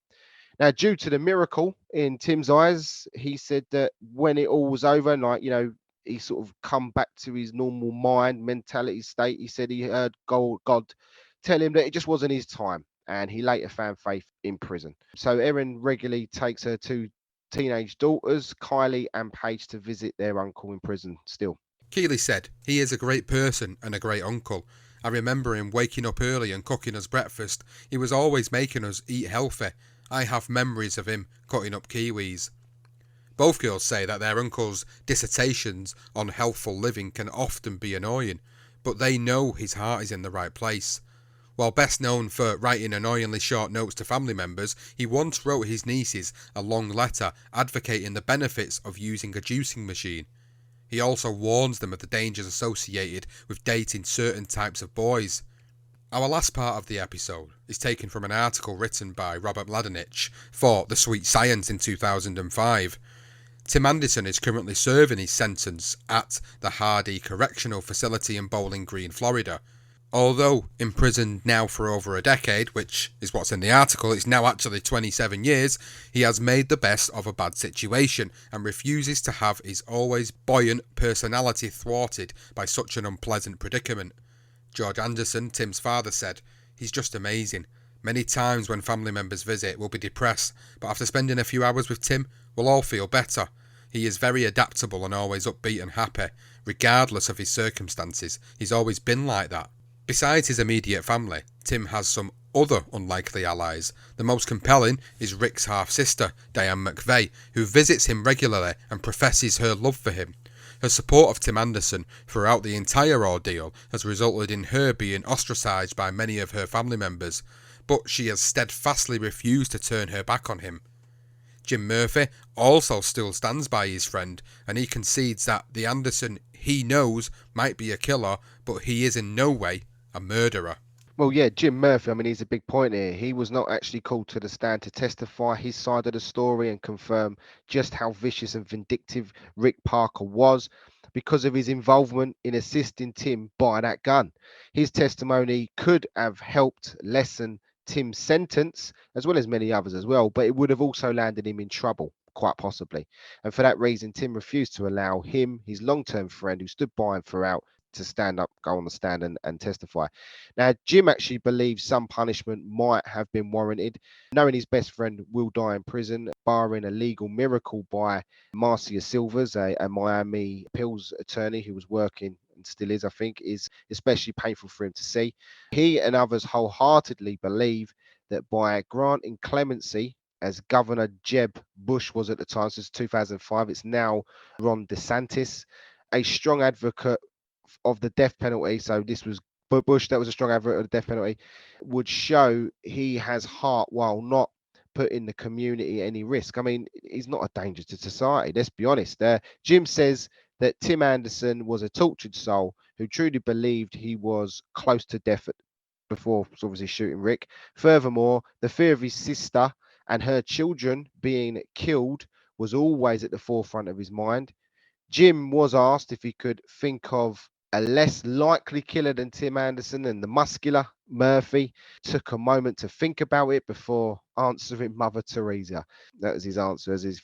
Now, due to the miracle in Tim's eyes, he said that when it all was over, and he sort of come back to his normal mentality state, he said he heard God tell him that it just wasn't his time, and he later found faith in prison. So Erin regularly takes her two teenage daughters, Kylie and Paige, to visit their uncle in prison still. Keeley said, "He is a great person and a great uncle. I remember him waking up early and cooking us breakfast. He was always making us eat healthy. I have memories of him cutting up kiwis." Both girls say that their uncle's dissertations on healthful living can often be annoying, but they know his heart is in the right place. While best known for writing annoyingly short notes to family members, he once wrote his nieces a long letter advocating the benefits of using a juicing machine. He also warns them of the dangers associated with dating certain types of boys. Our last part of the episode is taken from an article written by Robert Mladenich for The Sweet Science in 2005. Tim Anderson is currently serving his sentence at the Hardy Correctional Facility in Bowling Green, Florida. Although imprisoned now for over a decade, which is what's in the article, it's now actually 27 years, he has made the best of a bad situation and refuses to have his always buoyant personality thwarted by such an unpleasant predicament. George Anderson, Tim's father, said, "He's just amazing. Many times when family members visit, we'll be depressed, but after spending a few hours with Tim, we'll all feel better. He is very adaptable and always upbeat and happy, regardless of his circumstances. He's always been like that." Besides his immediate family, Tim has some other unlikely allies. The most compelling is Rick's half-sister, Diane McVeigh, who visits him regularly and professes her love for him. Her support of Tim Anderson throughout the entire ordeal has resulted in her being ostracised by many of her family members, but she has steadfastly refused to turn her back on him. Jim Murphy also still stands by his friend, and he concedes that the Anderson he knows might be a killer, but he is in no way a murderer. Well, yeah, Jim Murphy, I mean, he's a big point here. He was not actually called to the stand to testify his side of the story and confirm just how vicious and vindictive Rick Parker was because of his involvement in assisting Tim buy that gun. His testimony could have helped lessen Tim's sentence, as well as many others as well, but it would have also landed him in trouble, quite possibly. And for that reason, Tim refused to allow him, his long-term friend who stood by him throughout, to stand up, go on the stand and testify. Now, Jim actually believes some punishment might have been warranted, knowing his best friend will die in prison, barring a legal miracle by Marcia Silvers, a Miami appeals attorney who was working and still is, I think, is especially painful for him to see. He and others wholeheartedly believe that by granting clemency, as Governor Jeb Bush was at the time, since 2005, it's now Ron DeSantis, a strong advocate of the death penalty. So this was Bush, that was a strong advocate of the death penalty, would show he has heart while not putting the community any risk. I mean, he's not a danger to society. Let's be honest. Jim says that Tim Anderson was a tortured soul who truly believed he was close to death before obviously shooting Rick. Furthermore, the fear of his sister and her children being killed was always at the forefront of his mind. Jim was asked if he could think of a less likely killer than Tim Anderson, and the muscular Murphy took a moment to think about it before answering Mother Teresa. That was his answer as his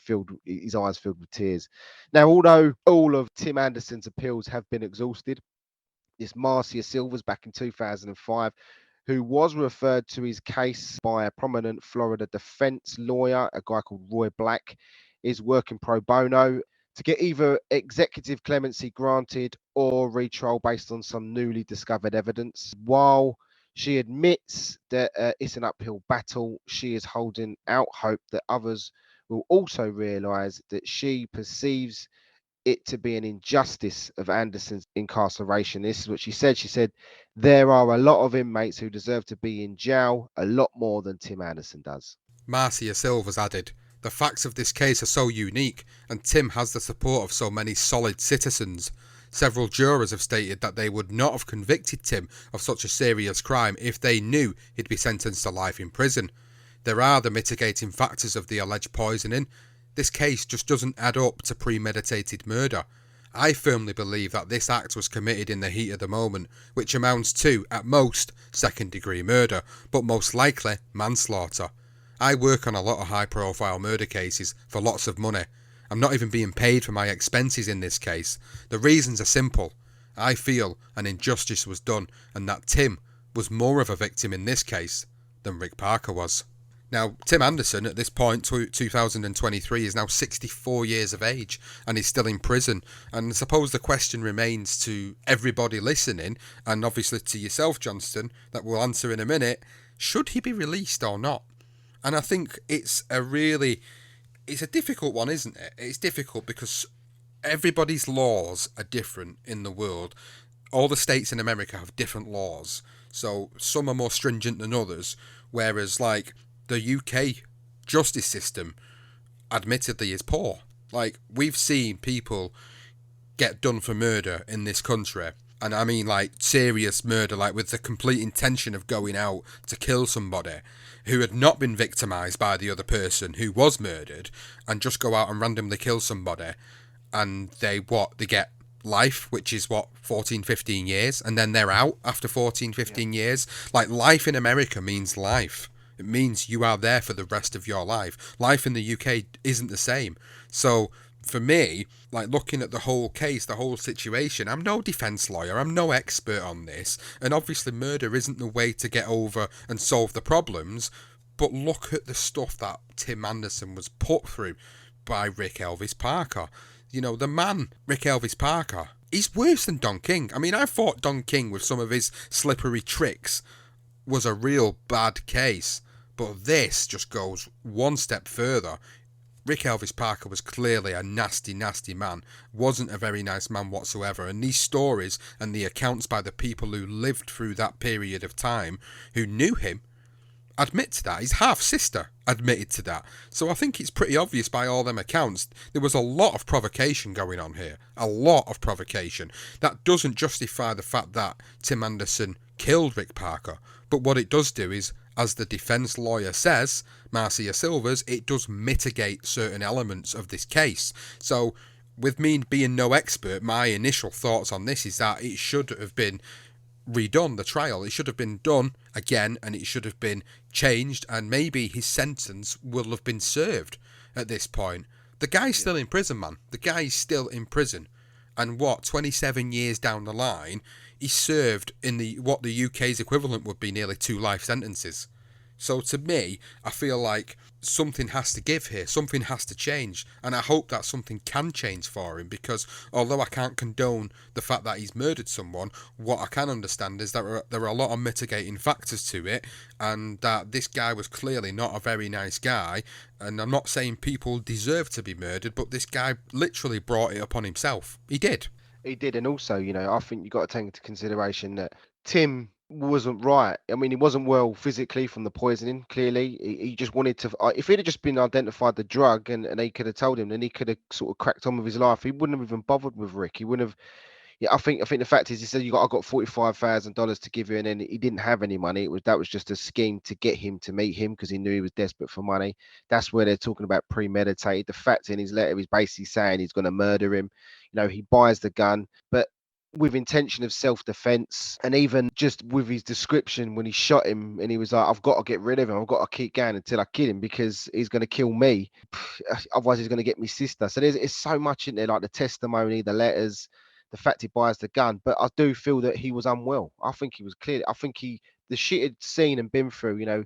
eyes filled with tears. Now, although all of Tim Anderson's appeals have been exhausted, this Marcia Silvers back in 2005, who was referred to his case by a prominent Florida defense lawyer, a guy called Roy Black, is working pro bono to get either executive clemency granted or retrial based on some newly discovered evidence. While she admits that it's an uphill battle, she is holding out hope that others will also realize that she perceives it to be an injustice of Anderson's incarceration. This is what she said. She said, there are a lot of inmates who deserve to be in jail a lot more than Tim Anderson does. Marcia Silvers added, the facts of this case are so unique, and Tim has the support of so many solid citizens. Several jurors have stated that they would not have convicted Tim of such a serious crime if they knew he'd be sentenced to life in prison. There are the mitigating factors of the alleged poisoning. This case just doesn't add up to premeditated murder. I firmly believe that this act was committed in the heat of the moment, which amounts to, at most, second-degree murder, but most likely manslaughter. I work on a lot of high-profile murder cases for lots of money. I'm not even being paid for my expenses in this case. The reasons are simple. I feel an injustice was done, and that Tim was more of a victim in this case than Rick Parker was. Now, Tim Anderson, at this point, 2023, is now 64 years of age and is still in prison. And I suppose the question remains to everybody listening, and obviously to yourself, Johnston, that we'll answer in a minute, should he be released or not? And I think it's a difficult one, isn't it? It's difficult because everybody's laws are different in the world. All the states in America have different laws. So some are more stringent than others, whereas like the UK justice system admittedly is poor. Like, we've seen people get done for murder in this country, and I mean like serious murder, like with the complete intention of going out to kill somebody who had not been victimised by the other person who was murdered, and just go out and randomly kill somebody, and they get life, which is 14, 15 years, and then they're out after 14, 15 years. Like, life in America means life. It means you are there for the rest of your life. Life in the UK isn't the same. So for me, like, looking at the whole case, the whole situation, I'm no defence lawyer, I'm no expert on this, and obviously murder isn't the way to get over and solve the problems, but look at the stuff that Tim Anderson was put through by Rick Elvis Parker. You know, the man, Rick Elvis Parker, he's worse than Don King. I mean, I thought Don King, with some of his slippery tricks, was a real bad case, but this just goes one step further. Rick Elvis Parker was clearly a nasty, nasty man, wasn't a very nice man whatsoever, and these stories and the accounts by the people who lived through that period of time, who knew him, admit to that. His half-sister admitted to that. So I think it's pretty obvious by all them accounts, there was a lot of provocation going on here. A lot of provocation. That doesn't justify the fact that Tim Anderson killed Rick Parker, but what it does do is, as the defence lawyer says, Marcia Silvers, it does mitigate certain elements of this case. So, with me being no expert, my initial thoughts on this is that it should have been redone, the trial. It should have been done again, and it should have been changed, and maybe his sentence will have been served at this point. The guy's still in prison, man. The guy's still in prison. And 27 years down the line, he served in what the UK's equivalent would be nearly 2 life sentences. So to me, I feel like something has to give here, something has to change, and I hope that something can change for him, because although I can't condone the fact that he's murdered someone, what I can understand is that there are a lot of mitigating factors to it, and that this guy was clearly not a very nice guy, and I'm not saying people deserve to be murdered, but this guy literally brought it upon himself. He did. He did, and also, I think you've got to take into consideration that Tim wasn't right. I mean, he wasn't well physically from the poisoning, clearly. He just wanted to, if he'd have just been identified the drug and they could have told him, then he could have sort of cracked on with his life. He wouldn't have even bothered with Rick. He wouldn't have. Yeah, I think the fact is, he said, I got $45,000 to give you, and then he didn't have any money. That was just a scheme to get him to meet him, because he knew he was desperate for money. That's where they're talking about premeditated. The fact in his letter is basically saying he's going to murder him. He buys the gun, but with intention of self-defense, and even just with his description when he shot him, and he was like, I've got to get rid of him, I've got to keep going until I kill him, because he's going to kill me, otherwise he's going to get me sister. So there's so much in there, like the testimony, the letters, the fact he buys the gun. But I do feel that he was unwell. I think he was clearly, I think the shit he'd seen and been through,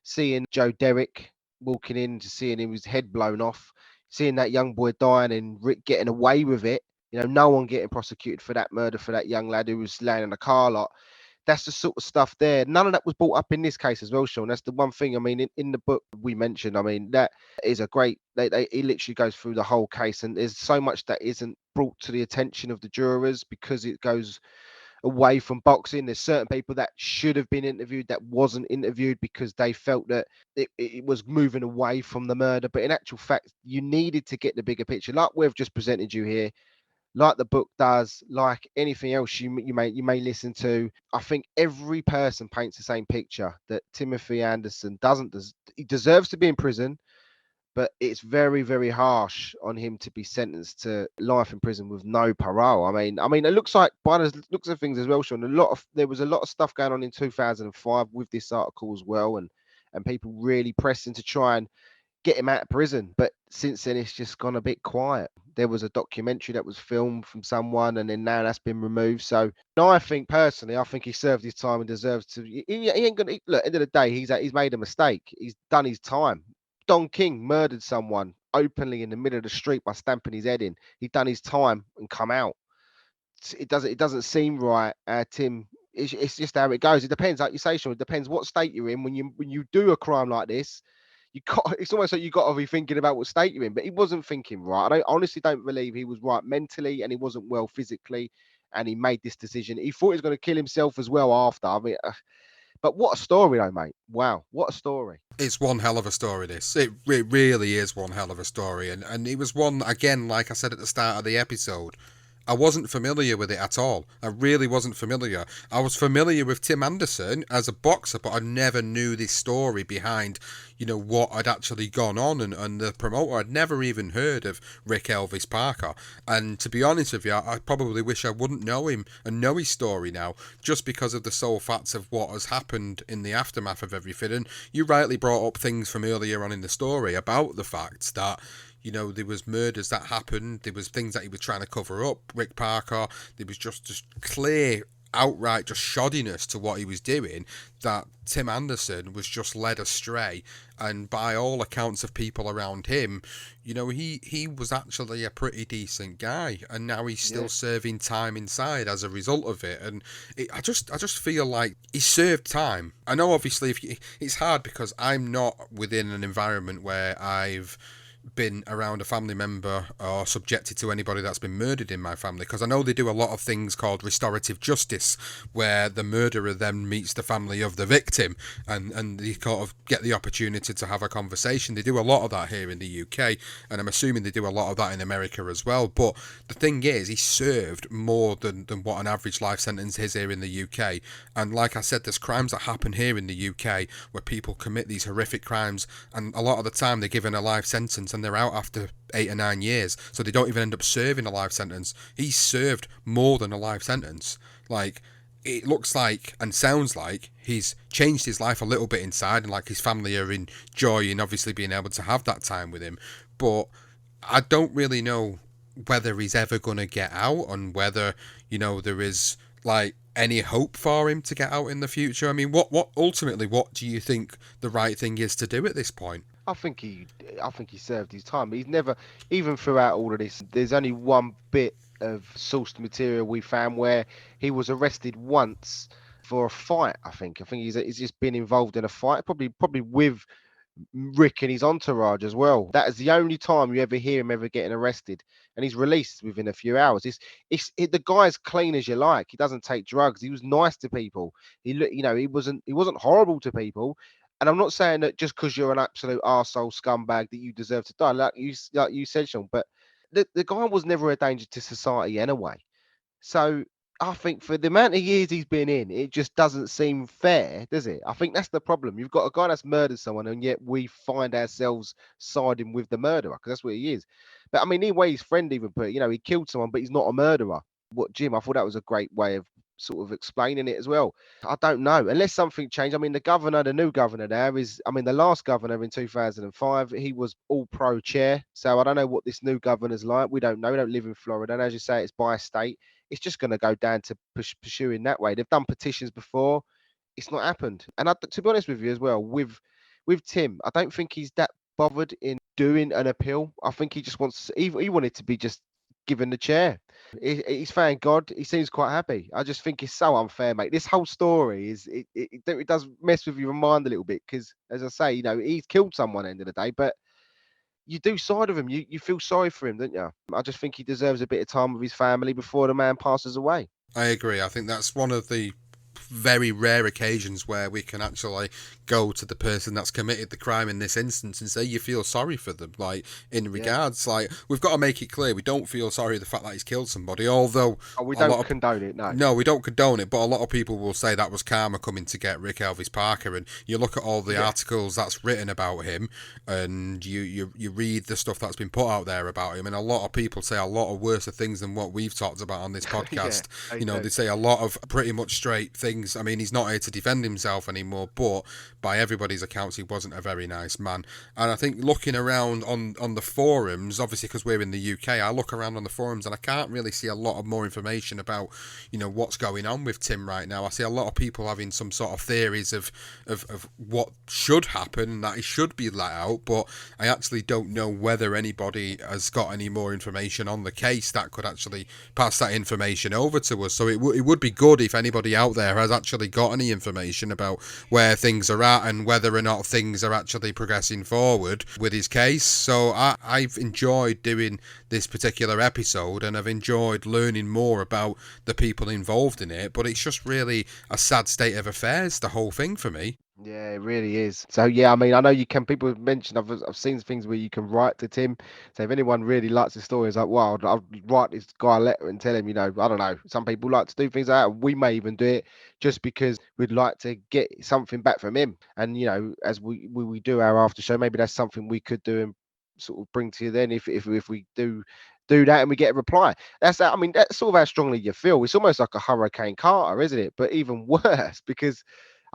seeing Joe Derrick walking in, to seeing him, his head blown off, seeing that young boy dying and Rick getting away with it, no one getting prosecuted for that murder, for that young lad who was laying in the car lot. That's the sort of stuff there. None of that was brought up in this case as well, Sean. That's the one thing. I mean, in the book we mentioned, I mean, that is a great, he literally goes through the whole case, and there's so much that isn't brought to the attention of the jurors because it goes away from boxing. There's certain people that should have been interviewed that wasn't interviewed because they felt that it was moving away from the murder. But in actual fact, you needed to get the bigger picture, like we've just presented you here, like the book does, like anything else you may listen to. I think every person paints the same picture that Timothy Anderson doesn't. He deserves to be in prison, but it's very, very harsh on him to be sentenced to life in prison with no parole. I mean, it looks like by the looks of things as well, Sean. There was a lot of stuff going on in 2005 with this article as well, and people really pressing to try and get him out of prison. But since then, it's just gone a bit quiet. There was a documentary that was filmed from someone, and then now that's been removed. So no, I think personally, I think he served his time and deserves to. He ain't gonna look. At the end of the day, he's made a mistake. He's done his time. Don King murdered someone openly in the middle of the street by stamping his head in. He'd done his time and come out. It doesn't seem right, Tim. It's just how it goes. It depends, like you say, Sean. It depends what state you're in when you do a crime like this. It's almost like you got to be thinking about what state you're in. But he wasn't thinking right. I honestly don't believe he was right mentally, and he wasn't well physically, and he made this decision. He thought he was going to kill himself as well after. I mean, but what a story, though, mate. Wow, what a story. It's one hell of a story, this. It really is one hell of a story. And it was one, again, like I said at the start of the episode, I wasn't familiar with it at all. I really wasn't familiar. I was familiar with Tim Anderson as a boxer, but I never knew this story behind, what had actually gone on. And the promoter, I'd never even heard of Rick Elvis Parker. And to be honest with you, I probably wish I wouldn't know him and know his story now, just because of the sole facts of what has happened in the aftermath of everything. And you rightly brought up things from earlier on in the story about the fact that there was murders that happened. There was things that he was trying to cover up. Rick Parker, there was just clear, outright just shoddiness to what he was doing, that Tim Anderson was just led astray. And by all accounts of people around him, he was actually a pretty decent guy. And now he's still serving time inside as a result of it. And I just feel like he served time. I know obviously it's hard because I'm not within an environment where I've been around a family member or subjected to anybody that's been murdered in my family, because I know they do a lot of things called restorative justice, where the murderer then meets the family of the victim and they kind of get the opportunity to have a conversation. They do a lot of that here in the UK, and I'm assuming they do a lot of that in America as well. But the thing is, he served more than what an average life sentence is here in the UK. And like I said, there's crimes that happen here in the UK where people commit these horrific crimes, and a lot of the time they're given a life sentence and they're out after 8 or 9 years, so they don't even end up serving a life sentence. He served more than a life sentence. Like, it looks like and sounds like he's changed his life a little bit inside, and like his family are enjoying obviously being able to have that time with him. But I don't really know whether he's ever going to get out, and whether there is like any hope for him to get out in the future. I mean, what ultimately, what do you think the right thing is to do at this point? I think he served his time. He's never, even throughout all of this, there's only one bit of sourced material we found where he was arrested once for a fight. I think he's just been involved in a fight, probably with Rick and his entourage as well. That is the only time you ever hear him ever getting arrested, and he's released within a few hours. The guy's clean as you like. He doesn't take drugs. He was nice to people. He wasn't horrible to people. And I'm not saying that just because you're an absolute arsehole scumbag that you deserve to die, like you said, Sean. But the guy was never a danger to society anyway. So I think for the amount of years he's been in, it just doesn't seem fair, does it? I think that's the problem. You've got a guy that's murdered someone, and yet we find ourselves siding with the murderer because that's what he is. But I mean, the way his friend even put it, he killed someone, but he's not a murderer. What, Jim? I thought that was a great way of sort of explaining it as well. I don't know, unless something changed. I mean, the new governor there the last governor in 2005, he was all pro chair. So I don't know what this new governor's like. We don't know. We don't live in Florida. And as you say, it's by state. It's just going to go down to pursuing that way. They've done petitions before. It's not happened. And to be honest with you as well, with Tim, I don't think he's that bothered in doing an appeal. I think he just wants. He wanted to be just given the chair. He's thank God. He seems quite happy. I just think it's so unfair, mate. This whole story it does mess with your mind a little bit because, as I say, he's killed someone at the end of the day, but you do side of him. You feel sorry for him, don't you? I just think he deserves a bit of time with his family before the man passes away. I agree. I think that's one of the very rare occasions where we can actually go to the person that's committed the crime in this instance and say you feel sorry for them. Like, in Yeah. regards, like, we've got to make it clear we don't feel sorry for the fact that he's killed somebody, although Oh, we a lot don't of condone it, no. no, we don't condone it, but a lot of people will say that was karma coming to get Rick Elvis Parker. And you look at all the Yeah. articles that's written about him, and you read the stuff that's been put out there about him, and a lot of people say a lot of worse things than what we've talked about on this Yeah, podcast. they You know, do. they say a lot of pretty much straight things. I mean, he's not here to defend himself anymore, but by everybody's accounts, he wasn't a very nice man. And I think looking around on the forums, obviously because we're in the UK, I look around on the forums and I can't really see a lot of more information about, you know, what's going on with Tim right now. I see a lot of people having some sort of theories of what should happen and that he should be let out, but I actually don't know whether anybody has got any more information on the case that could actually pass that information over to us. So it would be good if anybody out there has actually got any information about where things are at and whether or not things are actually progressing forward with his case. So I've enjoyed doing this particular episode and I've enjoyed learning more about the people involved in it, but it's just really a sad state of affairs, the whole thing for me. Yeah, it really is. So yeah, I mean, I know you can. People have mentioned. I've seen things where you can write to Tim. So if anyone really likes the story, it's like, wow, I'll write this guy a letter and tell him. You know, I don't know. Some people like to do things like that. We may even do it just because we'd like to get something back from him. And you know, as we do our after show, maybe that's something we could do and sort of bring to you then if we do that and we get a reply. That's that. I mean, that's sort of how strongly you feel. It's almost like a Hurricane Carter, isn't it? But even worse because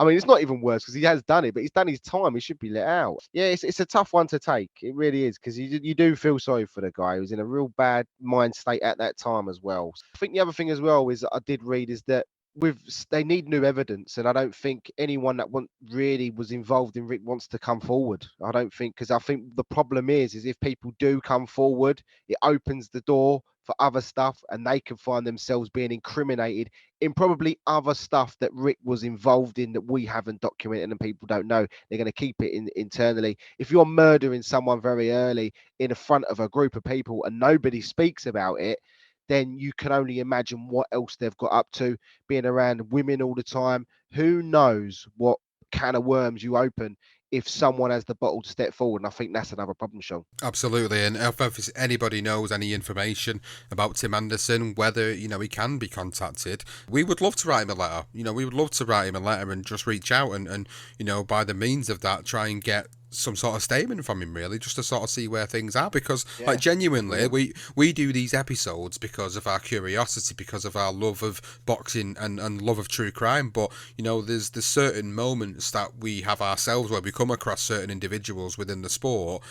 I mean, it's not even worse because he has done it, but he's done his time. He should be let out. Yeah, it's a tough one to take. It really is because you do feel sorry for the guy who was in a real bad mind state at that time as well. I think the other thing as well is that I did read is that with they need new evidence, and I don't think anyone that really was involved in Rick wants to come forward. I don't think because I think the problem is if people do come forward, it opens the door for other stuff, and they can find themselves being incriminated in probably other stuff that Rick was involved in that we haven't documented and people don't know. They're going to keep it internally. If you're murdering someone very early in front of a group of people and nobody speaks about it, then you can only imagine what else they've got up to, being around women all the time. Who knows what can of worms you open if someone has the bottle to step forward. And I think that's another problem, Sean. Absolutely, and if anybody knows any information about Tim Anderson, whether you know he can be contacted, we would love to write him a letter. You know, we would love to write him a letter and just reach out and you know by the means of that try and get some sort of statement from him, really, just to sort of see where things are, because like Yeah, genuinely brilliant. we do these episodes because of our curiosity, because of our love of boxing and love of true crime. But you know there's certain moments that we have ourselves where we come across certain individuals within the sport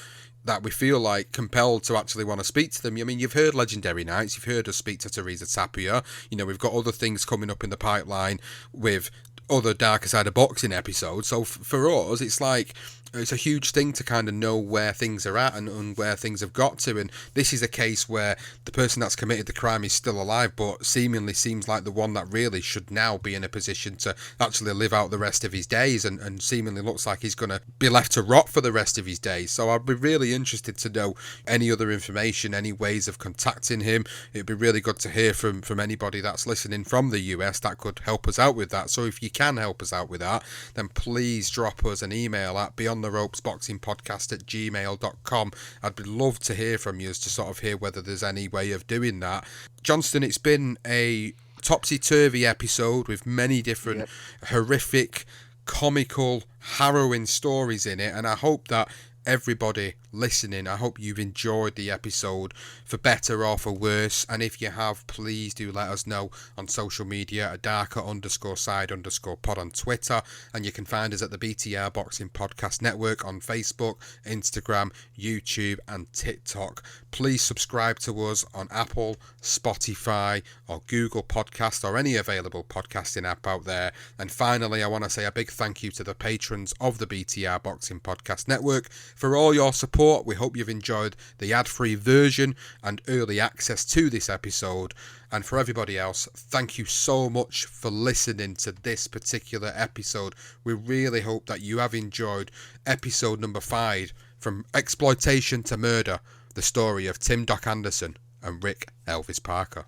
that we feel like compelled to actually want to speak to them. I mean, you've heard Legendary Nights, you've heard us speak to Teresa Tapia. You know, we've got other things coming up in the pipeline with other Darker Side of Boxing episodes. So for us, it's like it's a huge thing to kind of know where things are at and where things have got to. And this is a case where the person that's committed the crime is still alive, but seemingly seems like the one that really should now be in a position to actually live out the rest of his days, and seemingly looks like he's going to be left to rot for the rest of his days. So I'd be really interested to know any other information, any ways of contacting him. It'd be really good to hear from anybody that's listening from the US that could help us out with that. So if you can help us out with that, then please drop us an email at beyondtheropesboxingpodcast@gmail.com. I'd love to hear from you to sort of hear whether there's any way of doing that. Johnston, it's been a topsy-turvy episode with many different Yep. horrific, comical, harrowing stories in it, and I hope that everybody listening, I hope you've enjoyed the episode, for better or for worse. And if you have, please do let us know on social media at darker_side_pod on Twitter, and you can find us at the BTR Boxing Podcast Network on Facebook, Instagram, YouTube and TikTok. Please subscribe to us on Apple, Spotify or Google Podcast or any available podcasting app out there. And finally, I want to say a big thank you to the patrons of the BTR Boxing Podcast Network for all your support. We hope you've enjoyed the ad-free version and early access to this episode. And for everybody else, thank you so much for listening to this particular episode. We really hope that you have enjoyed episode number 5 From exploitation to murder, the story of Tim Doc Anderson and Rick Elvis Parker.